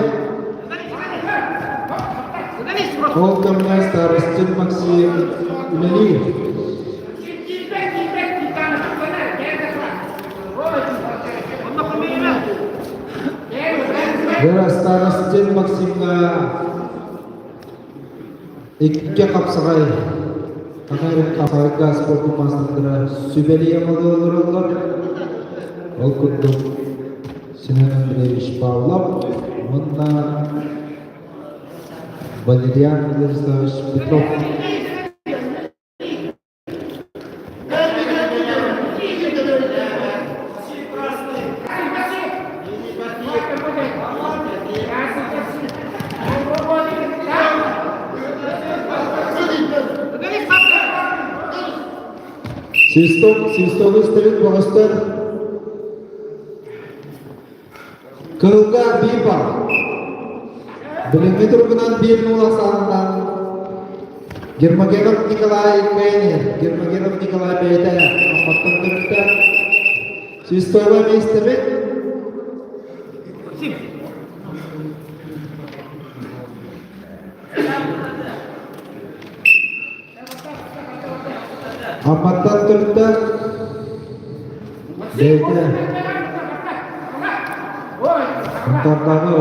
Holkamnya Starostin Maxim Uleli. Dari Starostin Maximnya iki kapsakai. Agar kapalga sport master Sibeli amalılar okudum Sinan Andreevich Pavlov Munna Valerian Vladislavich Petrov Sistem istrik master Kelga Bipa Beling itu rukunan bir nulasandan Germagenem Nikolai Kayne Germagenem Nikolai Beda Amatkan teruskan Sistem istrik Amatan teruskan Beda Entar tahu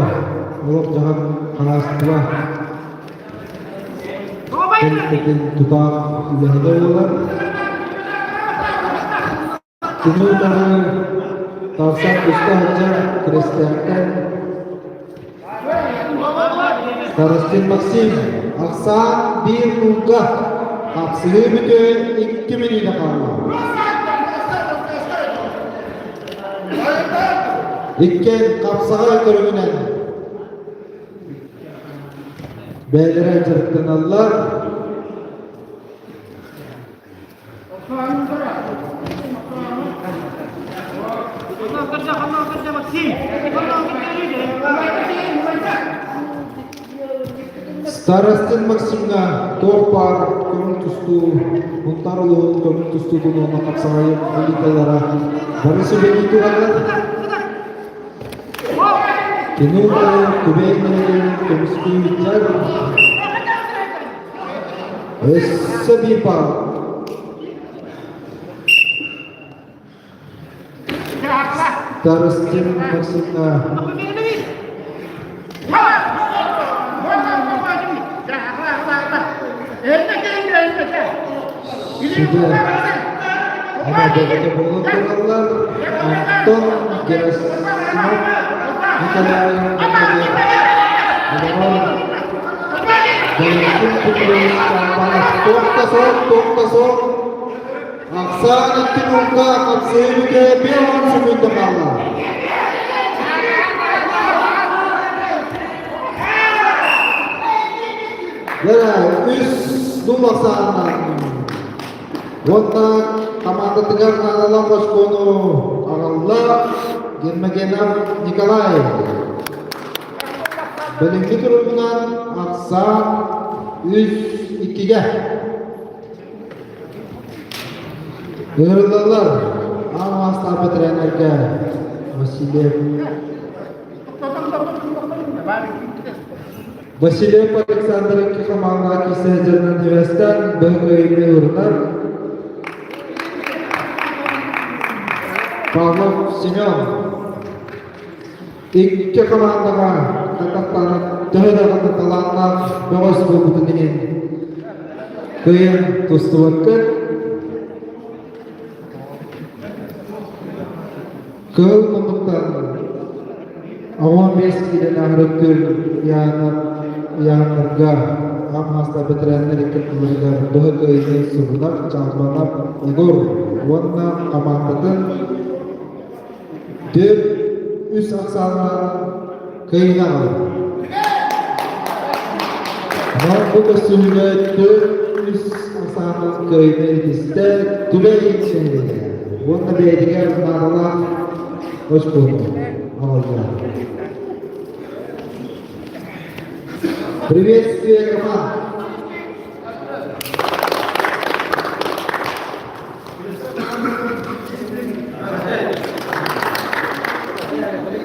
Ulok jangan kelas tua Mungkin tukang Udah ada ulang Kini dari Tarsan Usta Hajar Kristiankan Starostin Maxim Aksan bir nungkah Aksili bide 2 menit kaldı. İkken kapsağa körünen Beylere cırtınallar Starostin Maxim'na topar kömür tustu Muntarulu kömür tustu bunu kapsağa elitalara Barısı begitu kadar Tinutay, kubeknya, kemiski bicar. Sedipa. Starostin maksudnya. Sudah. Ada beberapa pengalaman Anton Gerasimov. Nikolai Toktasok Aksan ikinuka Kapsevike Bion Sumindakala Yara üs Dumaksanan Wata Kamata Tegar Nadalam Waskono Allah Germagenem Nikolai Belingi turunan Aksan 102'ge Yürüdüler. Ama hasta bitirenlerge Vasilev Alexander ki komandaki seyircilerin üniversiteden bölgeyle yürüdüler. Pavlov Simeon İki komandaga kataktanıp döğüdağını kalanlar boğaz bulgudunun kıyın tustu vakit kıl munduktan 15 kiden ahırıkkır yanırga am hasta bitirenler ikil kılırlar dığı kıyını suğunak çalmanap olur vonna komandadın dört üst aksalına kıyına alır. Bu da sürüle dört üst aksalına kıyına itiste tübeyin şeyleri. Vonna beydiger bunlarla hoş bulduk. Allah'a. Приветствие команд.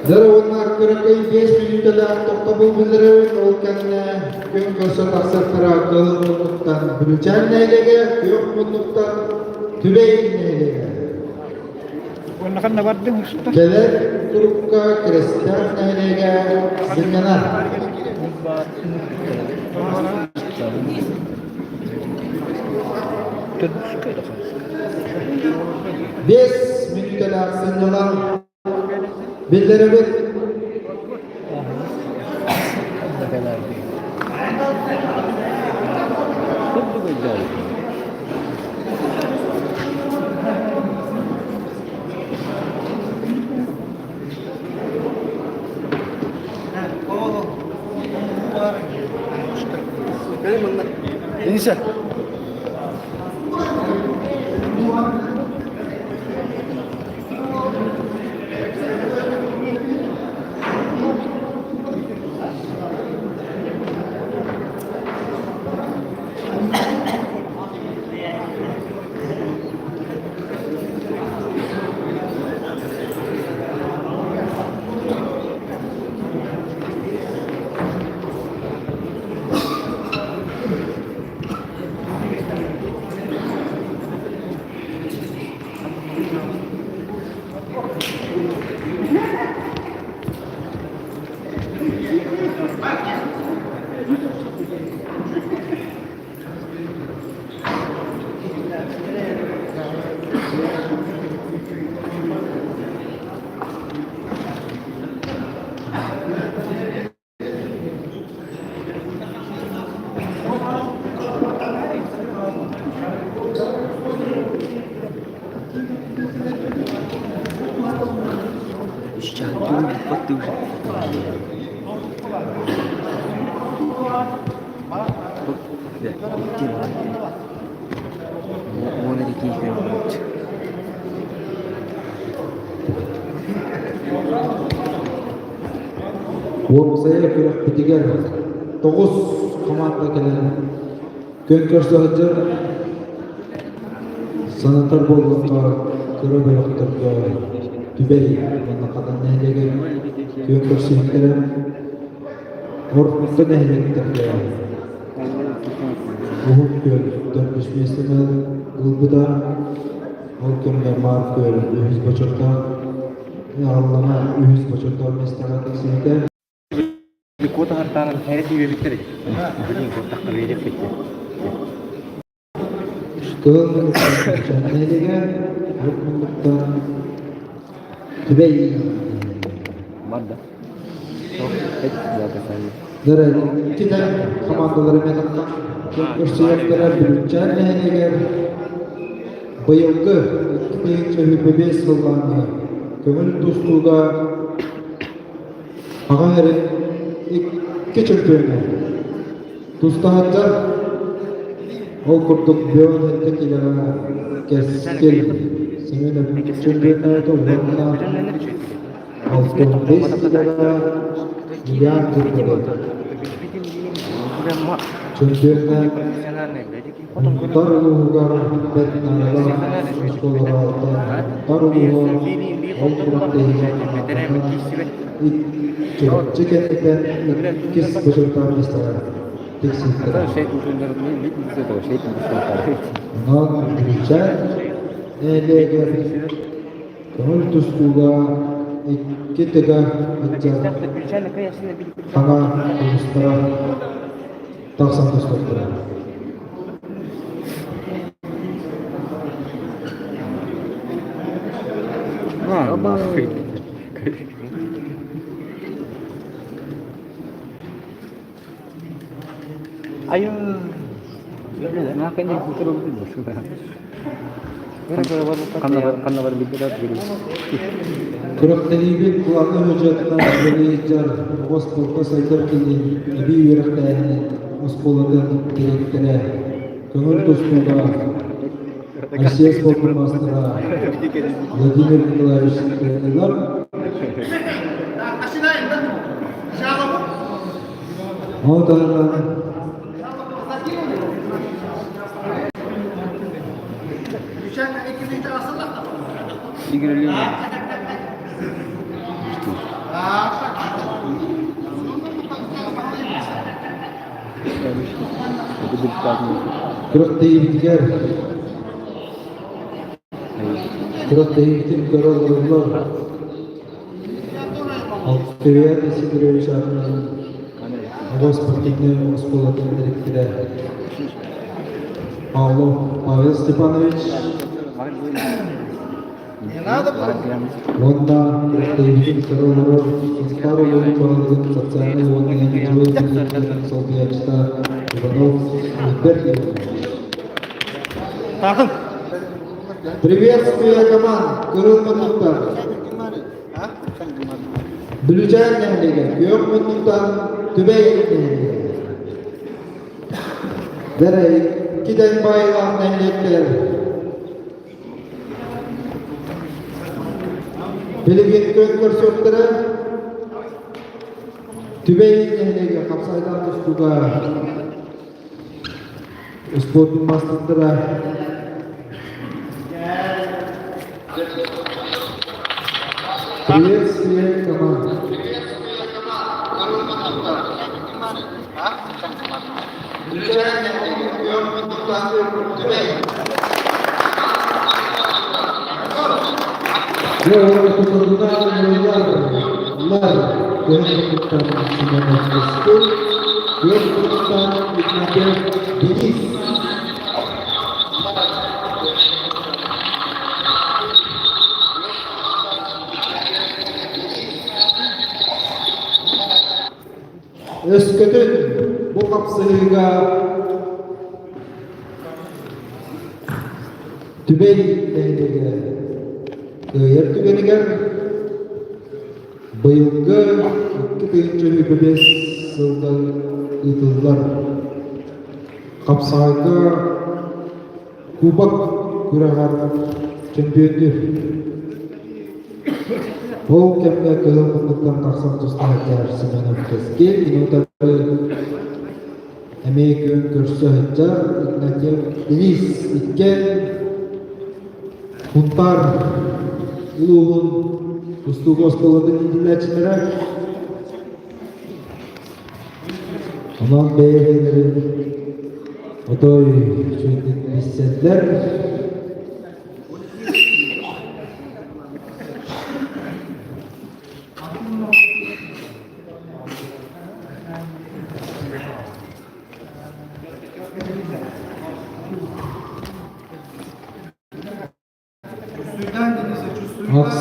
Onlar 45 minutda to'xtabul bildirib o'tganini kun ko'rsatasi qiraqildan biljan neylega yo'q mutlaqdan tübeyin neylega. Wannan kan nabadın usta. Keler turukka kristal neylega bilganar. 5 minutda sinyalar bildirib Neyse. Saya kira ketiga 9 komanda kelen gün ko'rsatuvchi sanatar bo'lganqa ko'ra bo'yoqtirga tubay mana qadan neylega gün ko'rsatuvchilar orqada neylegtirga bu gün 4 mevsimi gulbuda olkunga mark 100 bochorta Allah'a 100 bochorta mestara teksinide Kota hartanın hayret gibi bitirdi. Bilin kotakta verip bitti. Kıl neylega yokluktan tübey Madda. Et zaten sen. Dere ikide komandaları menaktan görseyekler bilcan neylega bayılgı ikide hübebes yıllarını kömür dostluğa ağayırın İki çöpüğüne Tustahatlar O kurduk biyon ettik ilara Keskel Seninle çöpüğüne Toplumuna 65 ilara Milyar Türkleri Çempiyonlar Профессиональный, блядь, какие потом Darulugar Betnalar Skolarada Darulugar Çeketlikten kis başarılar ister. Teksikler. Şey usullerinin bir bize de o şey usulleri. Ondan Gülçen Eğleger Kömür Tuzkuga Kitega Atcan Гречаны, конечно, били. Hana Kudustara Taksan Tuzkuga Ama Ayo. makanya betul betul. Karena baru bicara jadi. Kırıkları'nın kulağına hocattan Azerbaycan Moskova sayılarının bir yönetimlerinin Moskova'dan direktere Kömür Tuzkuga Asiya Spor Master'a Vladimir Nikolaevich Trenerler o da Figürlü. Itu berarti. Kırıkları'yı bitirer. Kırıkları'yı bitim kararlarlar. Altıya Esidroviç Arna'nın Hava Sportivne Moskova'dan direktere Pavel Stepanovic Онда Кырыктайбиттин кароолору Инстар улуу баалыгын социалдык онлайн Солбиячта Иванов Бердин. Приветствие команд, көрүнмөттүктөр. Бүлүжан нәһлеге, көйөкмөттүктөр, Түбей нәһлеге. Дәрей, киден байлар нәһлектер. Bilgin Könkör Tübeyin Nehli'ye kapsaydan Tuzkuga Sportun Master'lara Приветствие команд. Ve tuturdular yollar Gönüllükten Sinemaz Kıskı Gönüllükten İknate Deniz Özkötün bu kapsayıga Tübey Nehli'ye Yer tügenigen bıyılgı 2025 yılda yıtıldılar. Kapsayga Kubak Küreğar çempiyondur. O kemle kılımlıktan taksan tustana karşısına keskin. İnotarı emeği gün görse hıcca İknatya Deniz İkken Huntar Uluğun Ustu Gospola'nın dinleyicileri Aman beyefendileri Otoy Çöydük hissetler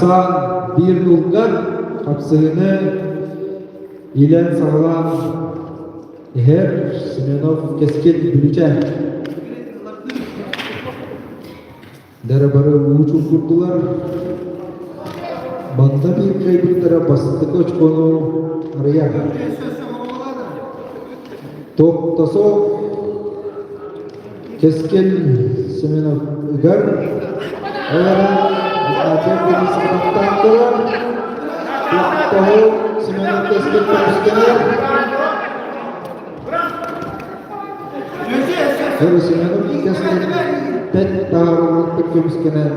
Aksan bir nulgar kapsayını ilen sağlam her Simenov keskin bülüçen darabarı uçup kurdular banda bir kaybıtlara basıntı koç konu arayan top taso keskin Simenov ögar olarak Akhir dari sebentar tahu semangat keskin teruskan Semyonov keskin pet taharuluk kemiskinan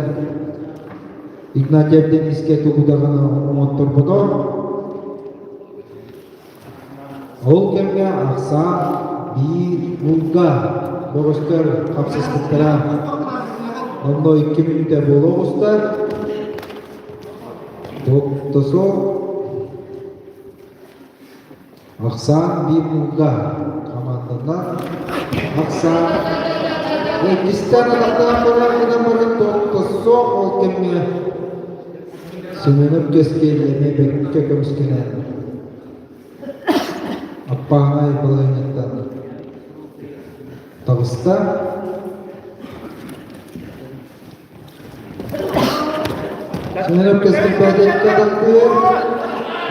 Ignatiev Deniske tugudagana umottor bodo Ол кемге ақса bir bulga Boğuşlar kapsızlıklara Onda 2 minüte boloğuzlar Doktosu Ақса bir bulga Командана Ақса Кистан адақтан баран Doktosu ол кемге Semyonov keskelleme bekке көміскенен Аппағай балайнеттан Тағыста Semyonov kesкен бәдетті дақтыр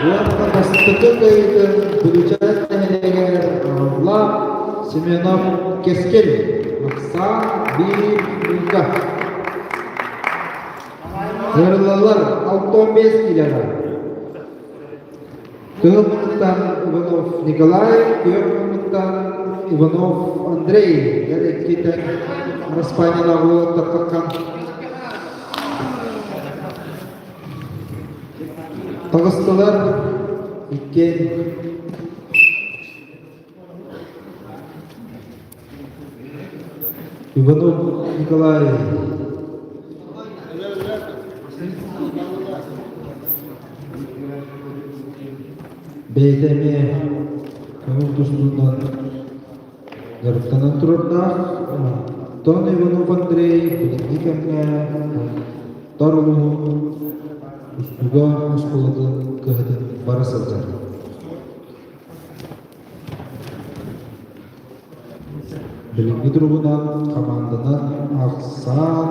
Уаққа бастықы көйдің Бүлічат әмелегер Алла Semyonov kesкен Ақса bir bulga Yarılalar 6-15 kilera Кылмыктан Иванов Николай, Кылмыктан Иванов Андрей. Яғни кетен Распайнанағы таққан. Тағыстылар иккен. Иванов Николай. Бейтеме көңіл тұсынан ғырықтанан тұрырда Тон Иванов Андрей білінгі кәмге дарылуы ұстуға ұсқылыдың көхетін бара салдар. Білінгі тұрғынан командадан ақсан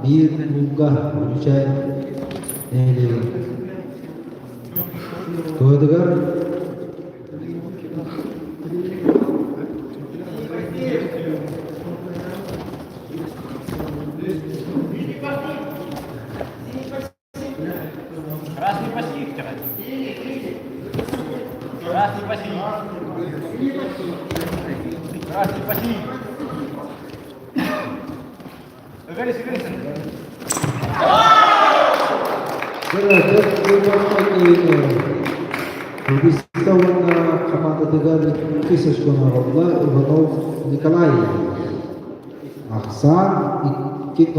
bir bulga үлчай әйлеген. Тоғадығар Регистрирована командадагы Кисешконаролла Иванов Николай. Ақсан 2-0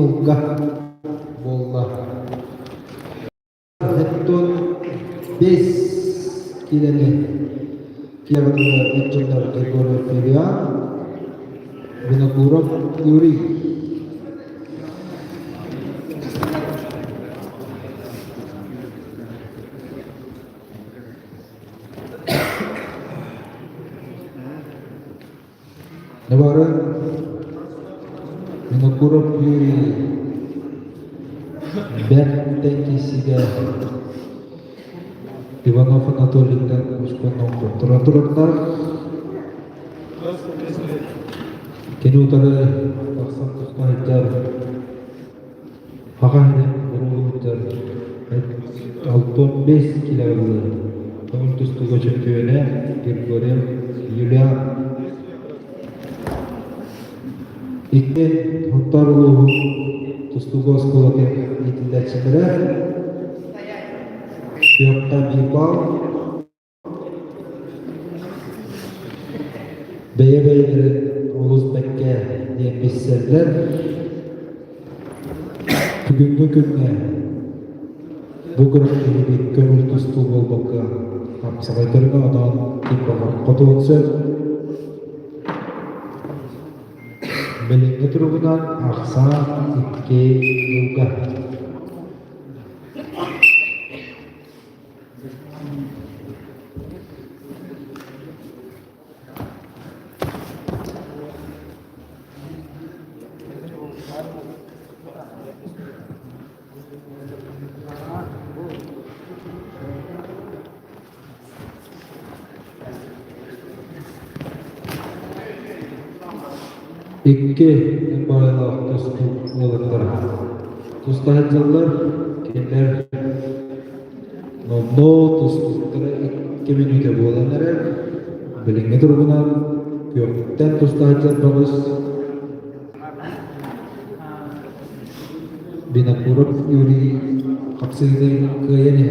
болды. Хеттон 5 келені. Киеватыда Эчендар Григорий Фериан, Винокуров Юрий. Навара Винокуров Юрий Бәртенкесіге Иванов Анатолийден ұшқаннан тұра-тұраттар кені ұтары бақсан тұтмайыттар ағайдың ұрылыттар 6-15 килограмм көңіл тұсты көчөктөөнө Григорий Юлия Икен Хуттарулу Тустугос Колокен итилдәчиләре Йокта Бибал Бәйе-бәйелері Олузбекке дембессерлер Бүгінгі күнге Бұғырық елебек көңіл тұсту болбаққа Қапсағайтырға адан кепаға қотуын сөз Білінгі тұрғыдан ақса 2-0. İki bayılaq dostluq olurlar. Dostluqlar kendiler Nondo dostluqları 2 minüte bolanlara bilingi durgunan kökten dostluqlar bağız Binapurup Yuri kapsaydı kıyene.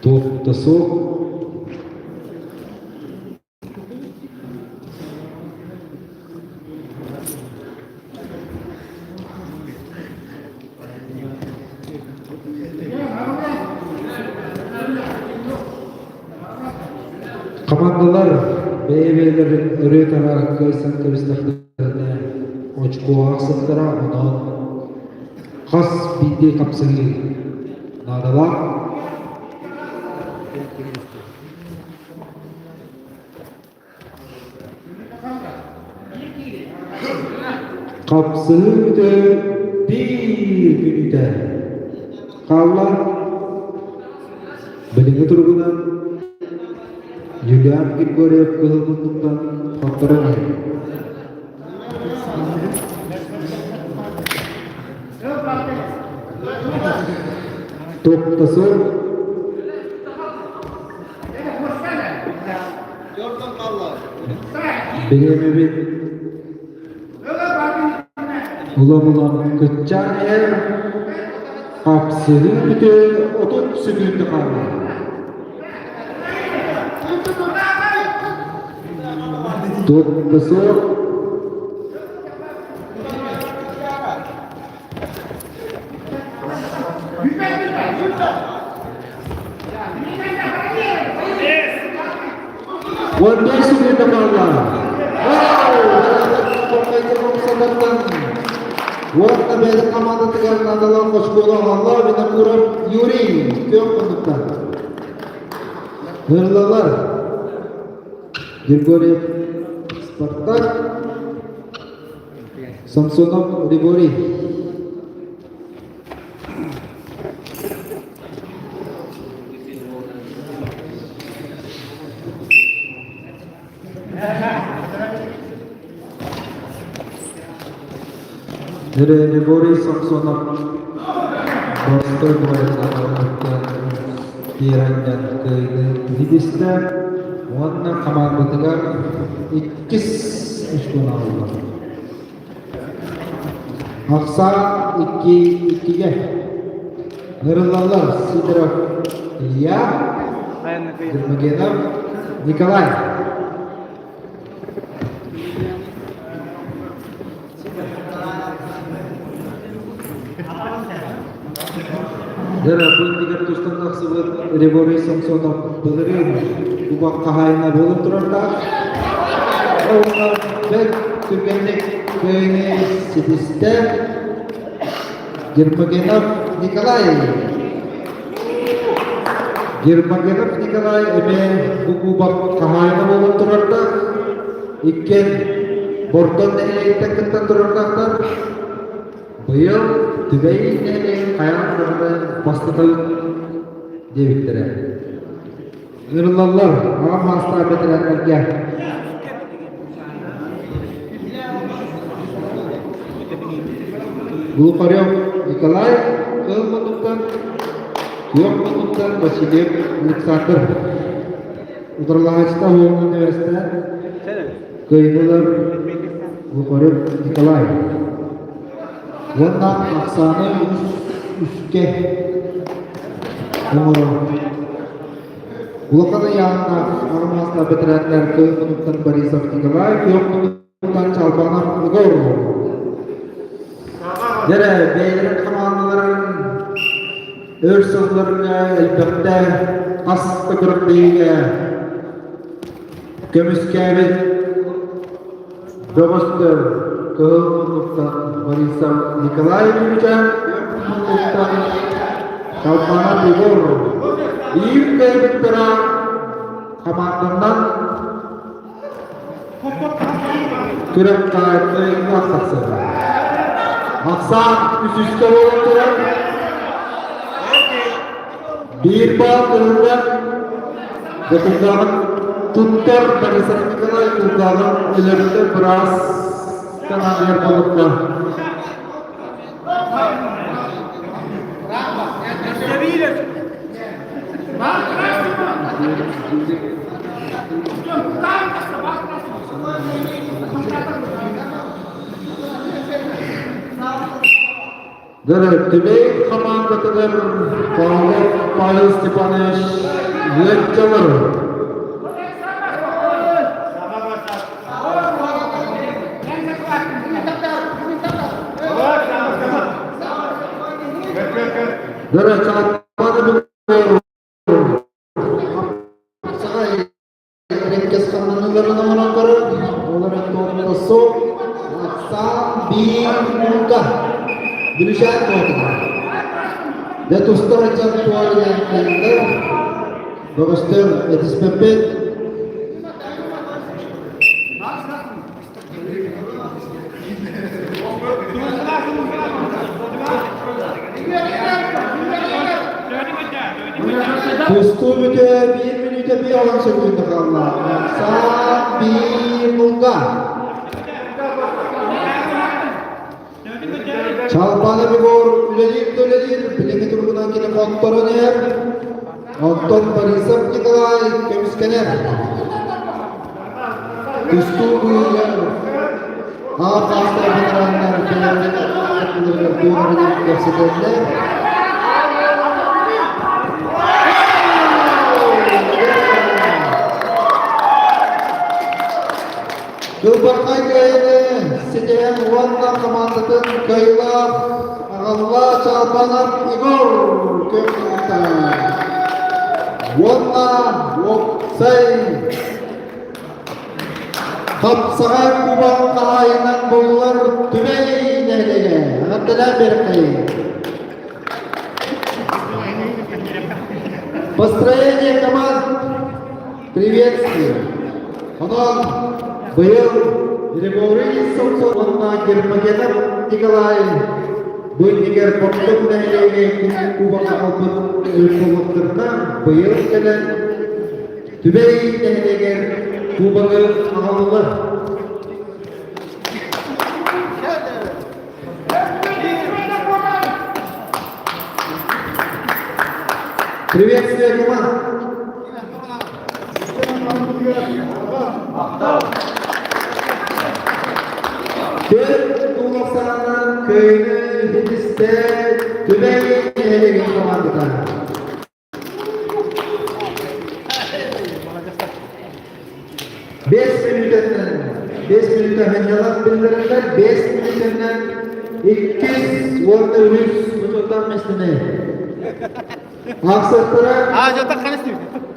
Top tasok. Komandalar BB'lerin örüyor tarağı kaysan kırıstaklarına oçku aksıklara ondan khas bildiği kapsayı nadalar kapsayı da bir günüde kallar bilingi turgudan Julian Grigoriev kehubungan faktornya. Top tasuk. Begemebit. Ulam-ulam kecan yer. Kapsını bütün 30 sekund kaldı. Top tasuk. One day sudah terbawa. Pakai terus sedangkan. Waktu besok kamar tinggal adalah sekolah Allah dengan kurang Yuri. Tiap pendukung. Berlalar. Grigoriev Spartak Samsonov Grigori. Grigori Samsonov Boston mengatakan kiranya ke Libista warna kamar bertegar ikis istimewa. Aksa ikiye. Nurullah Sidrov Ilya Germagenov Nikolai. Darapun 300 tangkak sebut Grigori Samsonov belirin ubah kahayana belum terletak. Orang baik tergenek ke ini Sidista Germagenov Nikolai. Germagenov Nikolai ini ubah kahayana belum terletak. Iken Borton ini tekan terletak. Beliau juga ini kayak berada hospital di Victoria. Nurullah, alam master veteran kerja. Guru Karyov Nikolai menentukan Basilev Alexander Utralahasta Universitas Keinular Guru Karyov Nikolai. Warna aksana üske umur Ulakada yanına aramazda veteranlar köy menentukan Borisov Nikolai yok menentukan Çalbanov Igor. Jadi beylerin komandaların örsünlerine elbette as tegirdiğine kömüskabit Robostör köy menentukan Borisov Nikolai menentukan Çalbanov Igor. İlk kaybettira komandandan kürek kayıtlı aksaksı. Aksan üst-üste olundular. Bir bağ kırıldı. Ve kutlağın tuttar Borisov Nikolai kutlağın ileride biraz kanallar bulutlar. Bak Today командадан Павлов Павел Степанович Лекчалар. Dat is toch het actuele en Bagusteur, het is perfect. Kustuğumuza bir minüte bir alan çekildi kalma. Sağ bir munga. Çalpanı bir gol, üledir, bilegi durgudan kine kontrol eder. Anton Borisov Nikolay Kemskener. Kustuğumuza hasta veteranlar kenarında duyarlı gerçeklerle. Dulbarkay köyüne seçilen Vanna komandanın köyler Ağalla Çalpanak Igor Kökmü'nde Vanna Voksay Kapsağa Kuban Kahayı'ndan boylar tümey nehlege Ağattılar berkayı Построение команд приветствую. Анон быйыл Григорий Собсонна Гермогенов Николай Бөйнегер Поптық нәйлеге Кубаға алпын өлкөліктірді быйыл келен Түбей нәйлегер Кубаға ағалылы. Приветствие, команд! Dört Uluslararası köyünü Hindis'te Tübey Nehri'nin komandada. Beş minütten hanyalar bildirirler, 5 minütten 200 orta ürüz vücuttan meslini. Aksaklara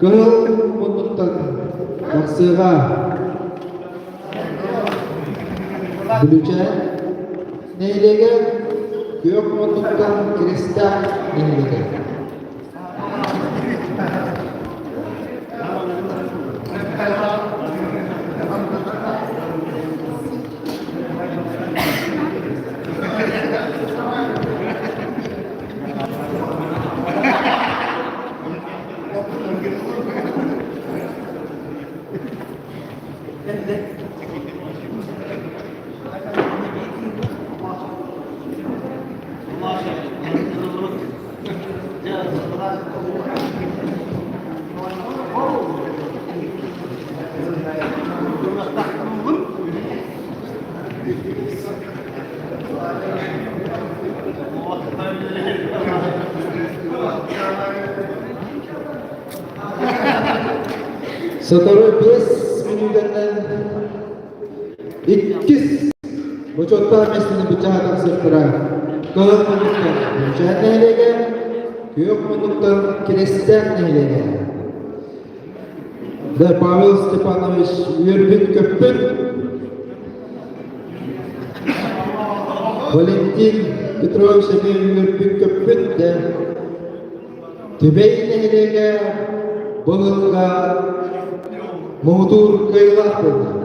kıl mutluqtan aksığa Gülüce neylege gök mutluqtan Krista neylege Setelah 5 minütten 200 vücuttan meslini bıçağdan sırtıra kılık mutluqtan Gülşen neylege kök mutluqtan Kristen neylege ve Pavel Stepanovich Yürgün Köppün Valentin Petrovich Yürgün Köppün de Tübey neylege Bılılga Muhtur kıyılar koydu.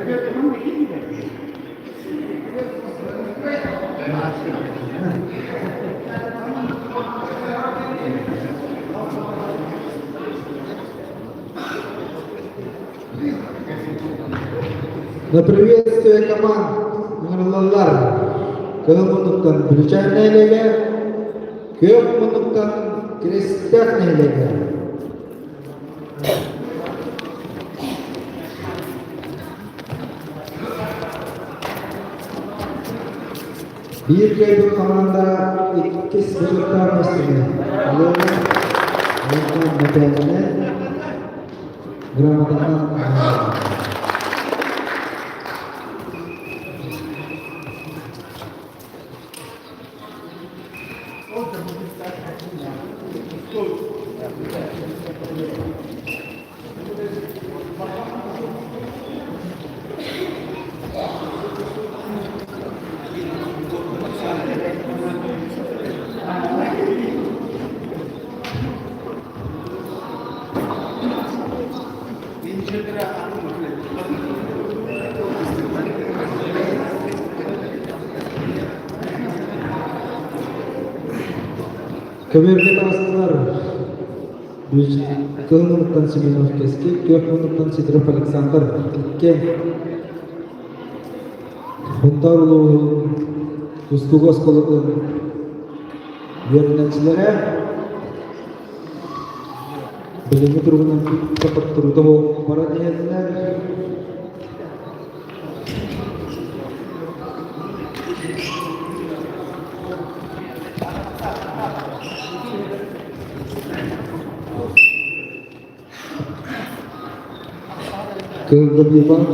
На приветствие команд Нурлалар Кылмындыктан Бричан нейлеге, Көкмындыктан Крестяк нейлеге. Bir köyde komanda iki sırtlar mesleği. Alın metalini gramatinden Kıvırcık astılar. Kılmınıktan Simenov Keski, Kökmınıktan Sidrov Aleksandr İkke. Huntarulu Ustugos Koluk'un yöneticileri bilimi durumundan kapat durdu o para diyenler. Kegebiban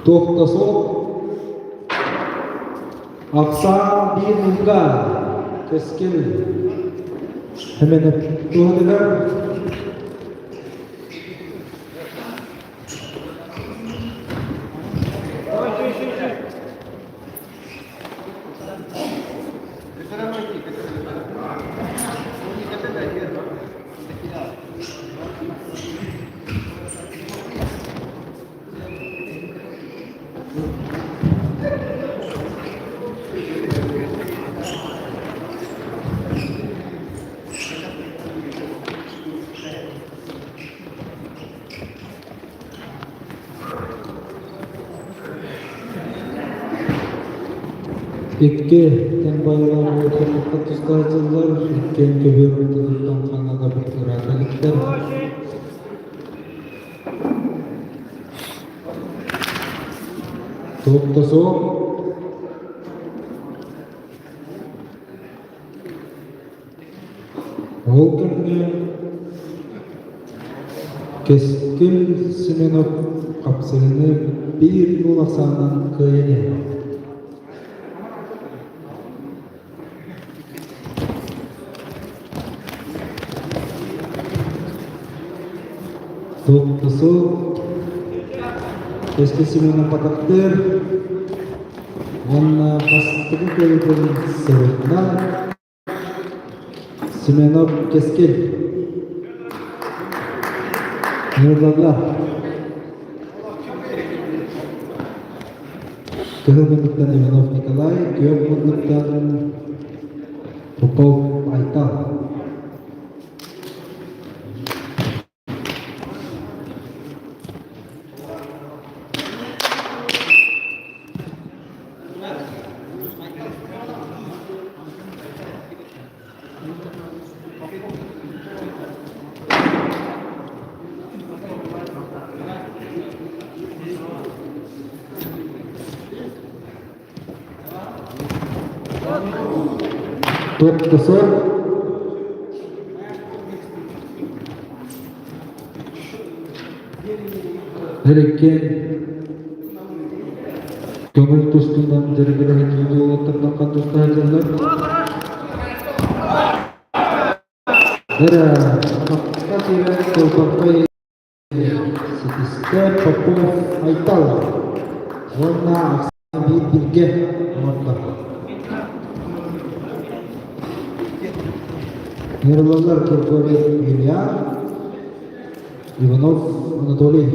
Tohtasok Aksan bir Ungar Keskin hemen tuhadiler. İki tembaylar ve katıskacılar ülkenin köbürüntüden Kanada bir ıradalıklar. Toptaso Volkan'ı Keskin Simenov kapsayını bir nulasandan kıyını. Toptaso Keskin Simenov pataktır. Onunla bastığı köyden sırtından Simenov Keskin Nurlallah Kehumunduktan Ivanov Nikolai Kökmunduktan Popov Aytal Toptaso Hereken Kömür tostundan dergire hekimde oğutundan kantosta hazırlar. Dera, kapta tira, topakta Sekizde Popov Aytal. Warna aksana birge orta. Yaralılar Kirkori Yulian, Ivanov Anatoly.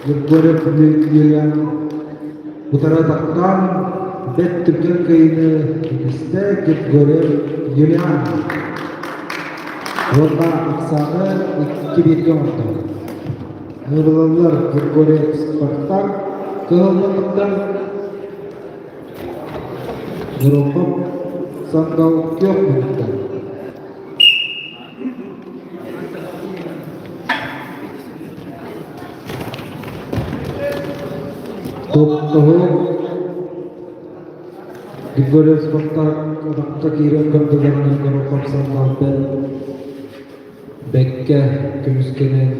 Kirkori Yulian Utara Taktan Bet Türkiye kayını iste Kirkori Yulian. Warna aksana 2-1 orta. Yaralılar Kirkori Spartak Kehormatan Grup Sandal Kehormatan. Top tahu Kirkori Spartak Rakka Kiran Kandalarına Grup Sandal Bekke Kümüskenen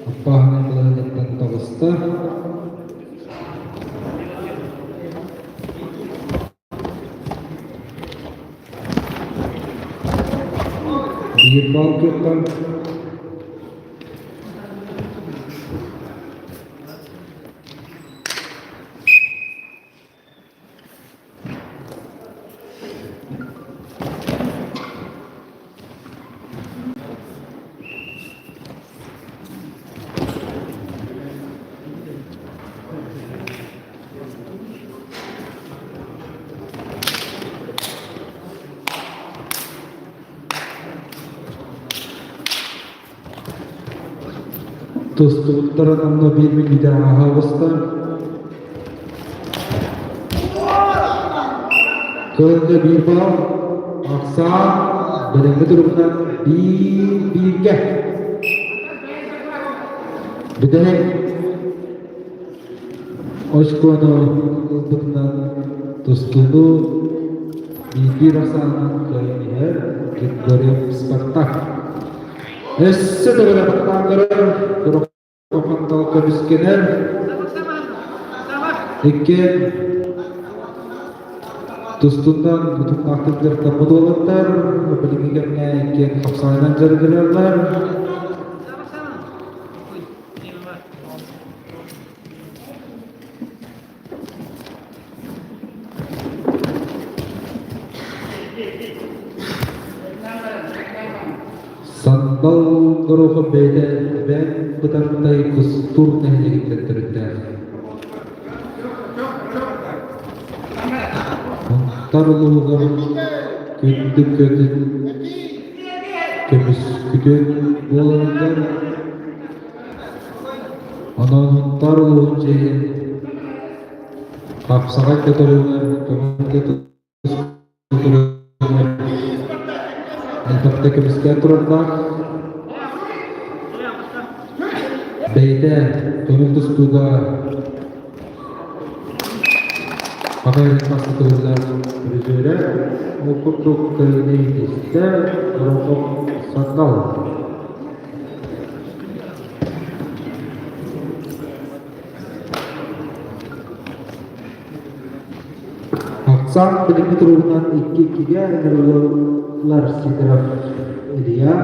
Apahana Kelahitan Tavasta Bir bal kökten Dostluklara namla bir daha havasta Kölde bir bal Aksa Birinci durumdan birge Bir de Oşkonu Kıldıktan dostluğu bir rasanan kayınlar Kirkori Spartak Esse de la Tangara, Rokopantal Kemiskiner, Iken, Tustundan butuh aktifler tamu dolanlar, Belikikannya Iken kapsanan jari-jarilar, Sandal Grup beda ben betar-betar kustur teknik tertentu. Tarlu grup kündük kemis küdün bolanlar. Anan tarlu cehin kapsarak keterular kemudian Albatta kemisken turunda Beyde Gönül Tustuğ'a Haberin pasti turunlar Rüzüre Okutuk kayını iste Rokok Sandal Aksan birinci turundan 2-2'ye Yaralılar Sidraf Ilya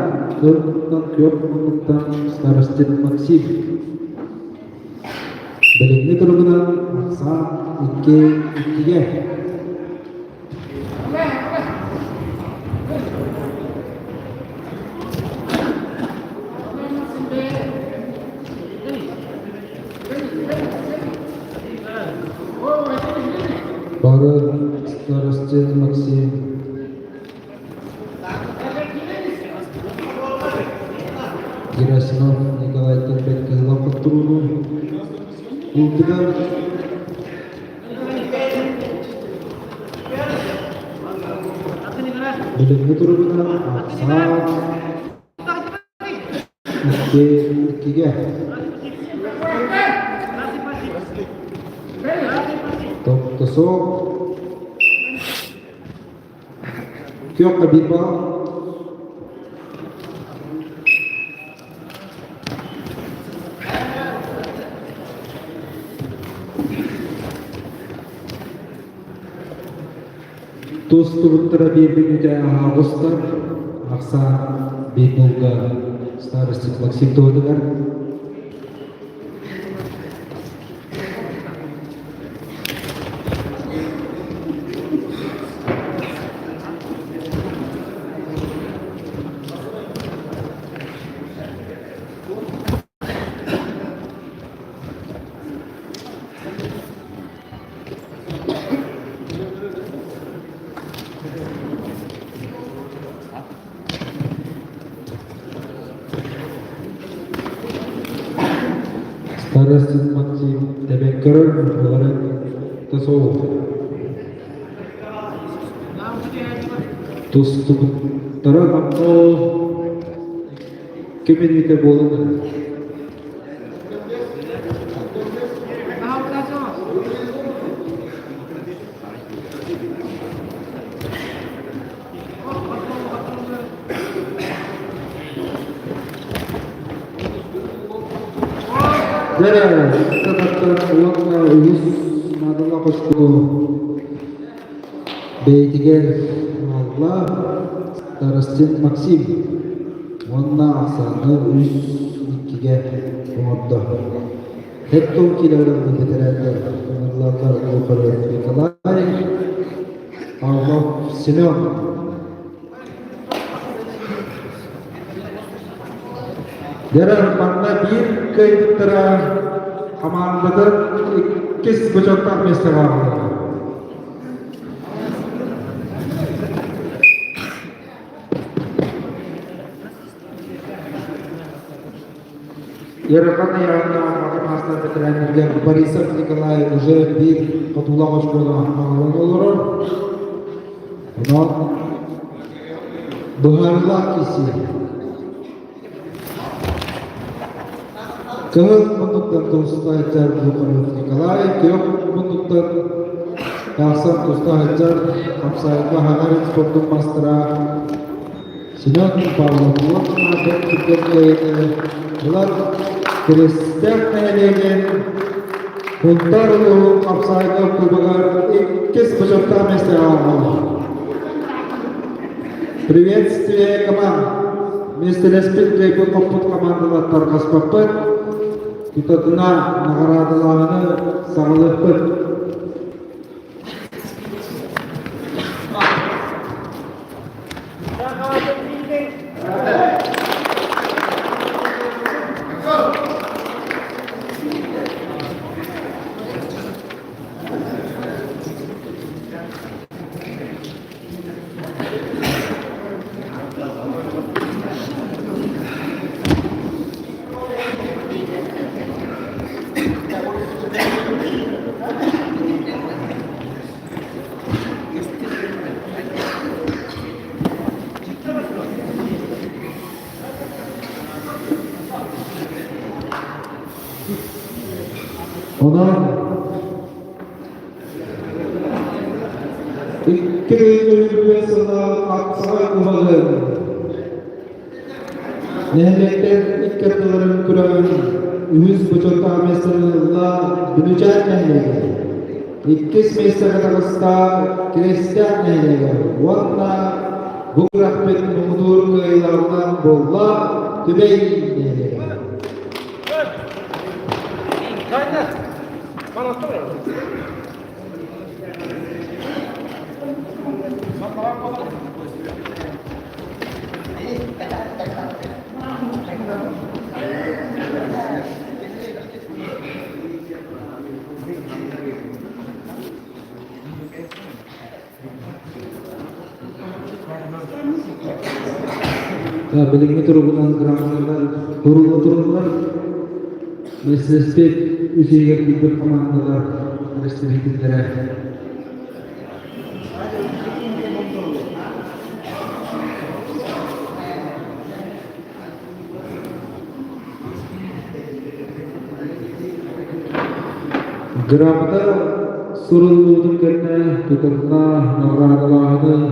Kehormatan Kehormatan Starostin Maksim Birinci turundan Aksan 2-2'ye Baru Starostin Maksim Gerasimov Nikolay Terpetkin Lapot turunu Ultidan Birinci turundan Aksan 2-2'ye Top tusuk Kyok Abibal Dostluklara birbirine ağustar, aksa Beybolga Starostik Maksim doğdular. Starostik Maksim Tebekkör olarak tasavvuf. Dostluklara aksa community bolunur. Dere, sabahtan ulanla uyuz madalla koşku beytiger Allah Starostin Maksim Onna aksana uyuz ikkiге umuttu. Hep tol kilolarını bitirenler, onurlarlar yukarı Nikolay Pavlov Sinon. Derer bana bir kayıttıra hamanlıdır, ikis buçuktan mesle varlıdır. Yarıkan ayağında makam hasta bitirenlerden Borisov Nikolay уже bir katulağa şkola ağırlan olur. Bunun buharlı kişi. Kehut bentuktan tusta hajar Bukarut Nikolai, kehut bentuktan dasar tusta hajar kapsaikla hagarit sportum mastra Sinon Pavlov Bulat Tüketlerini Bular Kristek neylegen Buntar ulu kapsaikla kubagar ikis buçukta mesle ağırlı. Приветствие команд. Вместе респекта и подпот командалар Каспаппыт. Күтөтүнө наградаларыны сагылыппыт. Ondan İkkili sana aksay kumalı Nehmetler ikkatlarım kuran Ühüz buçukta mesleğinle Bülücen nehlege İkkis mesleğinle Kristal nehlege Vanna bu rahmet mudur kıyılardan bolla Tübey nehlege Bilimli turundan gramlarlar, kurulu turunlar, meslek üseyek bir komandalar, meslekliklere. Gramda sorulduğun kendine tutukla navradalarını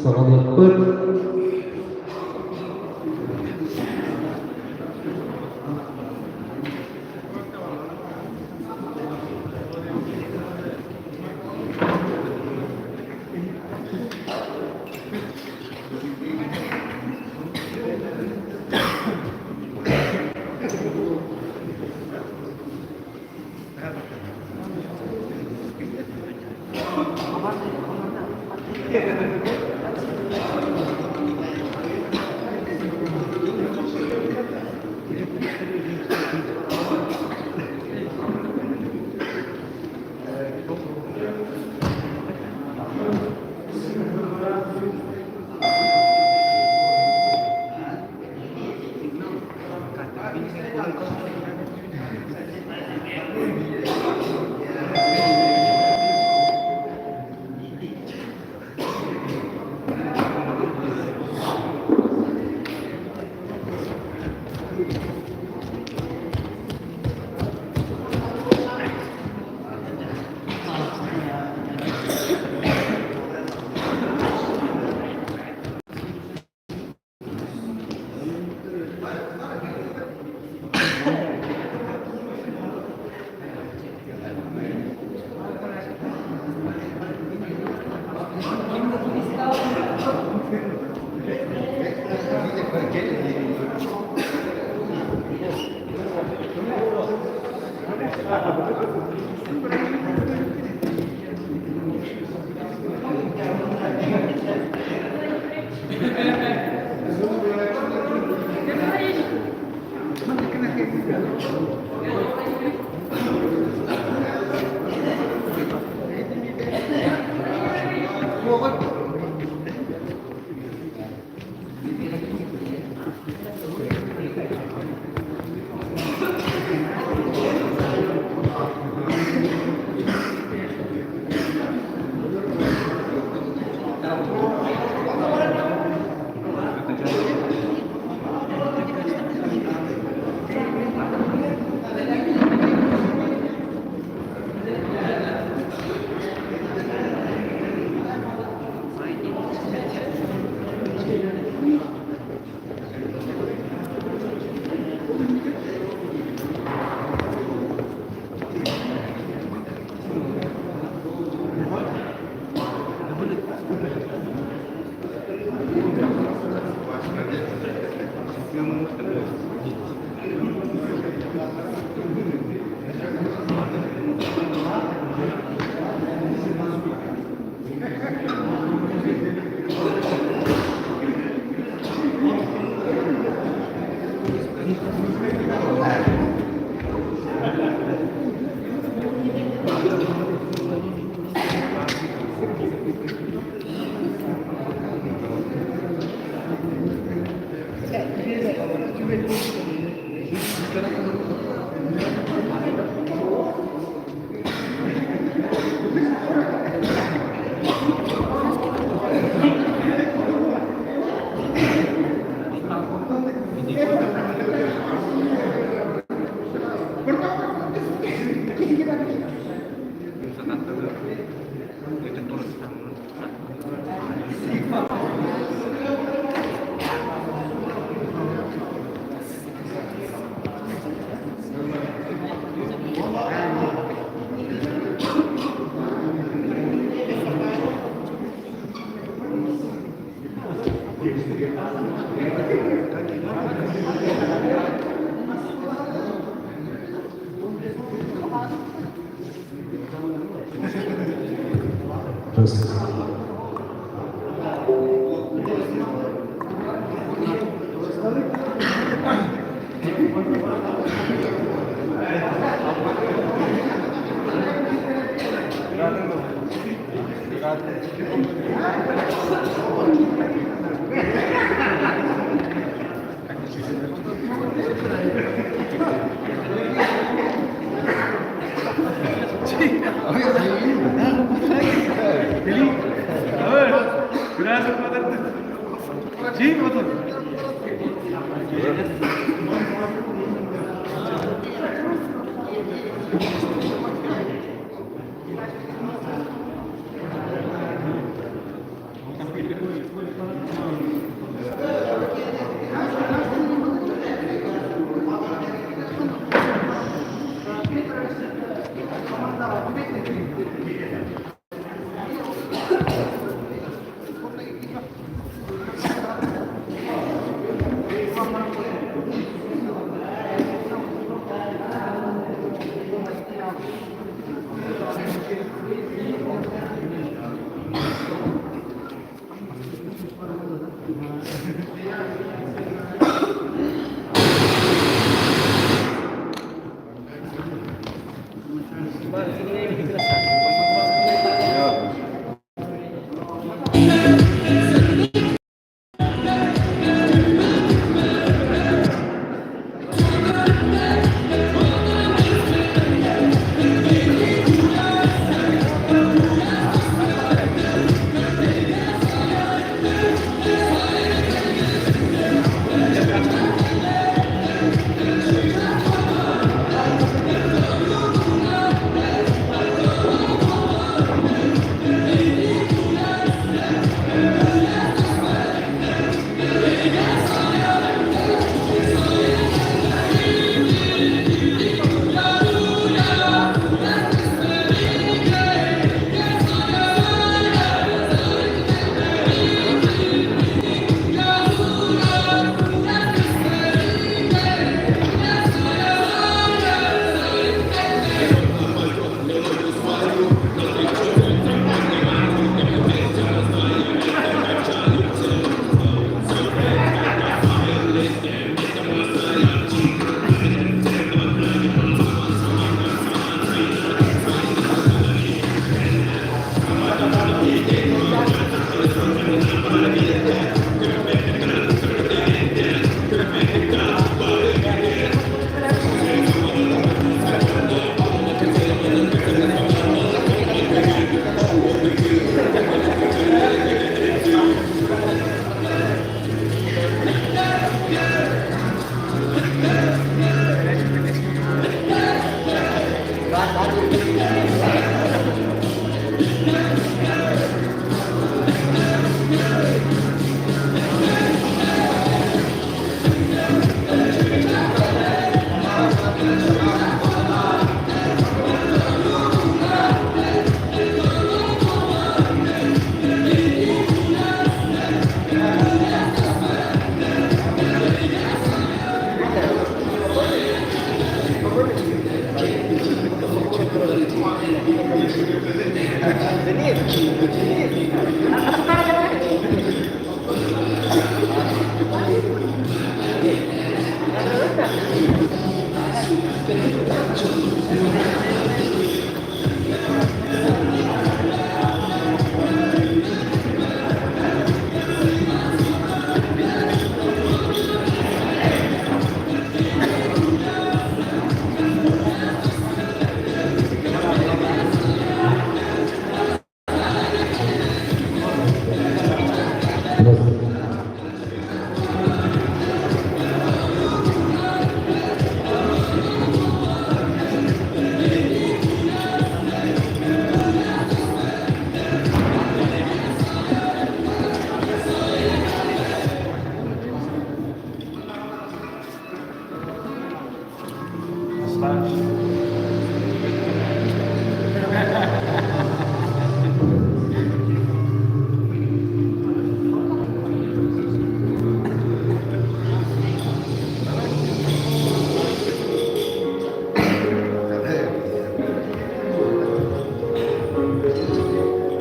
sağlıklı.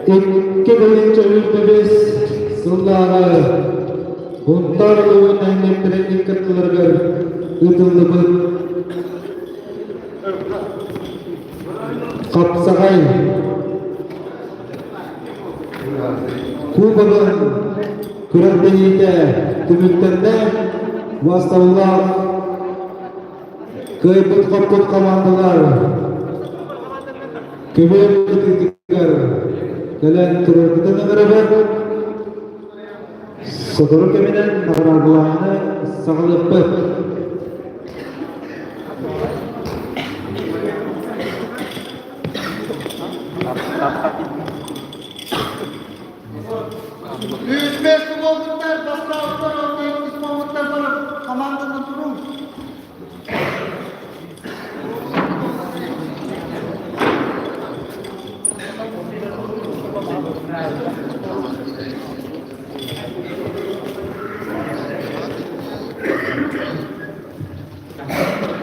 İki birinci ülkemiz sınırları Huntarlı'nın emeklerini dikkatliler ıdıllıbı Kapsagay Kuba'nın Kıradeniz'de tümüklerinde vastavlar Kıybıt kaput komandalar Kıybıt kritikler Kalian turun beraber Saudara keminen nagaraguannya sangat lebat.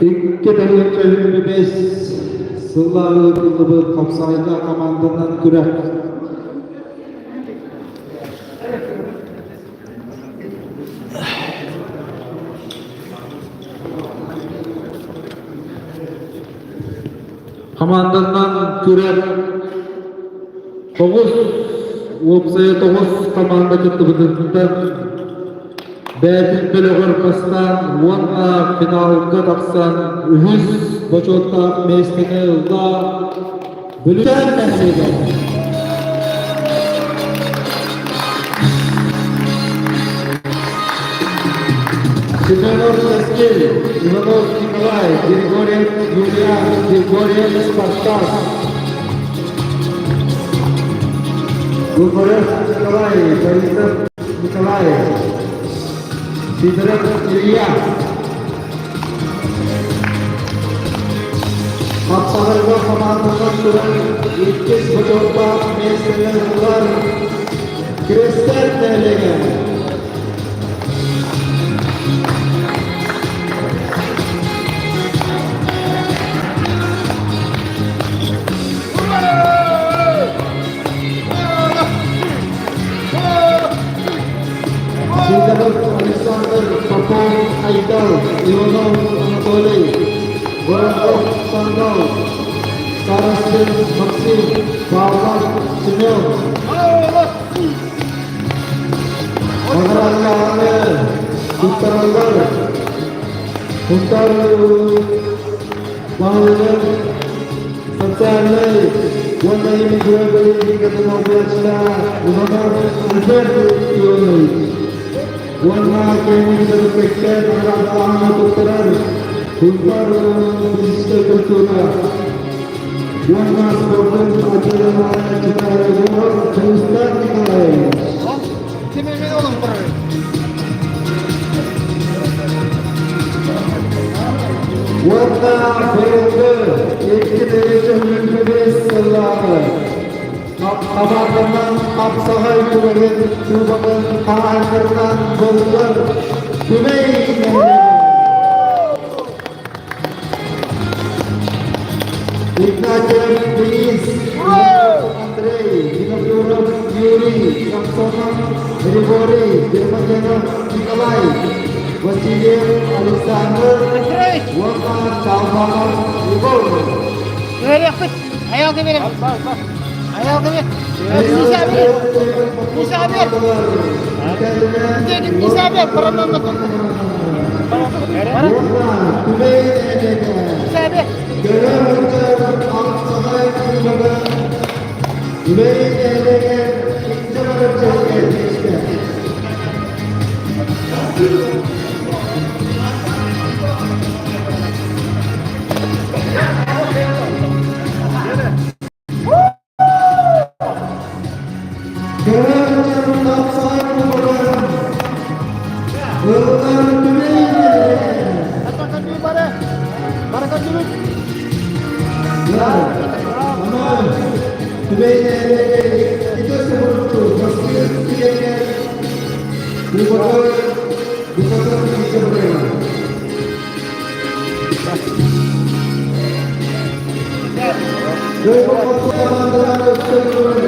İki devlet çözümü 5 Sıllarlı kılıbı kapsayda komandandan kürek. Komandandan kürek 9 Opsaya 9 komanda kıtıbıdırından Bätin Belegorpastan Wanda finalga taksan Ühüz Boçotta Mestini Ilda Bülüten Mehmedi Simenor Seskil Ivanov Nikolay Grigoriev Yulian Grigoriev Spartak Grigoriev Nikolay Borisov Nikolay Sidrat Ilya Kapsaharga komandandan turun İlkiz Boçorta Mesleğler Kristal Devlege Sidrat Alexander Popov Aidal Ivanov Anatoly Voronov Sandal Sarastin Maksim Pavlov Semyon Maharallarını Kurtaranlar Bağlılar Sosyalleri Wanda imigranları Dikatın Obyakçılar Ulanlar Alberto Iyonay Wanda Kemik Sarıpekler Arada Tuktarar Huntar Bizde Kultura Wanda Sportun Acılarına Çıkarıcılar Kılıçlar Nikolay Kimin oğlum buraya? Wanda Bayıldı İki derece ülkemiz sırları Kabarlarından Kapsahay Kulerin Şubat'ın Kaharlarından Bozulur Tümeyinleri Ignacev Deniz Andrei Dinofiorov Yuri Samsonov Grigori Germajanov Nikolai Vasilyev Alexander Wanda Çalmanov Igor Böyle yapıp ayağı verin. Ayağı verin. Nisa abi. Nisa abi. Nisa abi. Paranı anlatın. Nisa abi. Kerajaan Tapsar Kubaran Golkar Dunia. Katakan dulu pada. Katakan dulu. Ya, aman. Dunia itu sebelum meski tidaknya bukan bisa berjalan. Golkar Kubaran